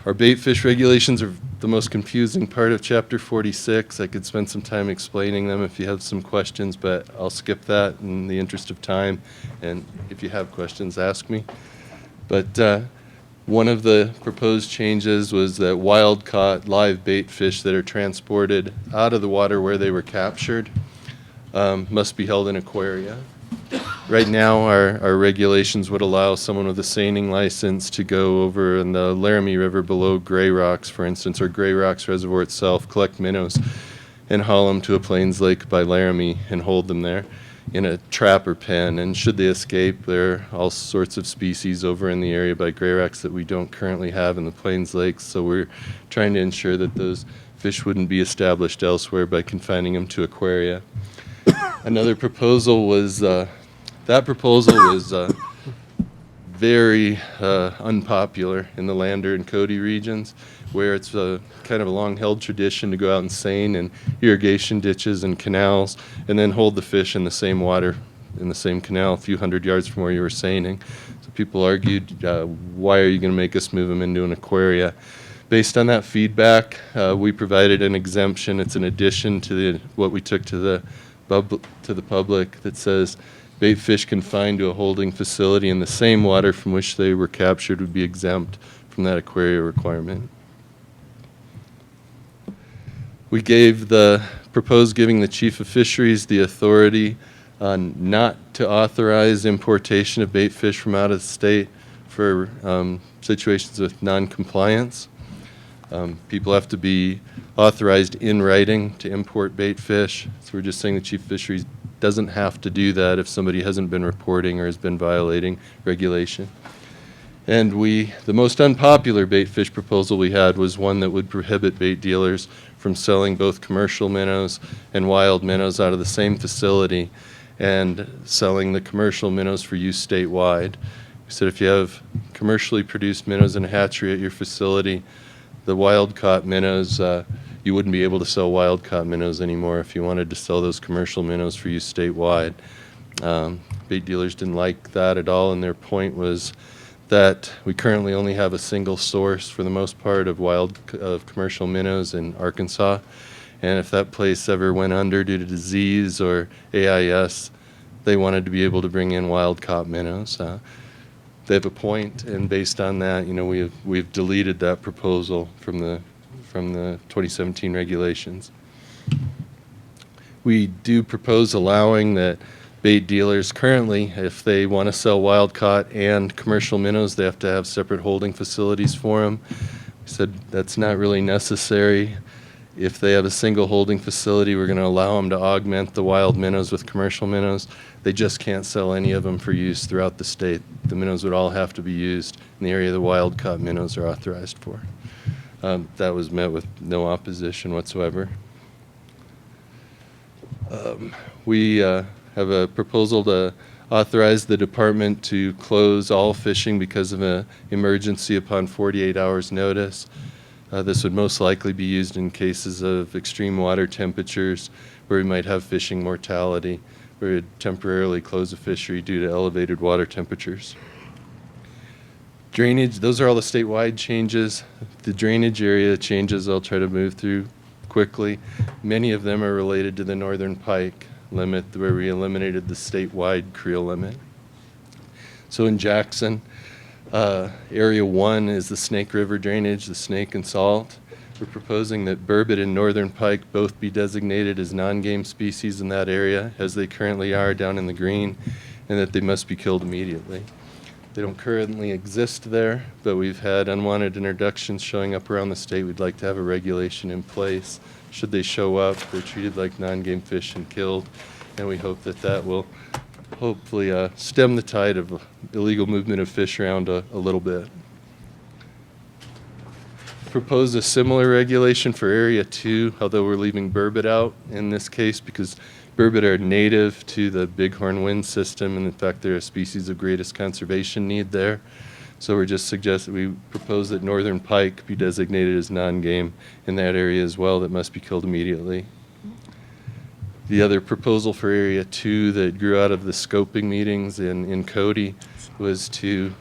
Our bait fish regulations are the most confusing part of Chapter 46. I could spend some time explaining them if you have some questions, but I'll skip that in the interest of time, and if you have questions, ask me. But one of the proposed changes was that wild-caught live bait fish that are transported out of the water where they were captured must be held in aquaria. Right now, our regulations would allow someone with a seining license to go over in the Laramie River below Gray Rocks, for instance, or Gray Rocks Reservoir itself, collect minnows and haul them to a Plains Lake by Laramie and hold them there in a trap or pen. And should they escape, there are all sorts of species over in the area by Gray Rocks that we don't currently have in the Plains Lakes, so we're trying to ensure that those fish wouldn't be established elsewhere by confining them to aquaria. Another proposal was very unpopular in the Lander and Cody regions, where it's a kind of a long-held tradition to go out and seine in irrigation ditches and canals and then hold the fish in the same water in the same canal a few hundred yards from where you were seining. So people argued, why are you going to make us move them into an aquaria? Based on that feedback, we provided an exemption. It's an addition to what we took to the public that says bait fish confined to a holding facility in the same water from which they were captured would be exempt from that aquaria requirement. We proposed giving the Chief of Fisheries the authority not to authorize importation of bait fish from out of the state for situations with non-compliance. People have to be authorized in writing to import bait fish. So we're just saying the Chief of Fisheries doesn't have to do that if somebody hasn't been reporting or has been violating regulation. And the most unpopular bait fish proposal we had was one that would prohibit bait dealers from selling both commercial minnows and wild minnows out of the same facility and selling the commercial minnows for use statewide. We said if you have commercially produced minnows in a hatchery at your facility, the wild-caught minnows, you wouldn't be able to sell wild-caught minnows anymore if you wanted to sell those commercial minnows for use statewide. Bait dealers didn't like that at all, and their point was that we currently only have a single source for the most part of commercial minnows in Arkansas, and if that place ever went under due to disease or AIS, they wanted to be able to bring in wild-caught minnows. They have a point, and based on that, we've deleted that proposal from the 2017 regulations. We do propose allowing that bait dealers currently, if they want to sell wild-caught and commercial minnows, they have to have separate holding facilities for them. We said that's not really necessary. If they have a single holding facility, we're going to allow them to augment the wild minnows with commercial minnows. They just can't sell any of them for use throughout the state. The minnows would all have to be used in the area the wild-caught minnows are authorized for. That was met with no opposition whatsoever. We have a proposal to authorize the department to close all fishing because of an emergency upon 48 hours notice. This would most likely be used in cases of extreme water temperatures where we might have fishing mortality, where we'd temporarily close a fishery due to elevated water temperatures. Drainage, those are all the statewide changes. The drainage area changes I'll try to move through quickly. Many of them are related to the northern pike limit, where we eliminated the statewide creel limit. So in Jackson, Area 1 is the Snake River drainage, the Snake and Salt. We're proposing that burbot and northern pike both be designated as non-game species in that area, as they currently are down in the green, and that they must be killed immediately. They don't currently exist there, but we've had unwanted introductions showing up around the state. We'd like to have a regulation in place. Should they show up, they're treated like non-game fish and killed, and we hope that that will hopefully stem the tide of illegal movement of fish around a little bit. Propose a similar regulation for Area 2, although we're leaving burbot out in this case because burbot are native to the bighorn wind system, and in fact they're a species of greatest conservation need there. So we're just suggesting, we propose that northern pike be designated as non-game in that area as well, that must be killed immediately. The other proposal for Area 2 that grew out of the scoping meetings in Cody was to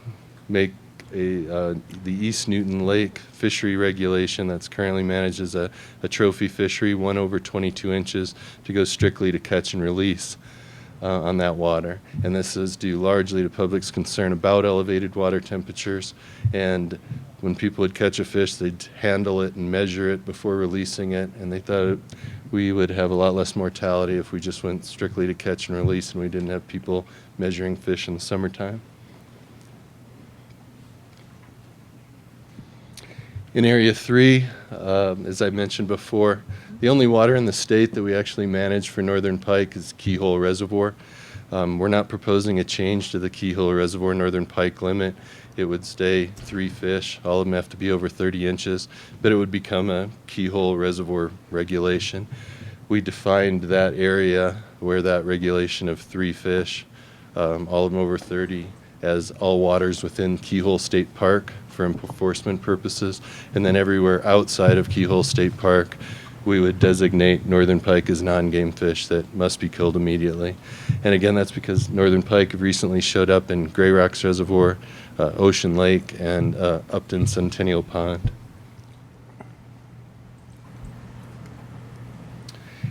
make the East Newton Lake fishery regulation that's currently managed as a trophy fishery, 1 over 22 inches, to go strictly to catch and release on that water. And this is due largely to public's concern about elevated water temperatures. And when people would catch a fish, they'd handle it and measure it before releasing it. And they thought we would have a lot less mortality if we just went strictly to catch and release and we didn't have people measuring fish in the summertime. In Area 3, as I mentioned before, the only water in the state that we actually manage for northern pike is Keyhole Reservoir. We're not proposing a change to the Keyhole Reservoir northern pike limit. It would stay 3 fish. All of them have to be over 30 inches, but it would become a Keyhole Reservoir regulation. We defined that area where that regulation of 3 fish, all of them over 30, as all waters within Keyhole State Park for enforcement purposes, and then everywhere outside of Keyhole State Park we would designate northern pike as non-game fish that must be killed immediately. And again, that's because northern pike have recently showed up in Gray Rocks Reservoir, Ocean Lake, and Upton Centennial Pond.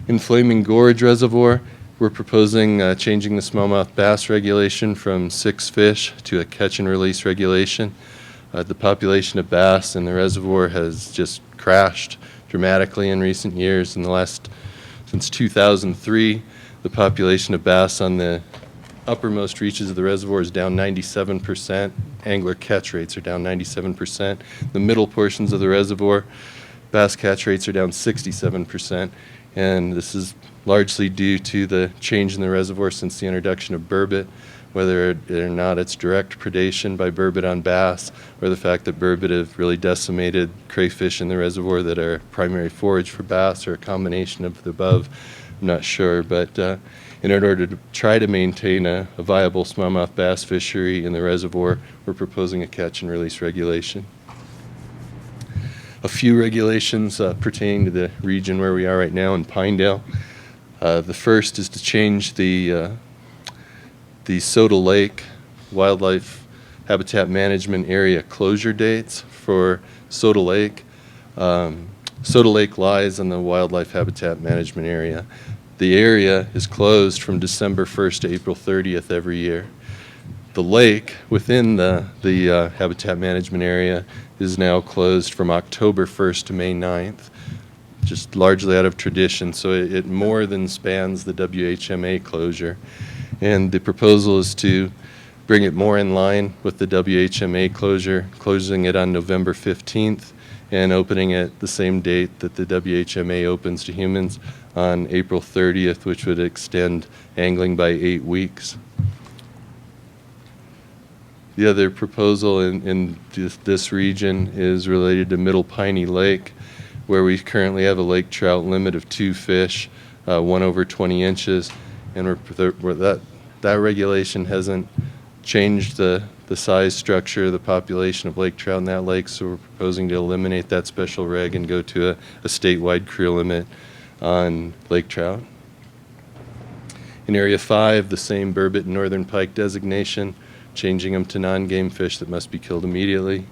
In Flaming Gorge Reservoir, we're proposing changing the smallmouth bass regulation from 6 fish to a catch and release regulation. The population of bass in the reservoir has just crashed dramatically in recent years. Since 2003, the population of bass on the uppermost reaches of the reservoir is down 97%. Angler catch rates are down 97%. The middle portions of the reservoir, bass catch rates are down 67%. And this is largely due to the change in the reservoir since the introduction of burbot, whether or not it's direct predation by burbot on bass, or the fact that burbot have really decimated crayfish in the reservoir that are primary forage for bass, or a combination of the above. I'm not sure, but in order to try to maintain a viable smallmouth bass fishery in the reservoir, we're proposing a catch and release regulation. A few regulations pertaining to the region where we are right now in Pinedale. The first is to change the Soda Lake Wildlife Habitat Management Area closure dates for Soda Lake. Soda Lake lies in the Wildlife Habitat Management Area. The area is closed from December 1st to April 30th every year. The lake within the Habitat Management Area is now closed from October 1st to May 9th, just largely out of tradition, so it more than spans the WHMA closure. And the proposal is to bring it more in line with the WHMA closure, closing it on November 15th and opening it the same date that the WHMA opens to humans on April 30th, which would extend angling by 8 weeks. The other proposal in this region is related to Middle Piney Lake, where we currently have a lake trout limit of 2 fish, 1 over 20 inches, and that regulation hasn't changed the size structure of the population of lake trout in that lake, so we're proposing to eliminate that special reg and go to a statewide creel limit on lake trout. In Area 5, the same burbot and northern pike designation, changing them to non-game fish that must be killed immediately.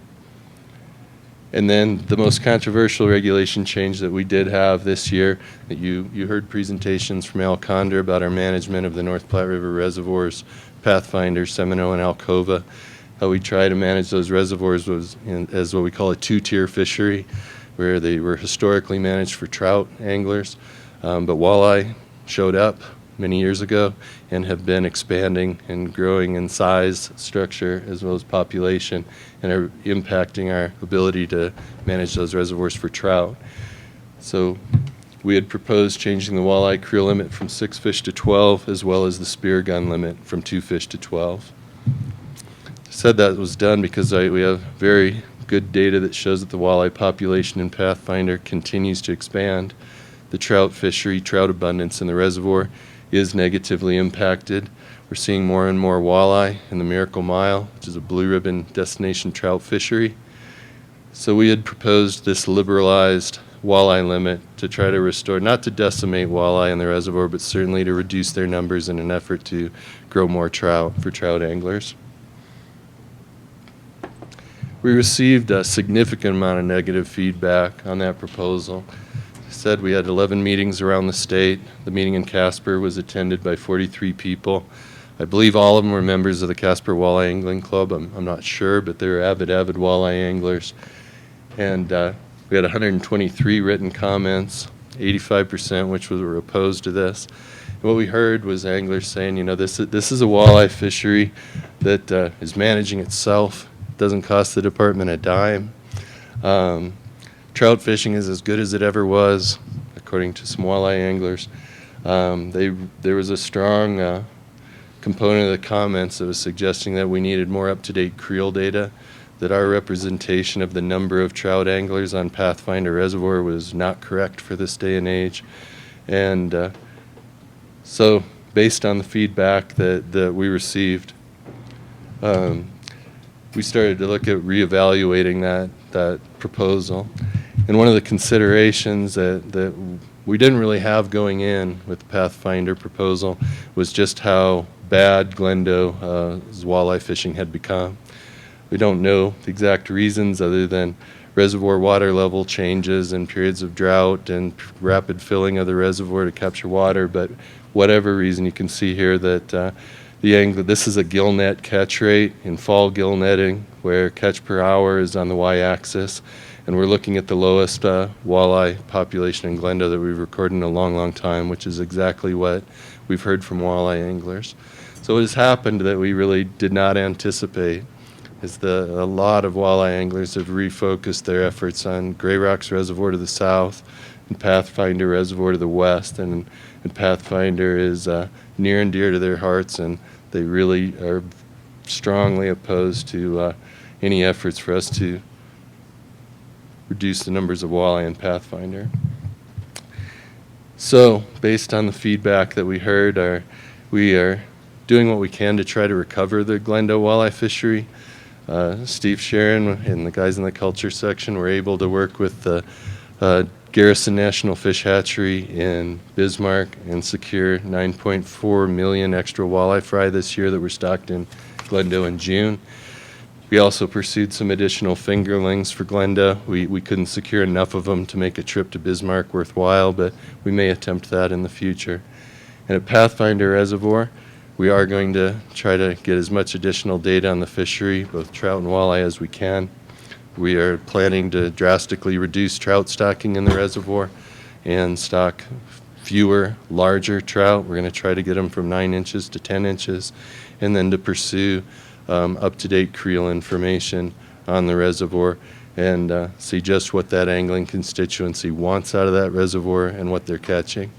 And then the most controversial regulation change that we did have this year, that you heard presentations from Al Condor about our management of the North Platte River reservoirs, Pathfinder, Seminole, and Alcova. How we try to manage those reservoirs was as what we call a 2-tier fishery, where they were historically managed for trout anglers, but walleye showed up many years ago and have been expanding and growing in size, structure, as well as population, and are impacting our ability to manage those reservoirs for trout. So we had proposed changing the walleye creel limit from 6 fish to 12, as well as the spear gun limit from 2 fish to 12. Said that was done because we have very good data that shows that the walleye population in Pathfinder continues to expand. The trout fishery, trout abundance in the reservoir is negatively impacted. We're seeing more and more walleye in the Miracle Mile, which is a blue ribbon destination trout fishery. So we had proposed this liberalized walleye limit to try to restore, not to decimate walleye in the reservoir, but certainly to reduce their numbers in an effort to grow more trout for trout anglers. We received a significant amount of negative feedback on that proposal. I said we had 11 meetings around the state. The meeting in Casper was attended by 43 people. I believe all of them were members of the Casper Walleye Angling Club. I'm not sure, but they were avid walleye anglers. And we had 123 written comments, 85% which were opposed to this. And what we heard was anglers saying, you know, this is a walleye fishery that is managing itself. Doesn't cost the department a dime. Trout fishing is as good as it ever was, according to some walleye anglers. There was a strong component of the comments that was suggesting that we needed more up-to-date creel data, that our representation of the number of trout anglers on Pathfinder Reservoir was not correct for this day and age. And so based on the feedback that we received, we started to look at reevaluating that proposal. And one of the considerations that we didn't really have going in with the Pathfinder proposal was just how bad Glendo's walleye fishing had become. We don't know the exact reasons other than reservoir water level changes and periods of drought and rapid filling of the reservoir to capture water, but whatever reason, you can see here that this is a gill net catch rate in fall gill netting, where catch per hour is on the y-axis, and we're looking at the lowest walleye population in Glendo that we've recorded in a long time, which is exactly what we've heard from walleye anglers. So what has happened that we really did not anticipate is a lot of walleye anglers have refocused their efforts on Gray Rocks Reservoir to the south and Pathfinder Reservoir to the west, and Pathfinder is near and dear to their hearts, and they really are strongly opposed to any efforts for us to reduce the numbers of walleye in Pathfinder. So, based on the feedback that we heard, we are doing what we can to try to recover the Glendo walleye fishery. Steve Sharon and the guys in the culture section were able to work with the Garrison National Fish Hatchery in Bismarck and secure 9.4 million extra walleye fry this year that were stocked in Glendo in June. We also pursued some additional fingerlings for Glendo. We couldn't secure enough of them to make a trip to Bismarck worthwhile, but we may attempt that in the future. And at Pathfinder Reservoir, we are going to try to get as much additional data on the fishery, both trout and walleye, as we can. We are planning to drastically reduce trout stocking in the reservoir and stock fewer, larger trout. We're going to try to get them from 9 inches to 10 inches, and then to pursue up-to-date creel information on the reservoir and see just what that angling constituency wants out of that reservoir and what they're catching.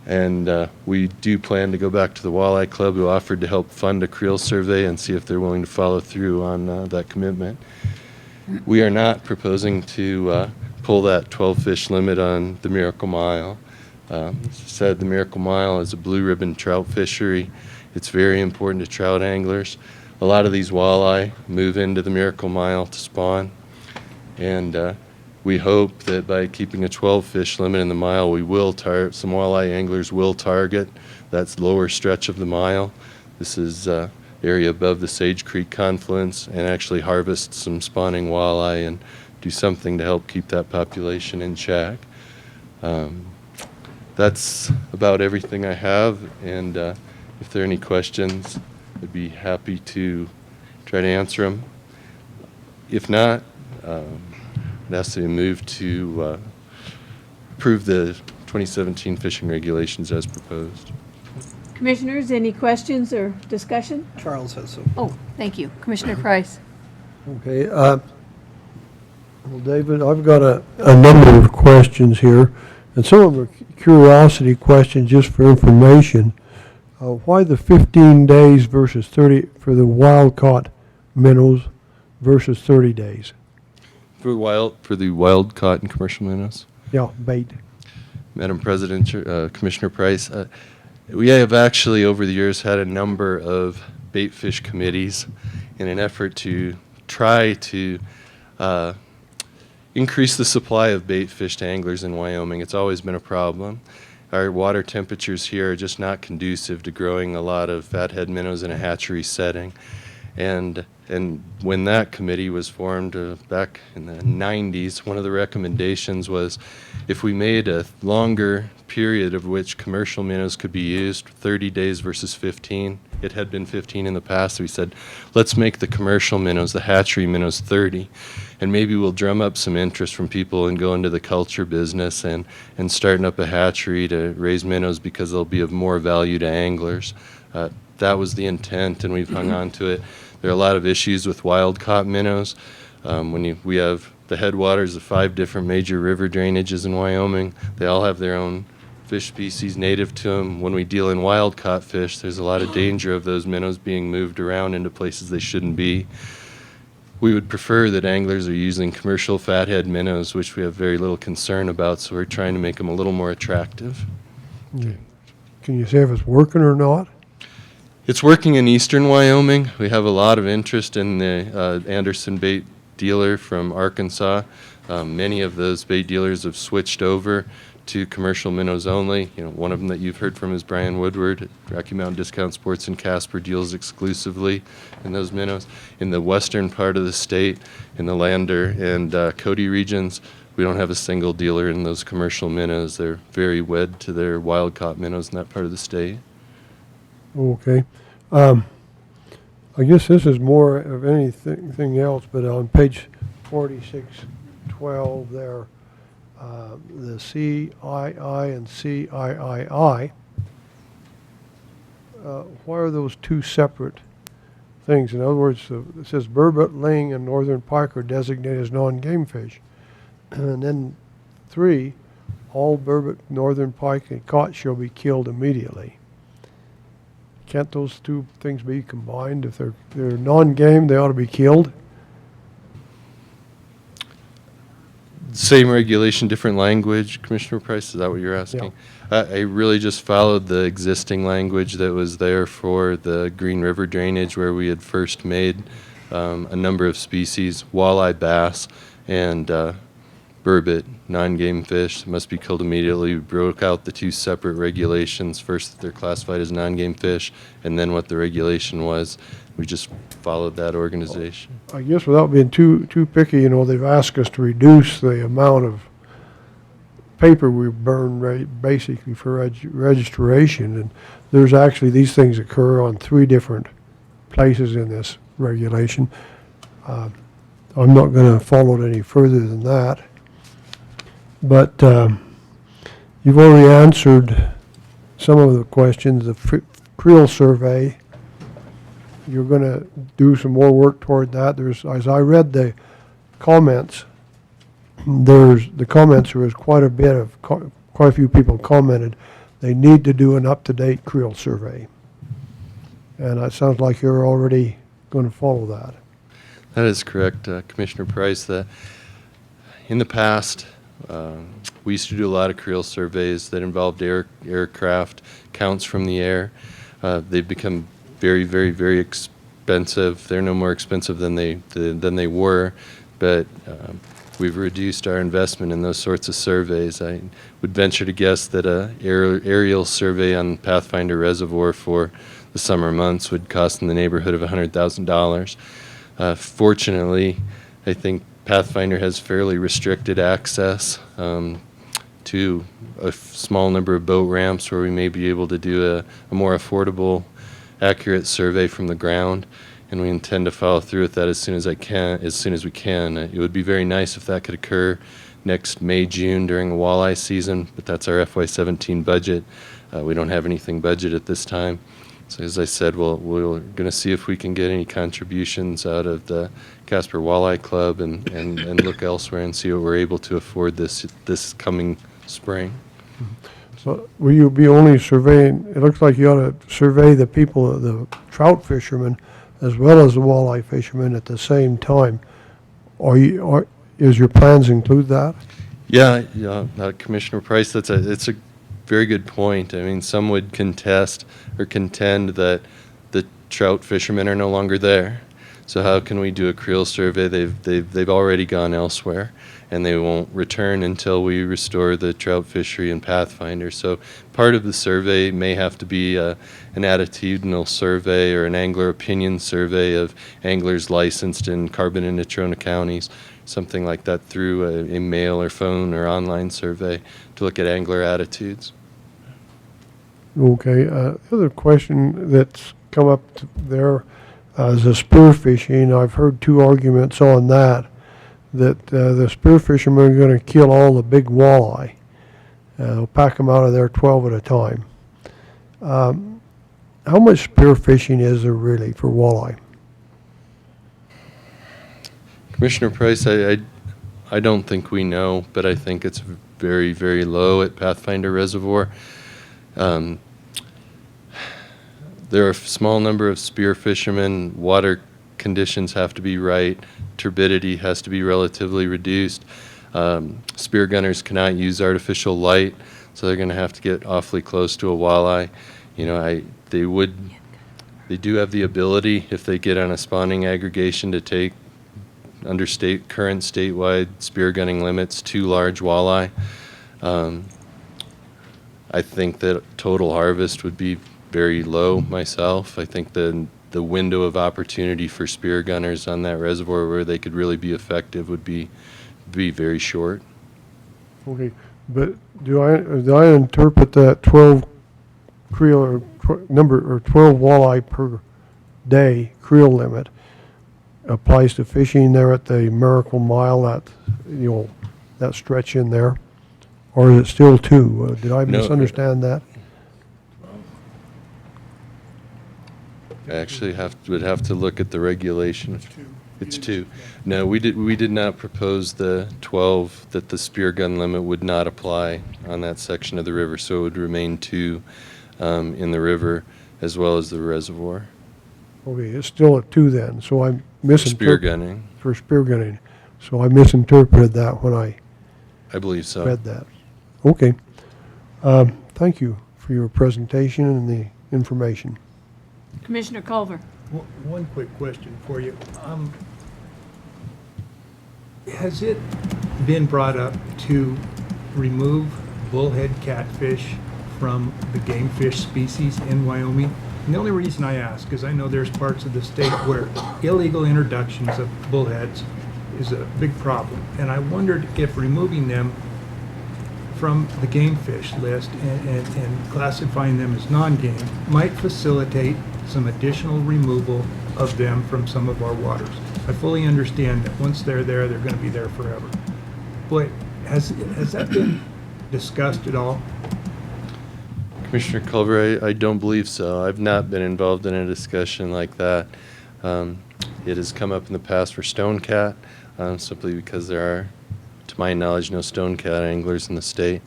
And we do plan to go back to the Walleye Club, who offered to help fund a creel survey, and see if they're willing to follow through on that commitment. We are not proposing to pull that 12-fish limit on the Miracle Mile. As I said, the Miracle Mile is a blue ribbon trout fishery. It's very important to trout anglers. A lot of these walleye move into the Miracle Mile to spawn, and we hope that by keeping a 12-fish limit in the mile, we will some walleye anglers will target that lower stretch of the mile. This is area above the Sage Creek confluence, and actually harvest some spawning walleye and do something to help keep that population in check. That's about everything I have, and if there are any questions, I'd be happy to try to answer them. If not, I'd ask that you move to approve the 2017 fishing regulations as proposed. Commissioners, any questions or discussion? Charles has some. Oh, thank you. Commissioner Price. Okay, well, David, I've got a number of questions here, and some of them are curiosity questions just for information. Why the 15 days versus 30 for the wild-caught minnows versus 30 days? For the wild caught and commercial minnows? Yeah, bait. Madam President, Commissioner Price, we have actually over the years had a number of bait fish committees in an effort to try to increase the supply of bait fish to anglers in Wyoming. It's always been a problem. Our water temperatures here are just not conducive to growing a lot of fathead minnows in a hatchery setting. And when that committee was formed back in the 90s, one of the recommendations was if we made a longer period of which commercial minnows could be used, 30 days versus 15. It had been 15 in the past. So we said, let's make the commercial minnows, the hatchery minnows, 30. And maybe we'll drum up some interest from people and go into the culture business and starting up a hatchery to raise minnows because they'll be of more value to anglers. That was the intent, and we've hung on to it. There are a lot of issues with wild-caught minnows. We have the headwaters of 5 different major river drainages in Wyoming. They all have their own fish species native to them. When we deal in wild-caught fish, there's a lot of danger of those minnows being moved around into places they shouldn't be. We would prefer that anglers are using commercial fathead minnows, which we have very little concern about, so we're trying to make them a little more attractive. Okay. Can you say if it's working or not? It's working in eastern Wyoming. We have a lot of interest in the Anderson bait dealer from Arkansas. Many of those bait dealers have switched over to commercial minnows only. One of them that you've heard from is Brian Woodward. Rocky Mountain Discount Sports in Casper deals exclusively in those minnows. In the western part of the state, in the Lander and Cody regions, we don't have a single dealer in those commercial minnows. They're very wed to their wild-caught minnows in that part of the state. Okay. I guess this is more of anything else, but on page 4612 there, the CII and CIII, why are those two separate things? In other words, it says burbot, ling, and northern pike are designated as non-game fish. And then 3, all burbot, northern pike, and caught shall be killed immediately. Can't those two things be combined? If they're non-game, they ought to be killed. Same regulation, different language, Commissioner Price, is that what you're asking? Yeah. I really just followed the existing language that was there for the Green River drainage where we had first made a number of species, walleye, bass, and burbot, non-game fish, must be killed immediately. We broke out the 2 separate regulations. First, that they're classified as non-game fish, and then what the regulation was. We just followed that organization. I guess without being too picky, they've asked us to reduce the amount of paper we burn basically for registration, and there's actually these things occur on 3 different places in this regulation. I'm not going to follow it any further than that. But you've already answered some of the questions. The creel survey, you're going to do some more work toward that. As I read the comments, the comments there was quite a few people commented they need to do an up-to-date creel survey, and it sounds like you're already going to follow that. That is correct, Commissioner Price. In the past, we used to do a lot of creel surveys that involved aircraft counts from the air. They've become very, very, very expensive. They're no more expensive than they were, but we've reduced our investment in those sorts of surveys. I would venture to guess that an aerial survey on Pathfinder Reservoir for the summer months would cost in the neighborhood of $100,000. Fortunately, I think Pathfinder has fairly restricted access to a small number of boat ramps where we may be able to do a more affordable, accurate survey from the ground, and we intend to follow through with that as soon as we can. It would be very nice if that could occur next May, June during the walleye season, but that's our FY17 budget. We don't have anything budgeted at this time. So as I said, we're going to see if we can get any contributions out of the Casper Walleye Club and look elsewhere and see what we're able to afford this coming spring. So will you be only surveying, it looks like you ought to survey the people, the trout fishermen, as well as the walleye fishermen at the same time. Is your plans include that? Yeah, Commissioner Price, it's a very good point. I mean, some would contest or contend that the trout fishermen are no longer there. So how can we do a creel survey? They've already gone elsewhere, and they won't return until we restore the trout fishery and Pathfinder. So part of the survey may have to be an attitudinal survey or an angler opinion survey of anglers licensed in Carbon and Natrona counties, something like that, through a mail or phone or online survey to look at angler attitudes. Okay, the other question that's come up there is the spear fishing. I've heard two arguments on that the spear fishermen are going to kill all the big walleye. They'll pack them out of there 12 at a time. How much spear fishing is there really for walleye? Commissioner Price, I don't think we know, but I think it's very, very low at Pathfinder Reservoir. There are a small number of spear fishermen. Water conditions have to be right. Turbidity has to be relatively reduced. Spear gunners cannot use artificial light, so they're going to have to get awfully close to a walleye. You know, they do have the ability, if they get on a spawning aggregation, to take under current statewide spear gunning limits 2 large walleye. I think that total harvest would be very low myself. I think the window of opportunity for spear gunners on that reservoir where they could really be effective would be very short. Okay, but do I interpret that 12 creel or 12 walleye per day creel limit applies to fishing there at the Miracle Mile, that stretch in there, or is it still 2? Did I misunderstand that? I actually would have to look at the regulation. It's 2. No, we did not propose the 12, that the spear gun limit would not apply on that section of the river, so it would remain 2 in the river as well as the reservoir. Okay, it's still at 2 then, so I'm Spear gunning. For spear gunning. So I misinterpreted that when I believe so. Read that. Okay. Thank you for your presentation and the information. Commissioner Culver. One quick question for you. Has it been brought up to remove bullhead catfish from the game fish species in Wyoming? And the only reason I ask is I know there's parts of the state where illegal introductions of bullheads is a big problem. And I wondered if removing them from the game fish list and classifying them as non-game might facilitate some additional removal of them from some of our waters. I fully understand that once they're there, they're going to be there forever. But has that been discussed at all? Commissioner Culver, I don't believe so. I've not been involved in a discussion like that. It has come up in the past for stonecat, simply because there are, to my knowledge, no stonecat anglers in the state.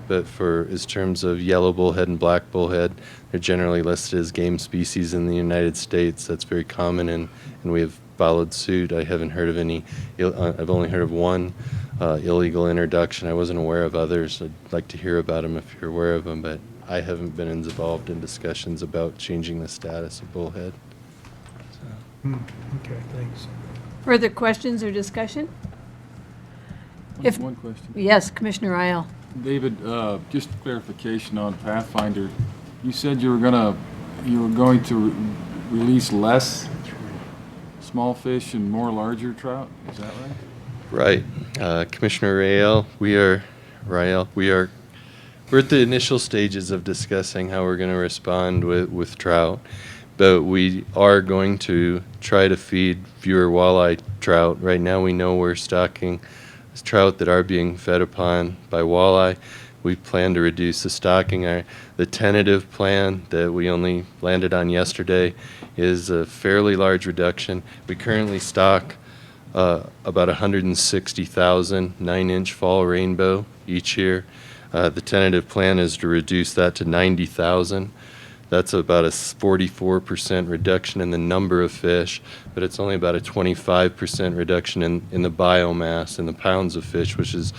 But as terms of yellow bullhead and black bullhead, they're generally listed as game species in the United States. That's very common, and we have followed suit. I haven't heard of any. I've only heard of one illegal introduction. I wasn't aware of others. I'd like to hear about them if you're aware of them, but I haven't been involved in discussions about changing the status of bullhead. Okay, thanks. Further questions or discussion? One question. Yes, Commissioner Isle. David, just clarification on Pathfinder. You said you were going to release less small fish and more larger trout. Is that right? Right, Commissioner Rael. We're at the initial stages of discussing how we're going to respond with trout, but we are going to try to feed fewer walleye trout. Right now, we know we're stocking trout that are being fed upon by walleye. We plan to reduce the stocking. The tentative plan that we only landed on yesterday is a fairly large reduction. We currently stock about 160,000 9-inch fall rainbow each year. The tentative plan is to reduce that to 90,000. That's about a 44% reduction in the number of fish, but it's only about a 25% reduction in the biomass, in the pounds of fish, which is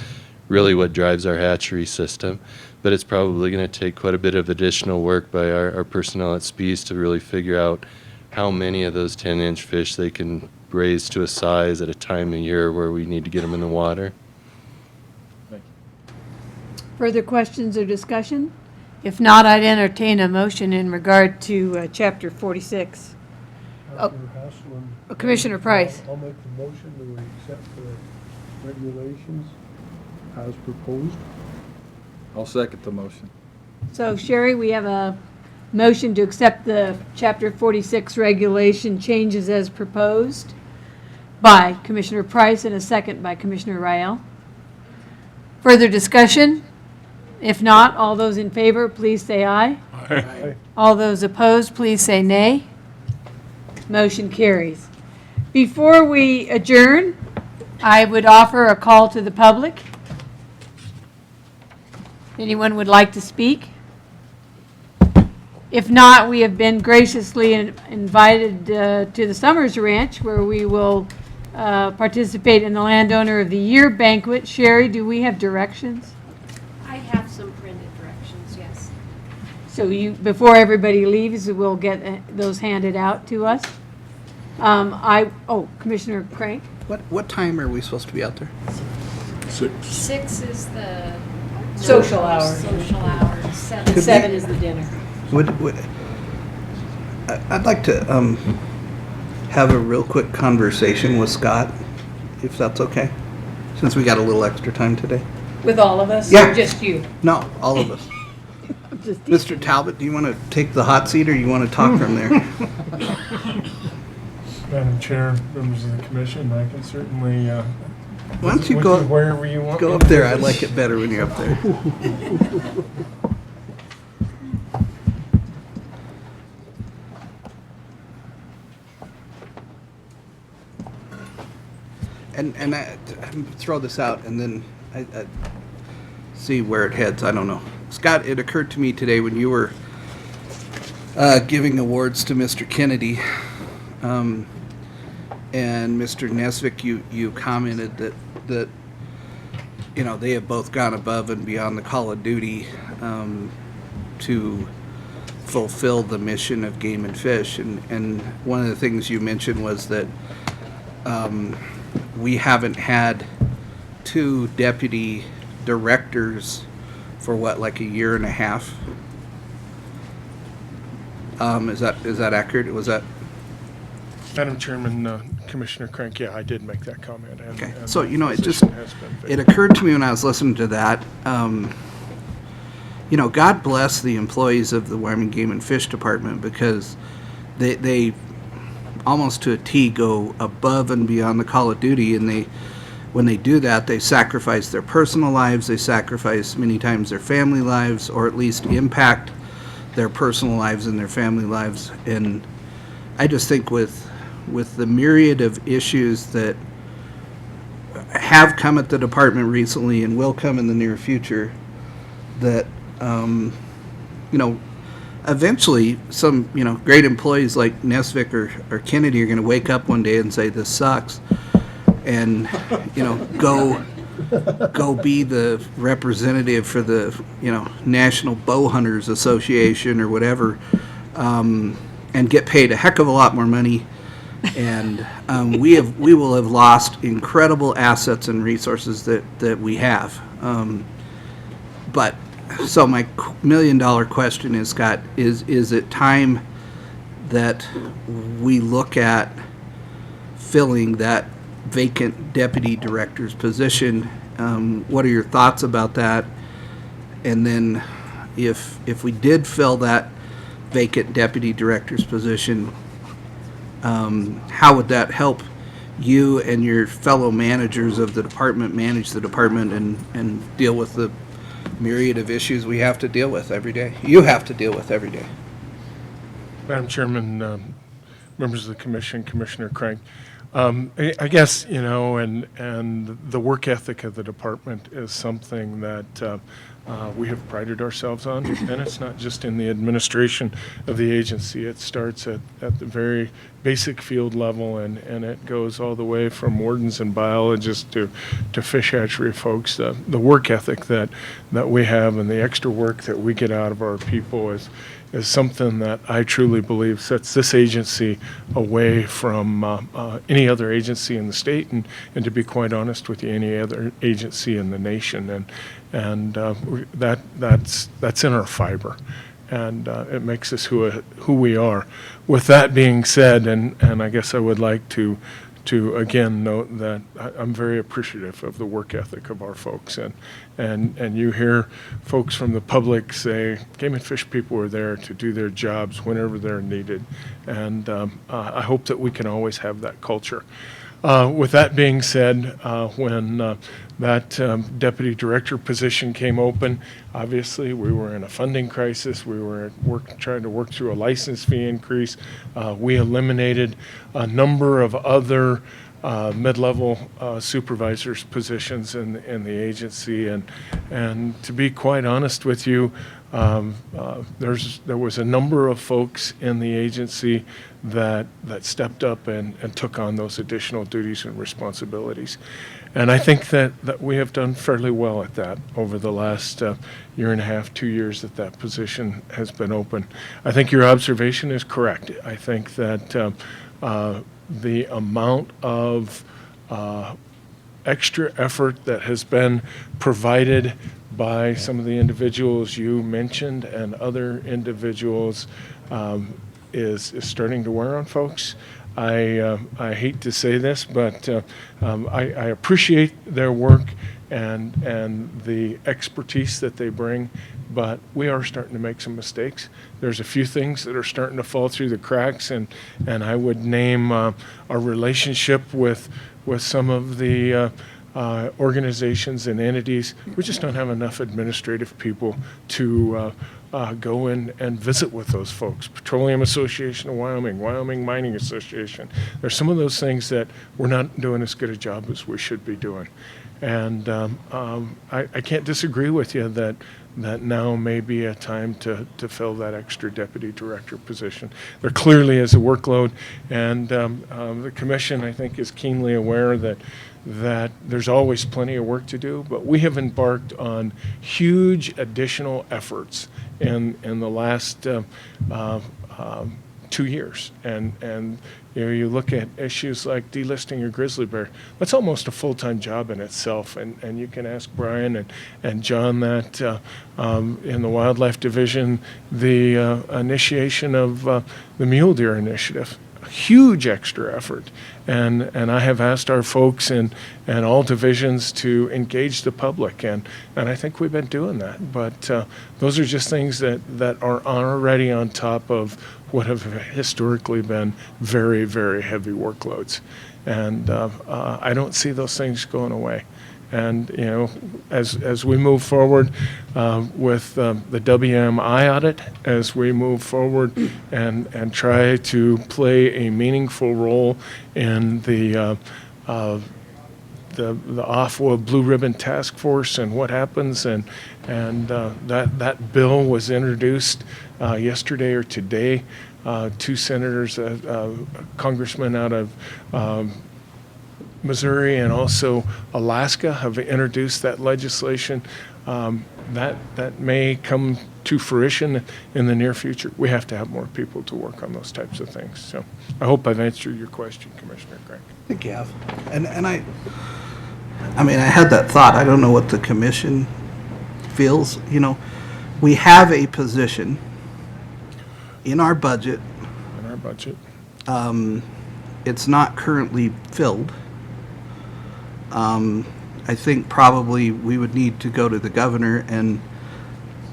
really what drives our hatchery system. But it's probably going to take quite a bit of additional work by our personnel at Spees to really figure out how many of those 10-inch fish they can raise to a size at a time of year where we need to get them in the water. Further questions or discussion? If not, I'd entertain a motion in regard to Chapter 46. Commissioner Price. I'll make the motion that we accept the regulations as proposed. I'll second the motion. So Sherry, we have a motion to accept the Chapter 46 regulation changes as proposed by Commissioner Price and a second by Commissioner Rael. Further discussion? If not, all those in favor, please say aye. Aye. All those opposed, please say nay. Motion carries. Before we adjourn, I would offer a call to the public. Anyone would like to speak? If not, we have been graciously invited to the Summers Ranch, where we will participate in the Landowner of the Year banquet. Sherry, do we have directions? I have some printed directions, yes. So before everybody leaves, we'll get those handed out to us. Commissioner Crank? What time are we supposed to be out there? 6 is the Social hour. Social hour. 7. 7 is the dinner. I'd like to have a real quick conversation with Scott, if that's okay, since we got a little extra time today. With all of us? Yeah. Or just you? No, all of us. Mr. Talbot, do you want to take the hot seat, or you want to talk from there? Madam Chair, members of the commission, I can certainly Why don't you go wherever you want. Go up there. I like it better when you're up there. And I throw this out, and then I see where it heads. I don't know. Scott, it occurred to me today when you were giving awards to Mr. Kennedy and Mr. Nesvik, you commented that you know, they have both gone above and beyond the call of duty to fulfill the mission of Game and Fish. And one of the things you mentioned was that we haven't had 2 deputy directors for what, like a year and a half? Is that accurate? Was that? Madam Chairman, Commissioner Crank, yeah, I did make that comment. Okay. So, you know, it occurred to me when I was listening to that, you know, God bless the employees of the Wyoming Game and Fish Department, because they almost to a T go above and beyond the call of duty, and when they do that, they sacrifice their personal lives, they sacrifice many times their family lives, or at least impact their personal lives and their family lives. And I just think with the myriad of issues that have come at the department recently and will come in the near future, that you know, eventually some, you know, great employees like Nesvik or Kennedy are going to wake up one day and say, this sucks, and, you know, go be the representative for the, you know, National Bow Hunters Association or whatever, and get paid a heck of a lot more money. And we will have lost incredible assets and resources that we have. But so my $1 million question is, Scott, is it time that we look at filling that vacant deputy director's position? What are your thoughts about that? And then if we did fill that vacant deputy director's position, how would that help you and your fellow managers of the department manage the department and deal with the myriad of issues we have to deal with every day. You have to deal with every day. Madam Chairman, members of the commission, Commissioner Crank, I guess, you know, and the work ethic of the department is something that we have prided ourselves on, and it's not just in the administration of the agency. It starts at the very basic field level, and it goes all the way from wardens and biologists to fish hatchery folks. The work ethic that we have and the extra work that we get out of our people is something that I truly believe sets this agency away from any other agency in the state, and to be quite honest with you, any other agency in the nation. And that's in our fiber, and it makes us who we are. With that being said, and I guess I would like to again note that I'm very appreciative of the work ethic of our folks, and you hear folks from the public say game and fish people are there to do their jobs whenever they're needed, and I hope that we can always have that culture. With that being said, when that deputy director position came open, obviously we were in a funding crisis. We were trying to work through a license fee increase. We eliminated a number of other mid-level supervisors positions in the agency, and to be quite honest with you, there was a number of folks in the agency that stepped up and took on those additional duties and responsibilities. And I think that we have done fairly well at that over the last year and a half, 2 years that position has been open. I think your observation is correct. I think that the amount of extra effort that has been provided by some of the individuals you mentioned and other individuals is starting to wear on folks. I hate to say this, but I appreciate their work and the expertise that they bring, but we are starting to make some mistakes. There's a few things that are starting to fall through the cracks, and I would name our relationship with some of the organizations and entities. We just don't have enough administrative people to go in and visit with those folks. Petroleum Association of Wyoming, Wyoming Mining Association. There's some of those things that we're not doing as good a job as we should be doing. And I can't disagree with you that now may be a time to fill that extra deputy director position. There clearly is a workload, and the commission, I think, is keenly aware that there's always plenty of work to do, but we have embarked on huge additional efforts in the last 2 years, and you know, you look at issues like delisting a grizzly bear. That's almost a full-time job in itself, and you can ask Brian and John that in the wildlife division, the initiation of the mule deer initiative, a huge extra effort, and I have asked our folks in all divisions to engage the public, and I think we've been doing that. But those are just things that are already on top of what have historically been very, very heavy workloads, and I don't see those things going away. And you know, as we move forward with the WMI audit, as we move forward and try to play a meaningful role in the off-world blue ribbon task force and what happens, and that bill was introduced yesterday or today. Two senators, congressmen out of Missouri and also Alaska have introduced that legislation. That may come to fruition in the near future. We have to have more people to work on those types of things. So I hope I've answered your question, Commissioner Crank. I think you have. And I mean, I had that thought. I don't know what the commission feels. You know, we have a position in our budget. In our budget. It's not currently filled. I think probably we would need to go to the governor and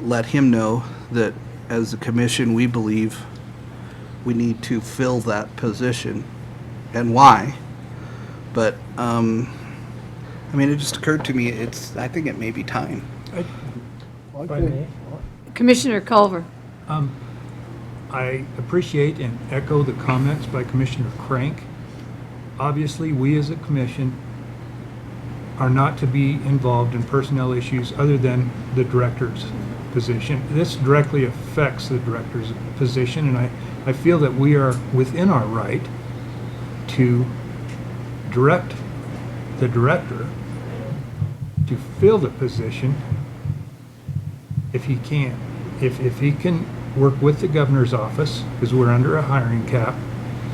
let him know that as a commission we believe we need to fill that position and why. but, I mean, it just occurred to me, I think it may be time. Commissioner Culver. I appreciate and echo the comments by Commissioner Crank. Obviously, we as a commission are not to be involved in personnel issues other than the director's position. This directly affects the director's position, and I feel that we are within our right to direct the director to fill the position if he can. If he can work with the governor's office, because we're under a hiring cap,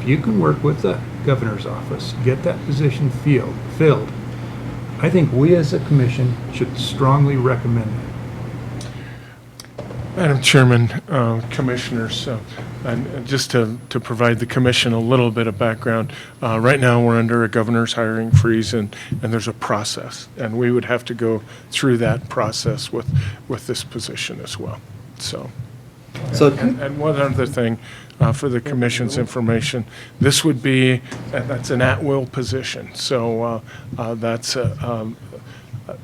if you can work with the governor's office, get that position filled, I think we as a commission should strongly recommend that. Madam Chairman, Commissioners, and just to provide the Commission a little bit of background, right now we're under a governor's hiring freeze, and there's a process, and we would have to go through that process with this position as well. So and one other thing, for the Commission's information, this would be, that's an at-will position, so that's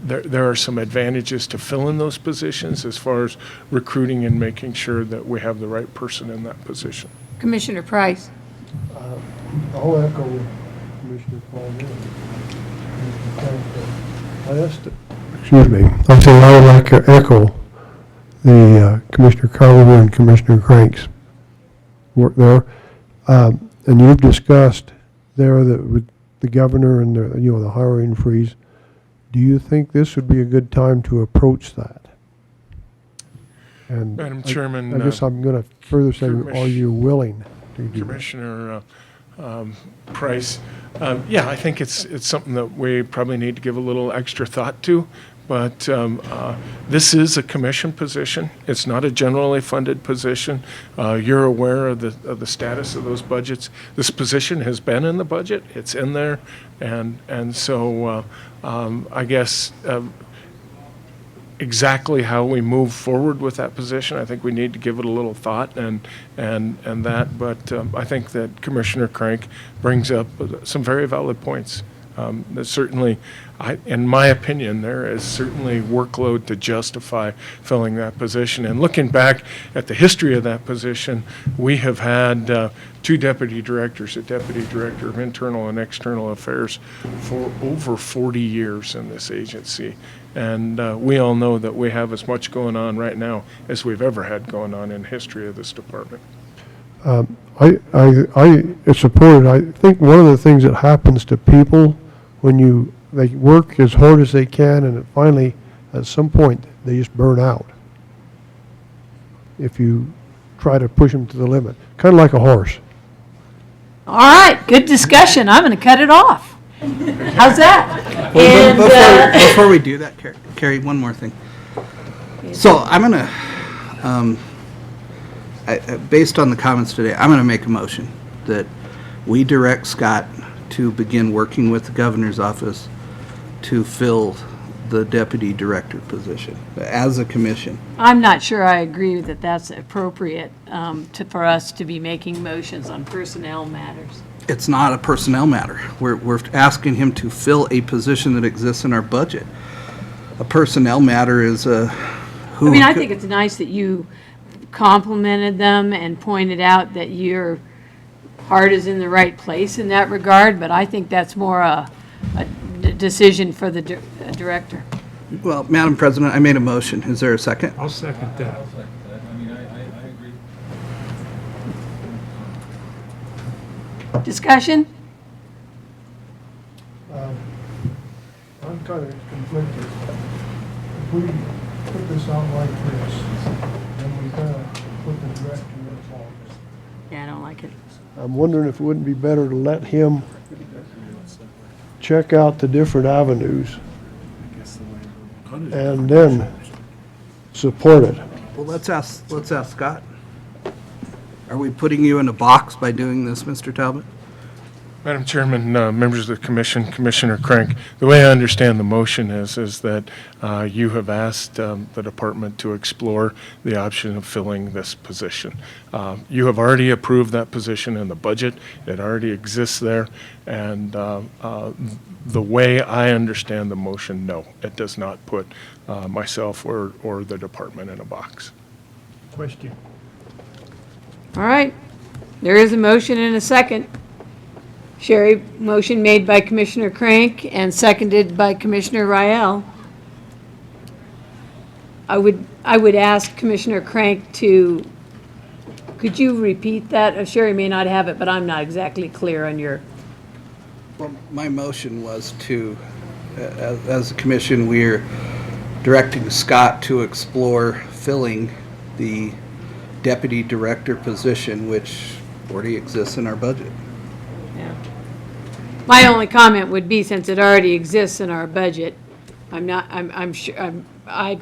there are some advantages to filling those positions as far as recruiting and making sure that we have the right person in that position. Commissioner Price. I'll echo Commissioner Paul. Excuse me. I say I would like to echo the Commissioner Carver and Commissioner Crank's work there. And you've discussed there that with the governor and the hiring freeze. Do you think this would be a good time to approach that? And Madam Chairman, I guess I'm going to further say, are you willing to do Commissioner Price, yeah, I think it's something that we probably need to give a little extra thought to. But this is a commission position. It's not a generally funded position. You're aware of the status of those budgets. This position has been in the budget. It's in there, and so I guess exactly how we move forward with that position, I think we need to give it a little thought and that. But I think that Commissioner Crank brings up some very valid points. That certainly, in my opinion, there is certainly workload to justify filling that position. And looking back at the history of that position, we have had two deputy directors, a deputy director of internal and external affairs for over 40 years in this agency. And we all know that we have as much going on right now as we've ever had going on in the history of this department. I support it. I think one of the things that happens to people when they work as hard as they can, and finally, at some point, they just burn out. If you try to push them to the limit, kind of like a horse. All right, good discussion. I'm going to cut it off. How's that? Well, before we do that, Carrie, one more thing. So I'm going to, based on the comments today, I'm going to make a motion that we direct Scott to begin working with the governor's office to fill the deputy director position as a commission. I'm not sure I agree that that's appropriate for us to be making motions on personnel matters. It's not a personnel matter. We're asking him to fill a position that exists in our budget. A personnel matter is who. I mean, I think it's nice that you complimented them and pointed out that your heart is in the right place in that regard, but I think that's more a decision for the director. Well, Madam President, I made a motion. Is there a second? I'll second that. I mean, I agree. Discussion? I'm kind of conflicted. If we put this out like this, then we kind of put the director in focus. Yeah, I don't like it. I'm wondering if it wouldn't be better to let him check out the different avenues and then support it. Well, let's ask Scott. Are we putting you in a box by doing this, Mr. Talbot? Madam Chairman, members of the Commission, Commissioner Crank, the way I understand the motion is that you have asked the department to explore the option of filling this position. You have already approved that position in the budget. It already exists there. And the way I understand the motion, no, it does not put myself or the department in a box. Question. All right. There is a motion and a second. Sherry, motion made by Commissioner Crank and seconded by Commissioner Rael. I would ask Commissioner Crank to, could you repeat that? Sherry may not have it, but I'm not exactly clear on your. Well, my motion was to, as a commission, we're directing Scott to explore filling the deputy director position, which already exists in our budget. Yeah. My only comment would be, since it already exists in our budget, I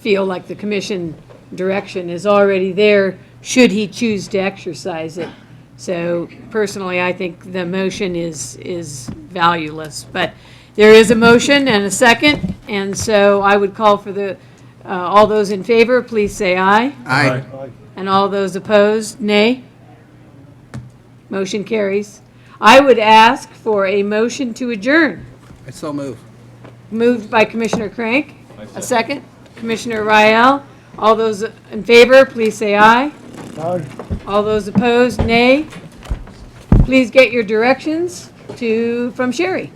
feel like the commission direction is already there, should he choose to exercise it. So personally, I think the motion is valueless, but there is a motion and a second, and so I would call for all those in favor, please say aye. Aye. And all those opposed, nay. Motion carries. I would ask for a motion to adjourn. I so move. Moved by Commissioner Crank. A second. Commissioner Rael. All those in favor, please say aye. Aye. All those opposed, nay. Please get your directions from Sherry.